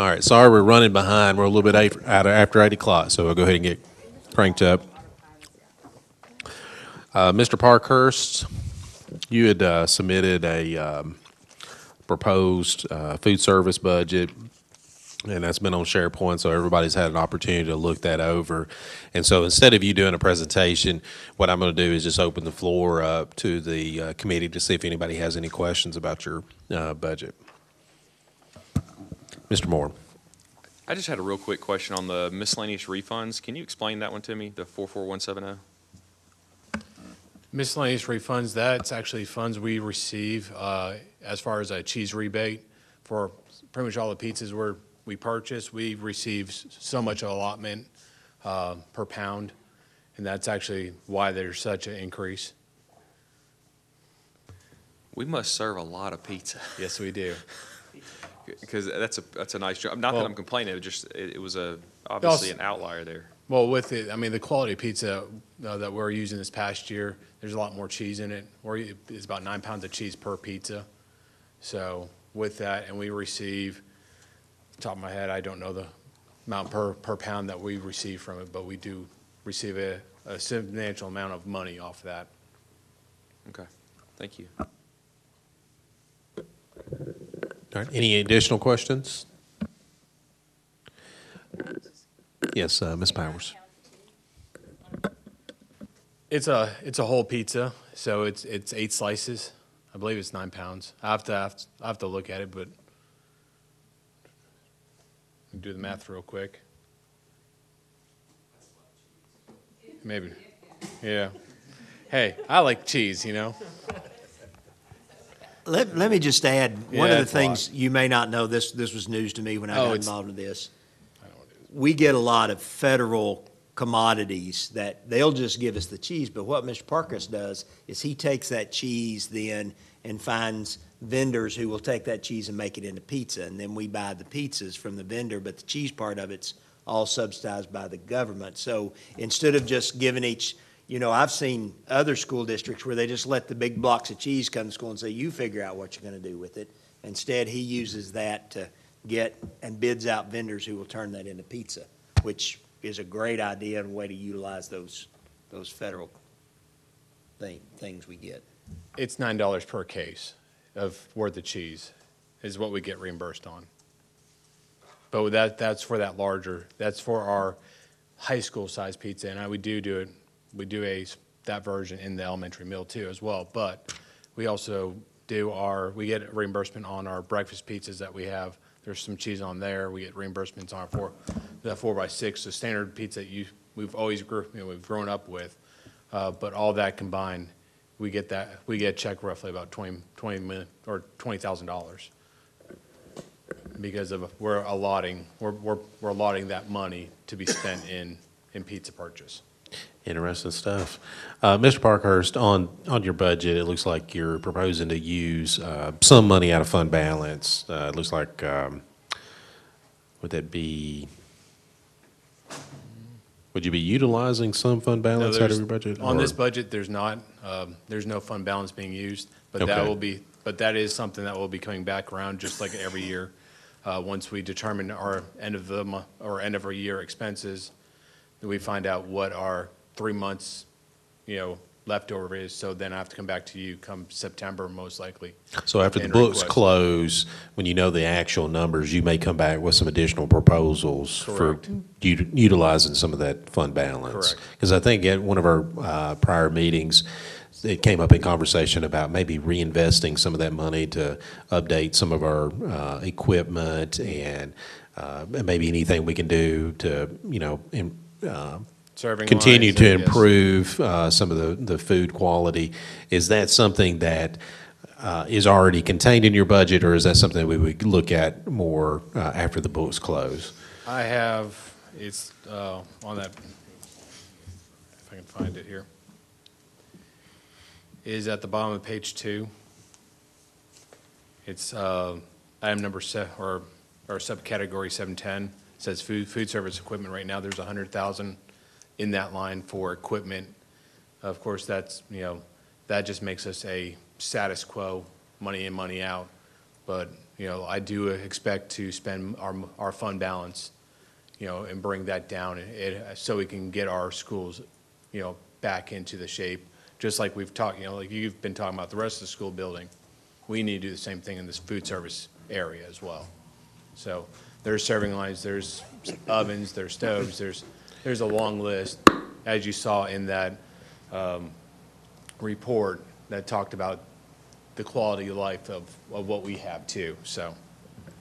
All right, sorry, we're running behind. We're a little bit after 8 o'clock, so we'll go ahead and get cranked up. Mr. Parkhurst, you had submitted a proposed food service budget, and that's been on SharePoint, so everybody's had an opportunity to look that over. And so instead of you doing a presentation, what I'm going to do is just open the floor up to the committee to see if anybody has any questions about your budget. Mr. Moore. I just had a real quick question on the miscellaneous refunds. Can you explain that one to me, the 44170? Miscellaneous refunds, that's actually funds we receive as far as a cheese rebate for pretty much all the pizzas we purchase. We receive so much allotment per pound, and that's actually why there's such an increase. We must serve a lot of pizza. Yes, we do. Because that's a nice job. Not that Well- I'm complaining, it was obviously an outlier there. Well, with it, I mean, the quality pizza that we're using this past year, there's a lot more cheese in it. It's about 9 pounds of cheese per pizza. So with that, and we receive, top of my head, I don't know the amount per pound that we receive from it, but we do receive a substantial amount of money off that. Okay, thank you. All right, any additional questions? Yes, Ms. Powers. It's a whole pizza, so it's 8 slices. I believe it's 9 pounds. I have to look at it, but do the math real quick. Maybe, yeah. Hey, I like cheese, you know. Let me just add, one Yeah, of the it's a lot. things you may not know, this was news to me when I Oh, got it's- involved in this. We get a lot of federal commodities that they'll just give us the cheese, but what Mr. Parkhurst does is he takes that cheese then and finds vendors who will take that cheese and make it into pizza, and then we buy the pizzas from the vendor, but the cheese part of it's all subsidized by the government. So instead of just giving each, I've seen other school districts where they just let the big blocks of cheese come to school and say, you figure out what you're going to do with it. Instead, he uses that to get and bids out vendors who will turn that into pizza, which is a great idea and a way to utilize those federal things we get. It's $9 per case of worth of cheese is what we get reimbursed on. But that's for that's for our high school size pizza, and we do that version in the elementary meal too as well. But we also we get reimbursement on our breakfast pizzas that we have. There's some cheese on there. We get reimbursements on the 4x6, the standard pizza we've always we've grown up with. But all that combined, we get a check roughly about $20,000 because of we're allotting that money to be spent in pizza purchase. Interesting stuff. Mr. Parkhurst, on your budget, it looks like you're proposing to use some money out of fund balance. It looks like, would you be utilizing some fund balance out of your budget? On or- this budget, there's not. There's no fund balance being used, but Okay. that is something that will be coming back around just like every year. Once we determine our end of the month or end of our year expenses, then we find out what our 3 months, leftover is. So then I have to come back to you come September, most likely. So after the and books request. close, when you know the actual numbers, you may come back with some additional proposals for Correct. utilizing some of that fund balance. Correct. Because I think at one of our prior meetings, it came up in conversation about maybe reinvesting some of that money to update some of our equipment and maybe anything we can do to, Serving continue lines to and- yes. improve some of the food quality. Is that something that is already contained in your budget, or is that something we would look at more after the books close? I have, it's on that, if I can find it here, is at the bottom of page 2. It's item number or subcategory 710. It says food service equipment. Right now, there's 100,000 in that line for equipment. Of course, that's, that just makes us a status quo, money in, money out. But, I do expect to spend our fund balance, and bring that down, so we can get our schools, back into the shape, just like we've talked, like you've been talking about the rest of the school building. We need to do the same thing in this food service area as well. So there's serving lines, there's ovens, there's stoves, there's a long list, as you saw in that report that talked about the quality of life of what we have too, so.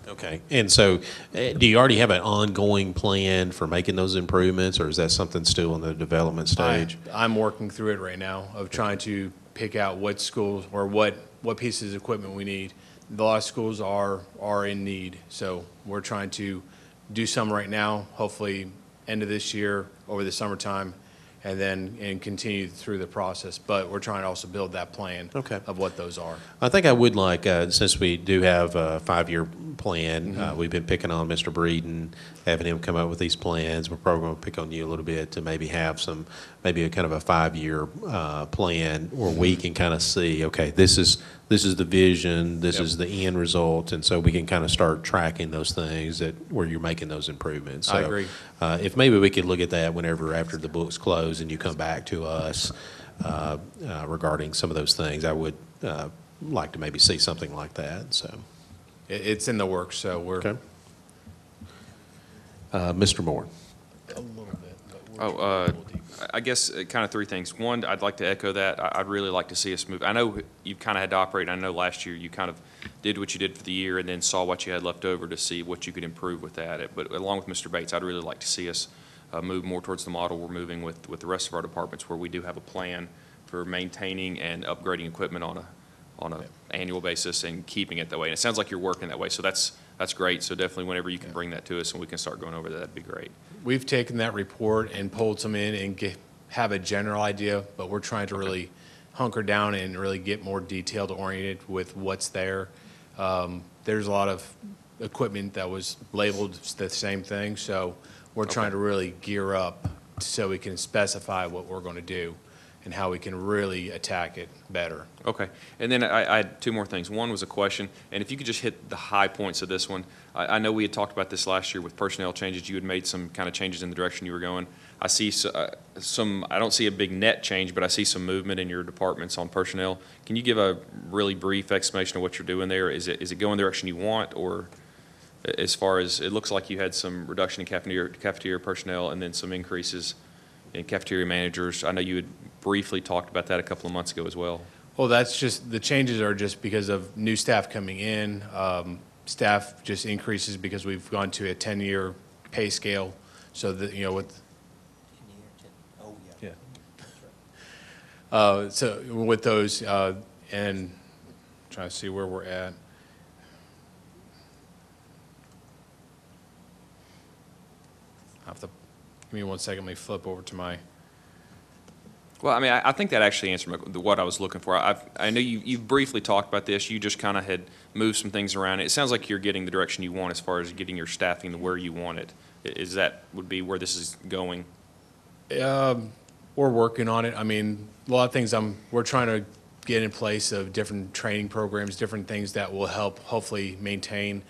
Okay, and so do you already have an ongoing plan for making those improvements, or is that something still in the development stage? I'm working through it right now of trying to pick out what schools or what pieces of equipment we need. A lot of schools are in need, so we're trying to do some right now, hopefully end of this year, over the summertime, and continue through the process. But we're trying to also build that plan of what those are. I think I would like, since we do have a 5-year plan, we've been picking on Mr. Breeden, having him come up with these plans. We're probably going to pick on you a little bit to maybe have maybe a kind of a 5-year plan where we can kind of see, okay, this is the vision, this is the end result, and so we can kind of start tracking those things where you're making those improvements. So, I agree. If maybe we could look at that whenever after the books close and you come back to us regarding some of those things, I would like to maybe see something like that. So It's in the works, so we're. Okay. Mr. Moore. A little bit. But I guess kind of three things. One, I'd like to echo that. I'd really like to see us move. I know you've kind of had to operate. I know last year you kind of did what you did for the year and then saw what you had left over to see what you could improve with that. But along with Mr. Bates, I'd really like to see us move more towards the model we're moving with the rest of our departments, where we do have a plan for maintaining and upgrading equipment on a annual basis and keeping it that way. And it sounds like you're working that way, so that's great. So definitely whenever you can bring that to us and we can start going over that, that'd be great. We've taken that report and pulled some in and have a general idea, but we're trying to really hunker down and really get more detailed oriented with what's there. There's a lot of equipment that was labeled the same thing, so we're trying to really gear up so we can specify what we're going to do and how we can really attack it better. Okay. And then I had two more things. One was a question, and if you could just hit the high points of this one. I know we had talked about this last year with personnel changes. You had made some kind of changes in the direction you were going. I see some, I don't see a big net change, but I see some movement in your departments on personnel. Can you give a really brief explanation of what you're doing there? Is it going the direction you want, or as far as, it looks like you had some reduction in cafeteria personnel and then some increases in cafeteria managers. I know you had briefly talked about that a couple of months ago as well. Well, that's just, the changes are just because of new staff coming in. Staff just increases because we've gone to a 10-year pay scale, so that, with. So with those, and trying to see where we're at. Give me 1 second, let me flip over to my. Well, I mean, I think that actually answered what I was looking for. I know you briefly talked about this. You just kind of had moved some things around. It sounds like you're getting the direction you want as far as getting your staffing to where you want it. Is that would be where this is going? We're working on it. I mean, a lot of things we're trying to get in place of different training programs, different things that will help hopefully maintain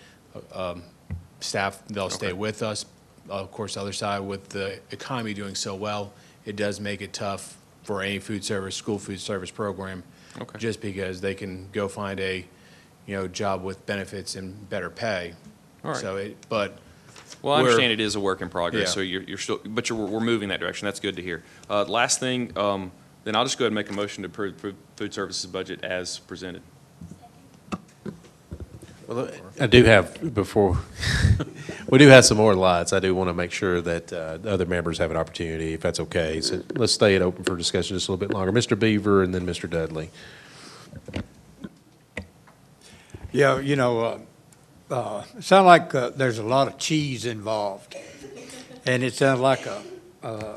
staff. They'll stay with us. Of course, the other side, with the economy doing so well, it does make it tough for any school food service program, just because they can go find a, job with benefits and better pay. All right. So well, I understand it is a work in progress. Yeah. So you're still, but we're moving that direction. That's good to hear. Last thing, then I'll just go ahead and make a motion to approve food services budget as presented. Well, I do have, before, we do have some more lights. I do want to make sure that the other members have an opportunity, if that's okay. So let's stay it open for discussion just a little bit longer. Mr. Beaver and then Mr. Dudley. Yeah, it sounds like there's a lot of cheese involved. And it sounds like I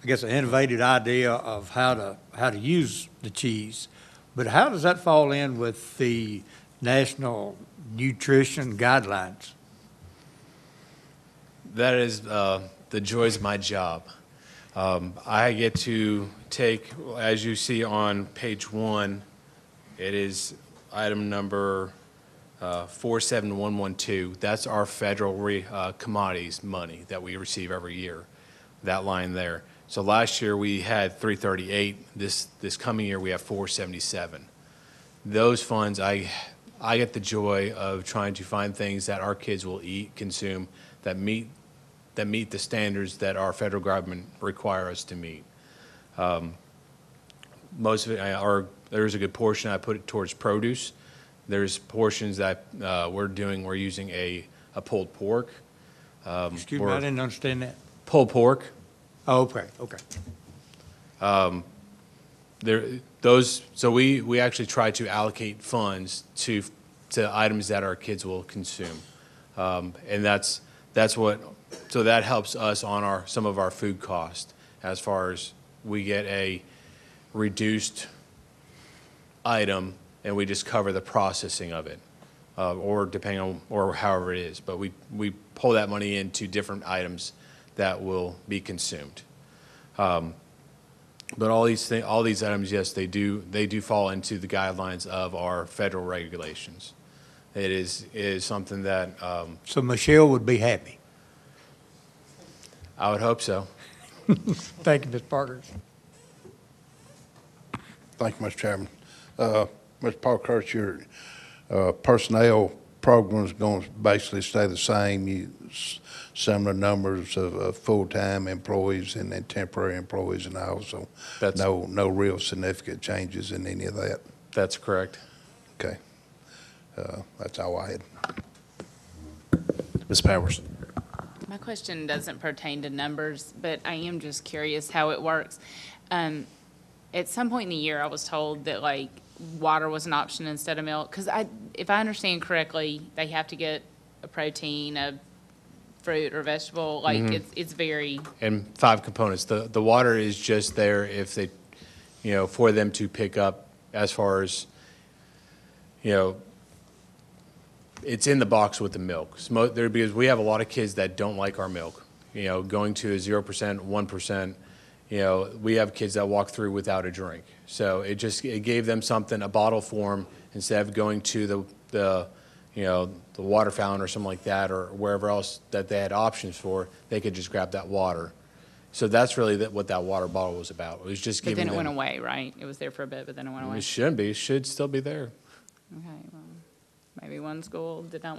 guess an innovative idea of how to use the cheese. But how does that fall in with the National Nutrition Guidelines? That is the joys of my job. I get to take, as you see on page 1, it is item number 47112, that's our federal commodities money that we receive every year, that line there. So last year we had 338. This coming year we have 477. Those funds, I get the joy of trying to find things that our kids will eat, consume, that meet the standards that our federal government require us to meet. Most of it, there's a good portion I put it towards produce. There's portions that we're using a pulled pork. Excuse me, I didn't understand that. Pulled pork. Oh, okay, okay. So we actually try to allocate funds to items that our kids will consume. And that's what, so that helps us on some of our food cost, as far as we get a reduced item and we just cover the processing of it, or depending on, or however it is. But we pull that money into different items that will be consumed. But all these items, yes, they do fall into the guidelines of our federal regulations. It is something that So Michelle would be happy. I would hope so. Thank you, Ms. Parker. Thank you, Mr. Chairman. Mr. Parkhurst, your personnel program is going to basically stay the same. Similar numbers of full-time employees and then temporary employees and also no real significant changes in any of that. That's correct. Okay. That's all I had. Ms. Powers? My question doesn't pertain to numbers, but I am just curious how it works. At some point in the year, I was told that like water was an option instead of milk, because if I understand correctly, they have to get a protein, a fruit or vegetable, like it's very. And 5 components. The water is just there if they, for them to pick up, as far as, it's in the box with the milk. Because we have a lot of kids that don't like our milk. Going to a 0%, 1%, we have kids that walk through without a drink. So it gave them something, a bottle form, instead of going to the water fountain or something like that, or wherever else that they had options for, they could just grab that water. So that's really what that water bottle was about. It was just giving them. But then it went away, right? It was there for a bit, but then it went away. It shouldn't be. It should still be there. Okay, well, maybe one school did not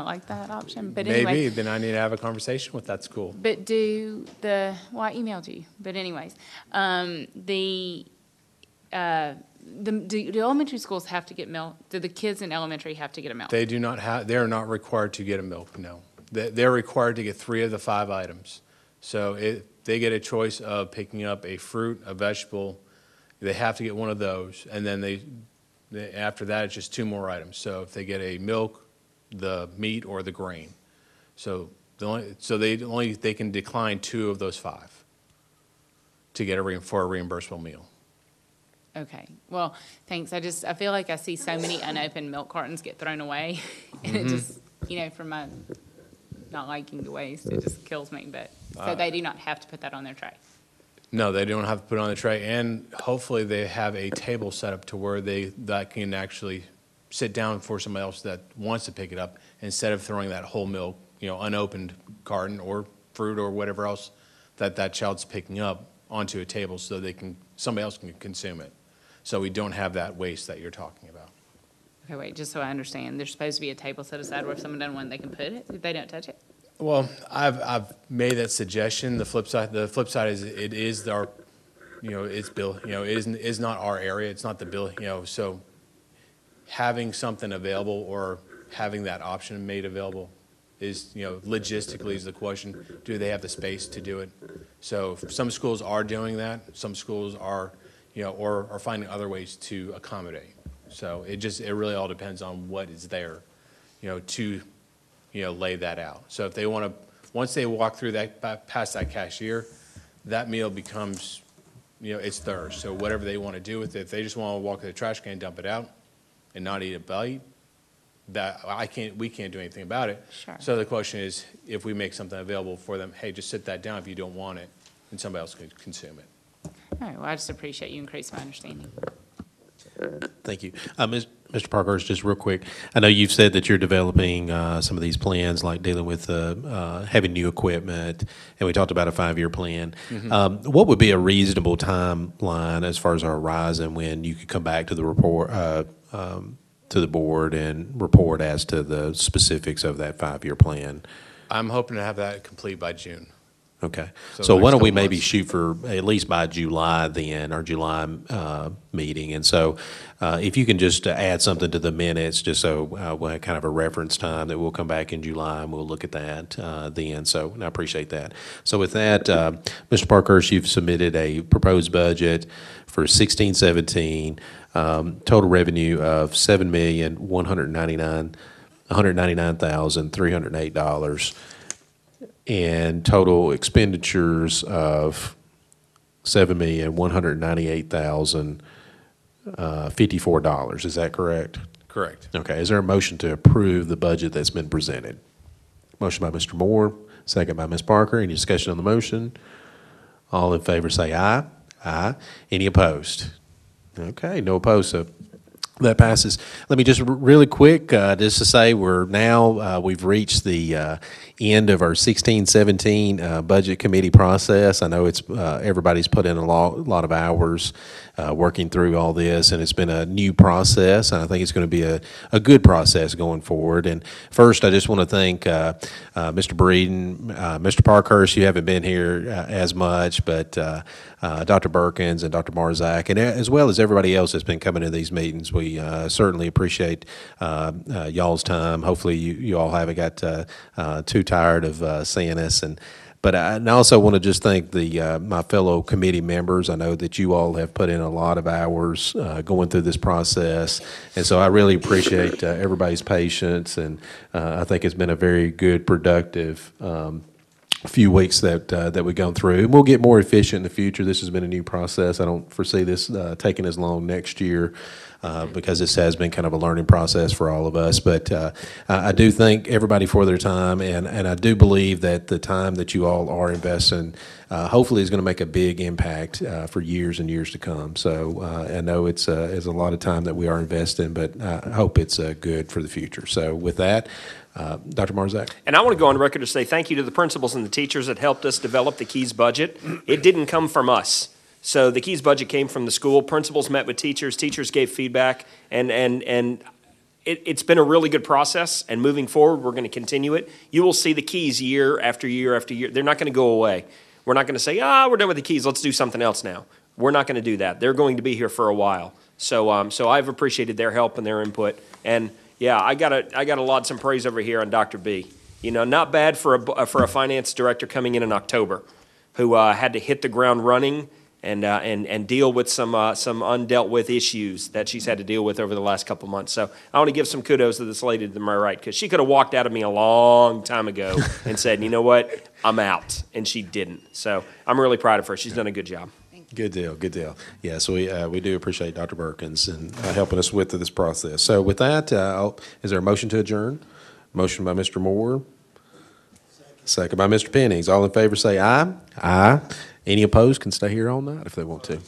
like that option, but Maybe, anyway. then I need to have a conversation with that school. But I emailed you, but anyways, do elementary schools have to get milk? Do the kids in elementary have to get a milk? They do not have, they are not required to get a milk, no. They're required to get 3 of the 5 items. So they get a choice of picking up a fruit, a vegetable, they have to get one of those, and then after that, it's just 2 more items. So if they get a milk, the meat, or the grain. So they can decline 2 of those 5 to get for a reimbursable meal. Okay, well, thanks. I feel like I see so many unopened milk cartons get thrown away. And it just, from my not liking the waste, it just kills me. But, so they do not have to put that on their tray? No, they don't have to put it on the tray. And hopefully they have a table set up to where that can actually sit down for somebody else that wants to pick it up, instead of throwing that whole milk, unopened carton or fruit or whatever else that child's picking up onto a table, so somebody else can consume it. So we don't have that waste that you're talking about. Okay, wait, just so I understand, there's supposed to be a table set aside where if someone doesn't want it, they can put it, if they don't touch it? Well, I've made that suggestion. The flip side is it is our, it's bill, it is not our area. It's not the bill, so having something available or having that option made available is, logistically is the question. Do they have the space to do it? So some schools are doing that. Some schools are, or are finding other ways to accommodate. So it really all depends on what is there, to, lay that out. So if they want to, once they walk through past that cashier, that meal becomes, it's theirs. So whatever they want to do with it, if they just want to walk to the trash can, dump it out, and not eat a bite, we can't do anything about it. Sure. So the question is, if we make something available for them, hey, just sit that down if you don't want it, and somebody else can consume it. All right, well, I just appreciate you increasing my understanding. Thank you. Mr. Parkhurst, just real quick, I know you've said that you're developing some of these plans, like dealing with having new equipment, and we talked about a 5-year plan. What would be a reasonable timeline as far as our horizon when you could come back to the report, to the board and report as to the specifics of that 5-year plan? I'm hoping to have that complete by June. Okay. So So the why next don't we couple maybe months. shoot for at least by July then, our July meeting? And so if you can just add something to the minutes, just so we'll have kind of a reference time that we'll come back in July and we'll look at that then. So I appreciate that. So with that, Mr. Parkhurst, you've submitted a proposed budget for 16-17, total revenue of $199,308. And total expenditures of $7,198,054. Is that correct? Correct. Okay. Is there a motion to approve the budget that's been presented? Motion by Mr. Moore, second by Ms. Parker. Any discussion on the motion? All in favor say aye. Aye. Any opposed? Okay, no opposed, so that passes. Let me just really quick, just to say we're now, we've reached the end of our 16-17 budget committee process. I know it's, everybody's put in a lot of hours working through all this, and it's been a new process, and I think it's going to be a good process going forward. And first, I just want to thank Mr. Breeden, Mr. Parkhurst. You haven't been here as much, but Dr. Perkins and Dr. Marzak, and as well as everybody else that's been coming to these meetings. We certainly appreciate y'all's time. Hopefully, you all haven't got too tired of seeing us. But I also want to just thank my fellow committee members. I know that you all have put in a lot of hours going through this process, and so I really appreciate everybody's patience. And I think it's been a very good, productive few weeks that we've gone through. And we'll get more efficient in the future. This has been a new process. I don't foresee this taking as long next year. Because this has been kind of a learning process for all of us. But I do thank everybody for their time, and I do believe that the time that you all are investing hopefully is going to make a big impact for years and years to come. So I know it's a lot of time that we are investing, but I hope it's good for the future. So with that, Dr. Marzak. And I want to go on record to say thank you to the principals and the teachers that helped us develop the KEYS budget. It didn't come from us. So the KEYS budget came from the school. Principals met with teachers. Teachers gave feedback. And it's been a really good process. And moving forward, we're going to continue it. You will see the KEYS year after year after year. They're not going to go away. We're not going to say, we're done with the KEYS. Let's do something else now. We're not going to do that. They're going to be here for a while. So I've appreciated their help and their input. And yeah, I gotta laud some praise over here on Dr. B. You know, not bad for a finance director coming in October, who had to hit the ground running and deal with some undealt with issues that she's had to deal with over the last couple months. So I want to give some kudos to this lady to my right, because she could have walked out of me a long time ago and said, you know what, I'm out, and she didn't. So I'm really proud of her. She's done a good job. Good deal, good deal. Yeah, so we do appreciate Dr. Perkins and helping us with this process. So with that, is there a motion to adjourn? Motion by Mr. Moore. Second by Mr. Pennings. All in favor say aye. Aye. Any opposed can stay here all night if they want to.